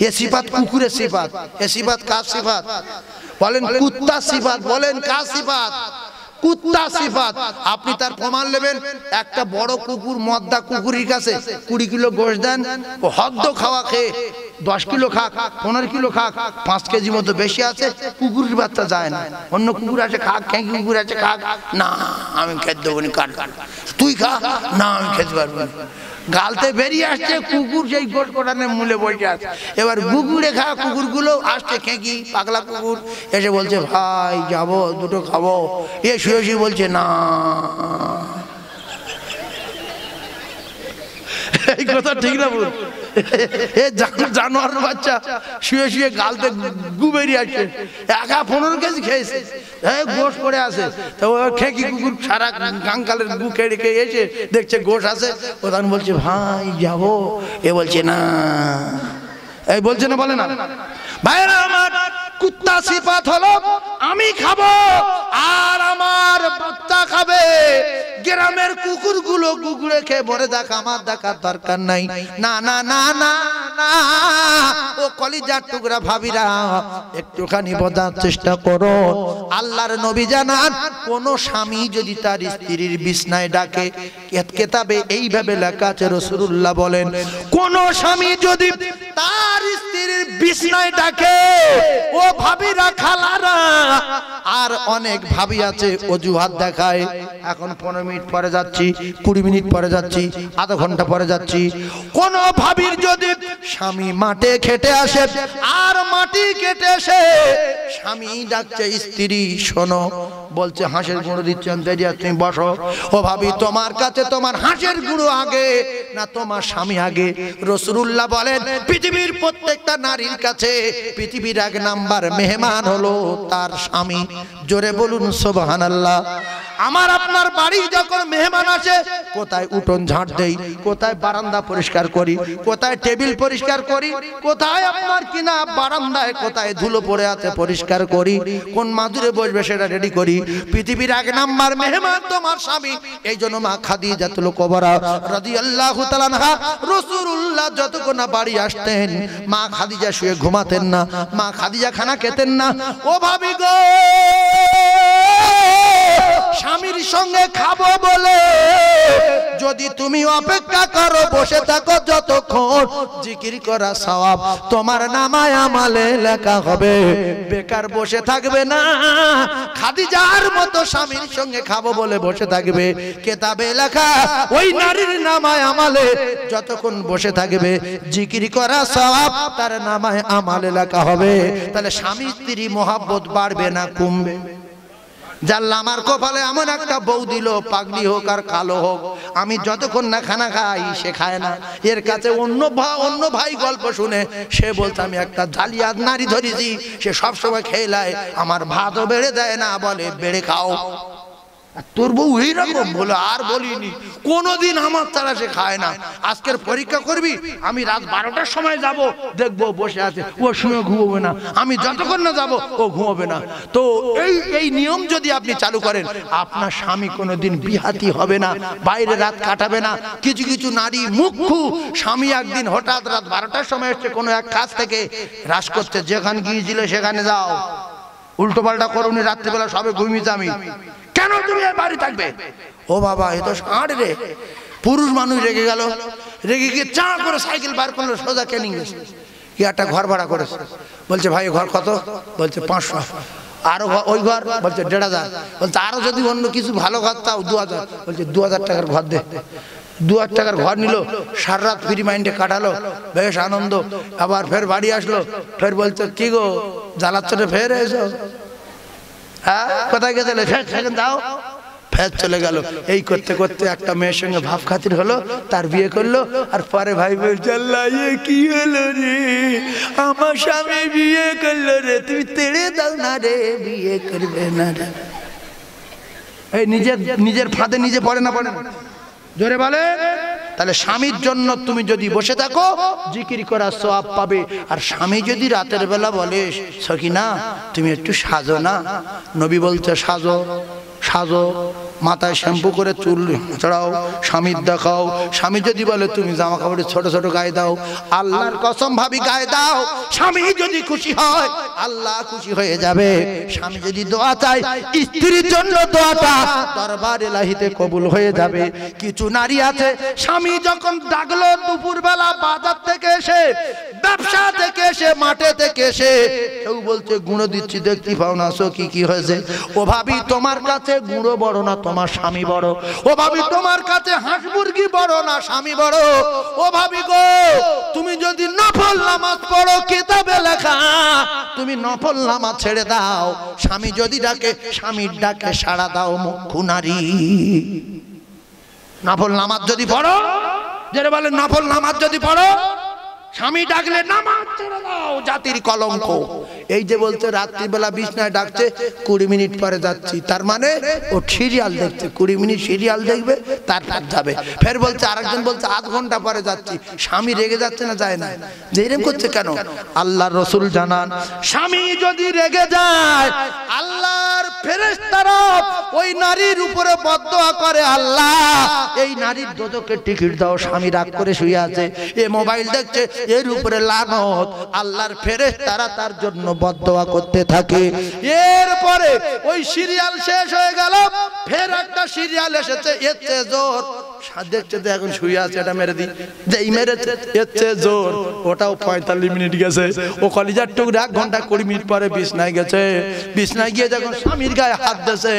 এ সিফাত কুকুরের সিফাত, এ সিফাত কার সিফাত বলেন, কুত্তা সিফাত বলেন, কার সিফাত, কুত্তা সিফাত। আপনি তার প্রমাণ নেবেন, একটা বড় কুকুর মদ্দা কুকুরের কাছে 20 কিলো গোশ দেন, ও হদ্দ খাওয়া খেয়ে 10 কিলো খাক, 15 কিলো খাক, 5 কেজি মতো বেশি আছে, কুকুরের বাচ্চা যায় না। অন্য কুকুর আছে খাক, খেঁকি কুকুর আছে খাক, না আমি খেতে দেবো না, কাট কাট তুই খা, না আমি খেতে পারবো না। গালতে বেরিয়ে আসছে কুকুর, সেই গোশ কোটানের মূলে বসে আছে। এবার গুগুড়ে খাওয়া কুকুরগুলো আসছে, খেঁকি পাগলা কুকুর এসে বলছে ভাই যাবো, 2টো খাবো। এ শুয়ে শুয়ে বলছে না, এই কথা ঠিক না বল, এ জানোয়ার বাচ্চা শুয়ে শুয়ে গালতে গু বেরিয়ে আসছে, 15 কেজি খেয়েছে, গোশ পড়ে আছে। তো খেকি কুকুর সারা কাঙ্কালের গু খেয়ে খেয়ে এসে দেখছে গোশ আছে, প্রধান বলছে ভাই যাবো, এ বলছে না, এই বলছে না, বলে না ভাইরা আমার। কুত্তা সিফাত হলো আমি খাবো আর আমার বাচ্চা খাবে, গ্রামের কুকুরগুলো কুকুরে খেয়ে মরে যাক, আমার দেখার দরকার নাই। না না না না না, ও কলিজার টুকরা ভাবিরা একটুখানি বোঝার চেষ্টা করো। আল্লাহর নবী জানান, কোন স্বামী যদি তার স্ত্রীর বিছনায় ডাকে, কেতাবে এইভাবে লেখা আছে, রাসূলুল্লাহ বলেন কোন স্বামী যদি তার স্ত্রীর বিছনায় ডাকে, ও ভাবিরা খালারা, আর অনেক ভাবি আছে অজুহাত দেখায়, এখন 15 মিনিট পরে যাচ্ছি, 20 মিনিট পরে যাচ্ছি, আধা ঘন্টা পরে যাচ্ছি। কোন ভাবির যদি স্বামী মাঠে খেটে আসে, আর মাটি কেটে এসে স্বামী ডাকছে স্ত্রী শোনো, বলছে হাঁসের গুঁড়ো দিচ্ছেন, তুমি বসো। ও ভাবি তোমার কাছে তোমার হাঁসের গুঁড়ো আগে না তোমার স্বামী আগে? রাসূলুল্লাহ বলেন পৃথিবীর প্রত্যেকটা নারীর কাছে পৃথিবীর 1 নাম্বার মেহমান হলো তার স্বামী। জোরে বলুন সুবহানাল্লাহ। আমার আপনার বাড়ি যখন মেহমান আসে, কোথায় উঠোন ঝাড় দেই, কোথায় বারান্দা পরিষ্কার করি, কোথায় টেবিল পরিষ্কার করি, কোথায় আপনার কিনা বারান্দায় কোথায় ধুলো পড়ে আছে পরিষ্কার করি, কোন মাদুরে বসবে সেটা রেডি করি। পৃথিবীর 1 নাম্বার মেহমান তোমার স্বামী। এই জন্য মা খাদিজাতুল কুবরা রাদিয়াল্লাহু তাআলা আনহা, রাসূলুল্লাহ যতক্ষণ না বাড়ি আসতেন, মা খাদিজা শুয়ে ঘুমাতেন না, মা খাদিজা খানা খেতেন না। ও ভাবি গো, স্বামীর সঙ্গে খাবো বলে যদি তুমি অপেক্ষা করো, বসে থাকো যতক্ষণ, জিকির করা সওয়াব তোমার নামায় আমলে লেখা হবে, বেকার বসে থাকবে না। খাদিজার মতো স্বামীর সঙ্গে খাবো বলে বসে থাকবে, কেতাবে লেখা ওই নারীর নামায় আমলে যতক্ষণ বসে থাকবে, জিকির করা সওয়াব তার নামায় আমলে লেখা হবে। তাহলে স্বামী স্ত্রী মহব্বত বাড়বে না কমবে? জাল্লা আমার কপালে এমন একটা বউ দিল, পাগলি হোক আর কালো হোক, আমি যতক্ষণ না খানা খাই সে খায় না। এর কাছে অন্য ভাই গল্প শুনে সে বলতে আমি একটা জালিয়াত নারী ধরেছি, সে সবসময় খেয়ে লায়, আমার ভাতও বেড়ে দেয় না, বলে বেড়ে খাও। তোর বউ এইরকম বলে আর বলিনি, কোনদিন আমার তারা সে খায় না। আজকের পরীক্ষা করবি, আমি রাত 12টার সময় যাব, দেখবো বসে আছে, ও শুয়ে ঘুমোবে না, আমি যতক্ষণ না যাব ও ঘুমোবে না। তো এই নিয়ম যদি আপনি চালু করেন, আপনার স্বামী কোনোদিন বিহাতি হবে না, বাইরে রাত কাটাবে না। কিছু কিছু নারী মুখ্যু স্বামী একদিন হঠাৎ রাত 12টার সময় এসছে কোনো এক কাজ থেকে, রাস করতে, যেখানে গিয়েছিলে সেখানে যাও, উল্টো পাল্টা করুনি, রাত্রিবেলা সবে ঘুমিয়েছে, আমি কেন তুমি বাড়ি থাকবে? ও বাবা, এ তো ষাঁড় রে। পুরুষ মানুষ রেগে গেল, রেগে গিয়ে চা করে সাইকেল বার করলো, সোজা ক্যানিং গেছে। একটা ঘর ভাড়া করেছে, বলছে ভাই ঘর কত? বলছে 500। আরো ওই ঘর? বলছে 1500। বলছে আরো যদি অন্য কিছু ভালো ঘর তাও 2000। বলছে 2000 টাকার ঘর দে। 2000 টাকার ঘর নিল, সারা রাত ফ্রি মাইন্ডে কাটালো, বেশ আনন্দ। আবার ফের বাড়ি আসলো, ফের বলছে কি গো জ্বালাচ্ছ রে, ফের এসো। হ্যাঁ কোথায় গেছিলে? সেখানে দাও। ফের চলে গেল। এই করতে করতে একটা মেয়ের সঙ্গে ভাব খাতির হলো, তার বিয়ে করলো। আর পরে ভাই বলছে আল্লাহ কি হলো রে, আমার স্বামী বিয়ে করলো রে, তুমি তেড়ে দাও না রে, বিয়ে করবে না রে। এই নিজের ফাঁদে নিজে পড়ে না? পড়ে না? জোরে বলে। তাহলে স্বামীর জন্য তুমি যদি বসে থাকো জিকির করার সওয়াব পাবে। আর স্বামী যদি রাতের বেলা বলে সখিনা তুমি একটু সাজো না, নবী বলছে সাজো সাজো, মাথায় শ্যাম্পু করে চুল চড়াও, স্বামীর দেখাও। স্বামী যদি বলে তুমি জামা কাপড়ে ছোট ছোট গায়ে দাও, আল্লাহর কসম ভাবি গায়ে দাও। স্বামী যদি খুশি হয় আল্লাহ খুশি হয়ে যাবে। স্বামী যদি দোয়া চায় স্ত্রীর জন্য দোয়াটা দরবার ইলাহিতে কবুল হয়ে যাবে। কিছু নারী আছে স্বামী যখন ডাকলো দুপুরবেলা বাজার থেকে এসে, ব্যবসা থেকে এসে, মাঠে থেকে এসে, কেউ বলছে গুঁড়ো দিচ্ছি দেখতে পাও না সখী কি হয়েছে? ও ভাবি তোমার কাছে গুঁড়ো বড় না তোমার স্বামী বড়? ও ভাবি তোমার কাছে হাঁস মুরগি বড় না স্বামী বড়? ও ভাবি গো তুমি যদি নফল নামাজ পড়ো কিতাবে লেখা, তুমি নফল নামাজ ছেড়ে দাও। স্বামী যদি ডাকে স্বামীর ডাকে সাড়া দাও মুখ্য নারী। নফল নামাজ যদি পড়ো, যেটা বলে নফল নামাজ যদি পড়ো, স্বামী ডাকলে নামাজ ছেড়ে দাও, জাতির কলঙ্ক। এই যে বলছে রাত্রিবেলা বিছনায় ডাকছে 20 মিনিট পরে যাচ্ছি, তার মানে ও সিরিয়াল দেখছে, 20 মিনিট সিরিয়াল দেখবে তারপর যাবে। ফের বলছে আরেকজন বলছে আধ ঘন্টা পরে যাচ্ছি। স্বামী রেগে যাচ্ছে না? যায় না? যে এরকম করছে কেন? আল্লাহর রাসূল জানান স্বামী যদি রেগে যায় আল্লাহর ফেরেশতারা ওই নারীর উপরে বদদোয়া করে, আল্লাহ এই নারীর দোজখের টিকিট দাও, স্বামী রাগ করে শুয়ে আছে, এ মোবাইল দেখছে, এর উপরে লানত। আল্লাহর ফেরেশতারা তার জন্য বদদোয়া করতে থাকে। এরপরে ওই সিরিয়াল শেষ হয়ে গেল, ফের একটা সিরিয়াল এসেছে, এর চেয়ে জোর। দেখছে যে এখন শুয়ে আছে, এটা মেরে দিই, যেই মেরেছে এর চেয়ে জোর, ওটাও 45 মিনিট গেছে। ও কলিজার টুকরা 1 ঘন্টা 20 মিনিট পরে বিছনায় গেছে। বিছনায় গিয়ে যখন স্বামীর গায়ে হাত দিয়েছে,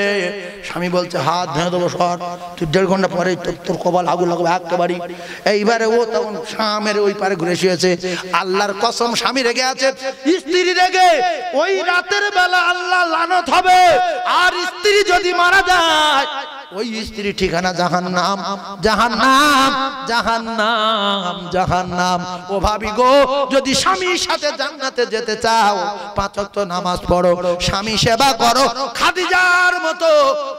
স্বামী বলছে হাত ভেঙে দেবো সর, তুই 1.5 ঘন্টা পরে তোর কপাল আগুন লাগবে একেবারে। এইবারে ও তখন স্বামীর ওই পারে ঘুরে শুয়েছে। আল্লাহর কসম স্বামী রেগে আছে, স্ত্রী রেগে, ওই রাতের বেলা আল্লাহ লানত হবে। আর স্ত্রী যদি মারা যায় ওই স্ত্রী ঠিকানা জাহান্নাম, জাহান্নাম, জাহান্নাম, জাহান্নাম। ও ভাবি গো যদি স্বামীর সাথে জান্নাতে যেতে চাও 5 ওয়াক্ত নামাজ পড়ো, স্বামী সেবা করো। খাদিজার মতো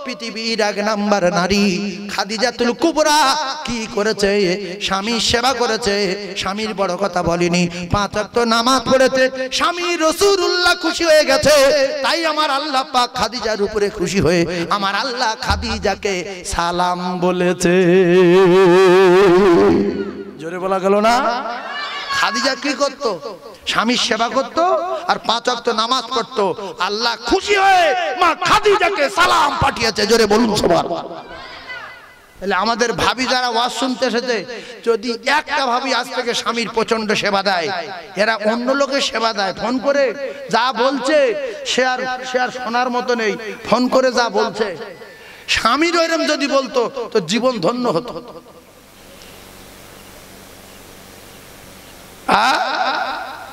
পৃথিবীর 1 নাম্বার নারী খাদিজাতুল কুবরা কি করেছে? স্বামীর সেবা করেছে, স্বামীর বড় কথা বলেনি, 5 ওয়াক্ত নামাজ পড়েছে। স্বামী রাসূলুল্লাহ খুশি হয়ে গেছে। তাই আমার আল্লাহ পাক খাদিজার উপরে খুশি হয়ে আমার আল্লাহ খাদিজা সালাম বলেছে। জোরে বলা গেল না? খাদিজা কি করত? স্বামীর সেবা করত আর 5 ওয়াক্ত নামাজ পড়ত। আল্লাহ খুশি হয়ে মা খাদিজাকে সালাম পাঠিয়েছে। জোরে বলুন সুবহানাল্লাহ। তাহলে আমাদের ভাবি যারা ওয়াজ শুনতে এসেছে, যদি একটা ভাবি আজ থেকে স্বামীর প্রচন্ড সেবা দেয়, এরা অন্য লোকের সেবা দেয়, ফোন করে যা বলছে সে আর শোনার মতো নেই। ফোন করে যা বলছে, স্বামীর ওইরকম যদি বলতো তো জীবন ধন্য হতো।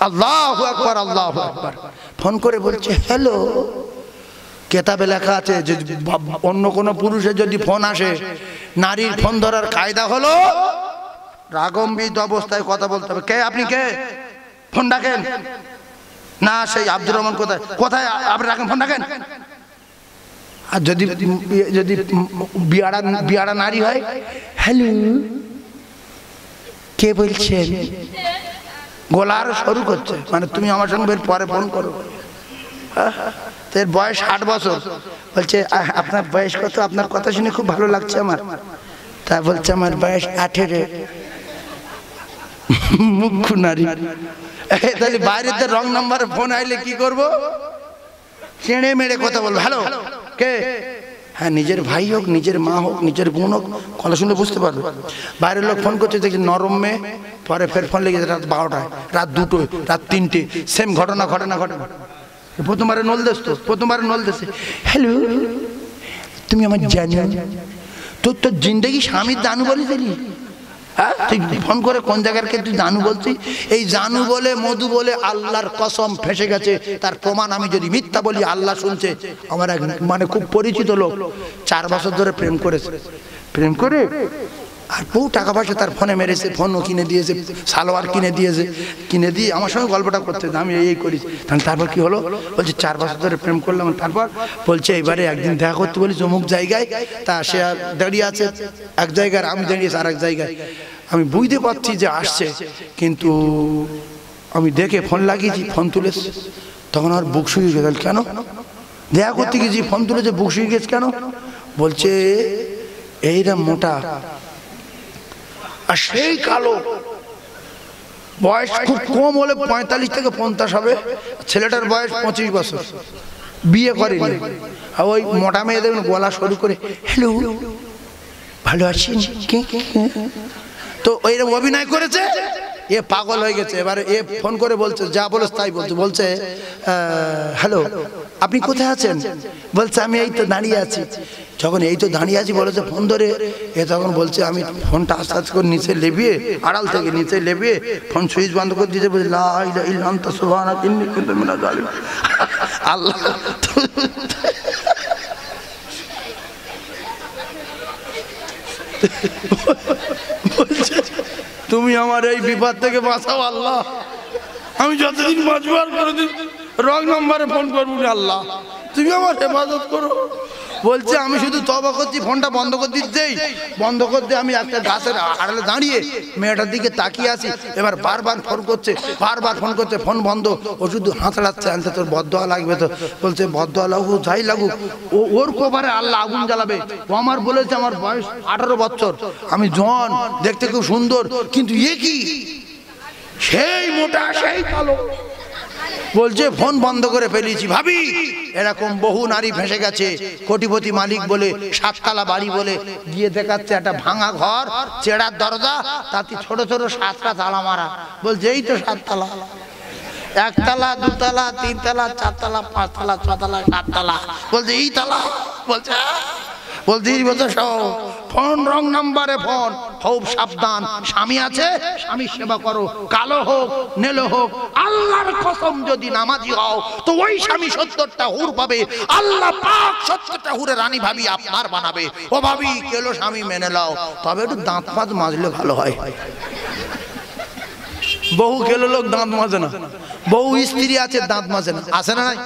আল্লাহু আকবার, আল্লাহু আকবার। ফোন করে বলছে হ্যালো, কেতাবে লেখা আছে যে অন্য কোনো পুরুষের যদি ফোন আসে, নারীর ফোন ধরার কায়দা হলো রাগম্বিত অবস্থায় কথা বলতে হবে। কে আপনি? কে? ফোন ডাকেন না, সেই আব্দুর রহমান কোথায়? কোথায় আপনি রাখেন? ফোন ডাকেন। আর যদি বিয়ারা নারী হয়, হ্যালো কে বলছেন? গলার শুরু করছে, মানে তুমি আমার সঙ্গে পরে ফোন করো। তোর বয়স 60 বছর, বলছে আপনার বয়স কত? আপনার কথা শুনে খুব ভালো লাগছে আমার। তা বলছে আমার বয়স 18। মুখ্য নারী। তাহলে বাইরেতে রং নাম্বার ফোন আইলে কি করবো? চেড়ে মেরে কথা বলবো। হ্যালো কে? হ্যাঁ, নিজের ভাই হোক, নিজের মা হোক, নিজের বোন হোক, কথা শুনলে বুঝতে পারবে। বাইরের লোক ফোন করছে, দেখছি নরম মেয়ে, পরে ফের ফোন লেগেছে রাত 12টায়, রাত 2টোয়, রাত 3টে, সেম ঘটনা। প্রথমবারে নল দেশ, তো প্রথমবারে নল দেশে, হ্যালো তুমি আমার জানো, তোর জিন্দেগি স্বামীর জানু বলে দিলি? হ্যাঁ, তুই ফোন করে কোন জায়গার কে তুই জানু বলছিস? এই জানু বলে, মধু বলে আল্লাহর কসম ফেসে গেছে। তার প্রমাণ আমি যদি মিথ্যা বলি, আল্লাহ শুনছে। আমার এক মানে খুব পরিচিত লোক 4 বছর ধরে প্রেম করে আর বহু টাকা পয়সা তার ফোনে মেরেছে, ফোনও কিনে দিয়েছে, সালোয়ার কিনে দিয়ে আমার সঙ্গে গল্পটা করতে, আমি এই করি। তারপর কি হলো, বলছে 4 বছর ধরে প্রেম করলাম। তারপর বলছে এবারে একদিন দেখা করতে বলি অমুক জায়গায়। তা সে দাঁড়িয়ে আছে এক জায়গায়, আমি দাঁড়িয়েছি আর এক জায়গায়। আমি বুঝতে পারছি যে আসছে, কিন্তু আমি দেখে ফোন লাগিয়েছি, ফোন তুলেছি, তখন আর বুক শুয়ে গেল। কেন? দেখা করতে গেছি, ফোন তুলেছে, বুক শুয়ে গেছে কেন? বলছে এইরা মোটা আর সেই কালো, বয়স খুব কম হলে 45 থেকে 50 হবে, ছেলেটার বয়স 25 বছর, বিয়ে করেনি। আর ওই মোটা মেয়ে দেখুন গলা সরু করে, হ্যালো ভালো আছেন, তো ওইরকম অভিনয় করেছে। এ পাগল হয়ে গেছে। এবারে এ ফোন করে বলছে, যা বলেছে তাই বলছে হ্যালো আপনি কোথায় আছেন? বলছে আমি এই তো দাঁড়িয়ে আছি। যখন এই তো দাঁড়িয়ে আছি বলেছে, ফোন ধরে এ তখন বলছে, আমি ফোনটা আস্তে আস্তে করে নিচে লেবিয়ে, আড়াল থেকে নিচে লেবিয়ে ফোন সুইচ বন্ধ করে দিয়েছে। বলছে লা ইলাহা ইল্লা আনতা সুবহানাকা ইন্নী কুনতু মিনাজ জালিমিন। আল্লাহ বলছে তুমি আমার এই বিপদ থেকে বাঁচাও আল্লাহ, আমি যতদিন বাঁচবো আর কোনোদিন রং নম্বরে ফোন করবো না, আল্লাহ তুমি আমার হেফাজত করো। বলছে আমি শুধু তওবা করছি, ফোনটা বন্ধ করে দিতেই, বন্ধ করতে আমি একটা গাছের আড়ালে দাঁড়িয়ে মেয়েটার দিকে তাকিয়ে আছি। এবার বারবার ফোন করছে, ফোন বন্ধ। ও শুধু হাতড়াচ্ছে, আনতে তোর বদদোয়া লাগবে তো। বলছে বদদোয়া লাগুক যাই লাগুক, ওর কপারে আল্লাহ আগুন জ্বালাবে। ও আমার বলেছে আমার বয়স 18 বছর, আমি জোয়ান, দেখতে খুব সুন্দর, কিন্তু এ কি সেই মোটা সেই কালো। বলছে ফোন বন্ধ করে ফেলেছি। ভাবি এরকম বহু নারী ফেঁসে গেছে, কোটিপতি মালিক বলে, 7 তলা বাড়ি বলে গিয়ে দেখাচ্ছে একটা ভাঙা ঘর, চেড়ার দরজা, তাতে ছোট ছোট 7টা তালা মারা। বলছে এই তো 7 তলা, 1 তলা 2 তলা 3 তলা 4 তলা 5 তলা 6 তলা 7 তলা। বলছে এই তলা, বলছে ফোন রং নাম্বারে ফোন, খুব সাবধান। স্বামী আছে, স্বামীর সেবা করো, কালো হোক নেলো হোক। আল্লাহর কসম যদি নামাজি হও তো ওই স্বামী 70টা হুর পাবে, আল্লাহ পাক 70টা হুরে রানী ভাবি আপনার বানাবে। ও ভাবি কেলো স্বামী মেনে নাও, তবে একটু দাঁত ফাঁত মাজলে ভালো হয়। বহু কেলো লোক দাঁত মাজে না, বহু স্ত্রী আছে দাঁত মাজে না, আছে না নাই?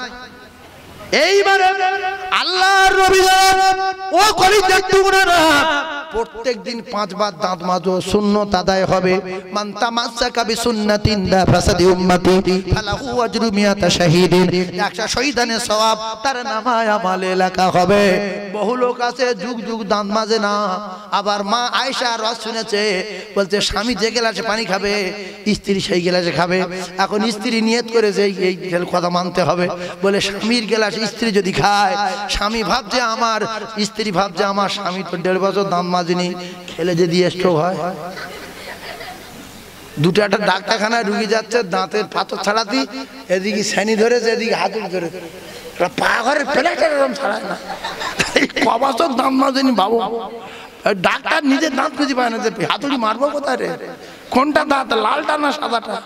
এইবারে আল্লাহর নবী ও কলিজার টুকরারা প্রত্যেক দিন 5 বার দাঁত মাজো, সুন্নাত আদায় হবে। মান তামাসসাকা বিসুন্নাতিন দা ফাসাদি উম্মতি ফালাহু আজরু মিয়াতা শাহীদিন, 100 শহীদানের সওয়াব তার নামায় আমলে লেখা হবে। বহু লোক আছে যুগ যুগ দাঁত মাজে না। আবার মা আয়েশা রস শুনেছে, বলছে স্বামী যে গ্লাসে পানি খাবে স্ত্রী সেই গ্লাসে খাবে। এখন স্ত্রী নিয়ত করেছে এই কথা মানতে হবে, বলে স্বামীর গ্লাস স্ত্রী যদি খায়, স্বামী ভাবছে আমার, স্ত্রী ভাবছে আমার স্বামী তো 1.5 বছর দাঁত মাজেনি, খেলে যদি স্ট্রোক হয়। দুটো একটা ডাক্তারখানায় রুগী যাচ্ছে দাঁতের পাথর ছাড়াতি, এদিকে শ্যানি ধরেছে, এদিকে হাতুড়ি ধরেছে, পা ঘরের প্লেটের এরকম ছাড়ায় না, 6 বছর দাঁত মাজেনি বাবু। ডাক্তার নিজের দাঁত খুঁজে পায় না, যে হাতুড়ি মারবো কোথায় রে, কোনটা দাঁত, লালটা না সাদাটা?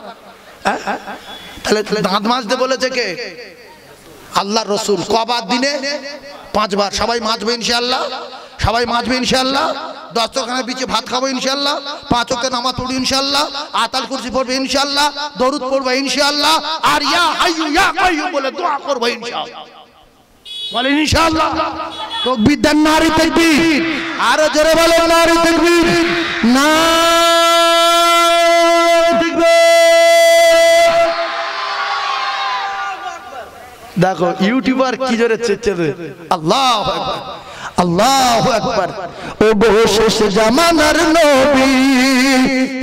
তাহলে দাঁত মাজতে বলেছে কে? আল্লাহ রসুল। কবার দিনে? 5 বার। সবাই মাজবে ইনশাআল্লাহ, সবাই মাজবে ইনশাআল্লাহ। দস্তরখানার পিছে ভাত খাবো ইনশাআল্লাহ, 5 ওয়াক্ত নামাজ পড়বো ইনশাআল্লাহ, আয়াতুল কুরসি পড়বে ইনশাআল্লাহ, দরুদ পড়বো ইনশাআল্লাহ, আর ইয়া হাইয়ু ইয়া কাইয়ুম বলে দোয়া করবো ইনশাআল্লাহ। বলেন ইনশাআল্লাহ। তাকবীর দেন, নারে তাকবীর, আর জোরে বলেন নারে তাকবীর, নারে তাকবীর। দেখো ইউটিউবার কি জোরে চেঁচাবে, আল্লাহু আকবার, আল্লাহু আকবার। ও গো শেষ জামানার নবী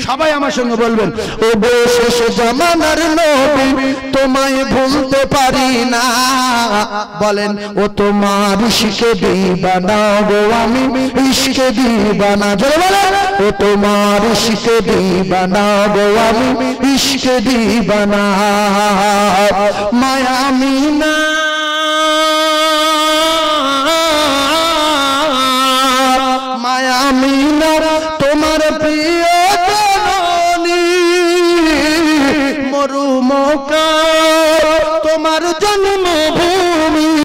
সবাই আমার সঙ্গে বলবেন, ও গো শেষ জামানার নবী তোমায় ভুলতে পারি না। বলেন, ও তোমার ইশকে দিবানা গো আমি ইশকে দিবানা। জোরে বলেন, ও তোমার ইশকে দিবানা গো আমি ইশকে দিবানা। মায়া আমি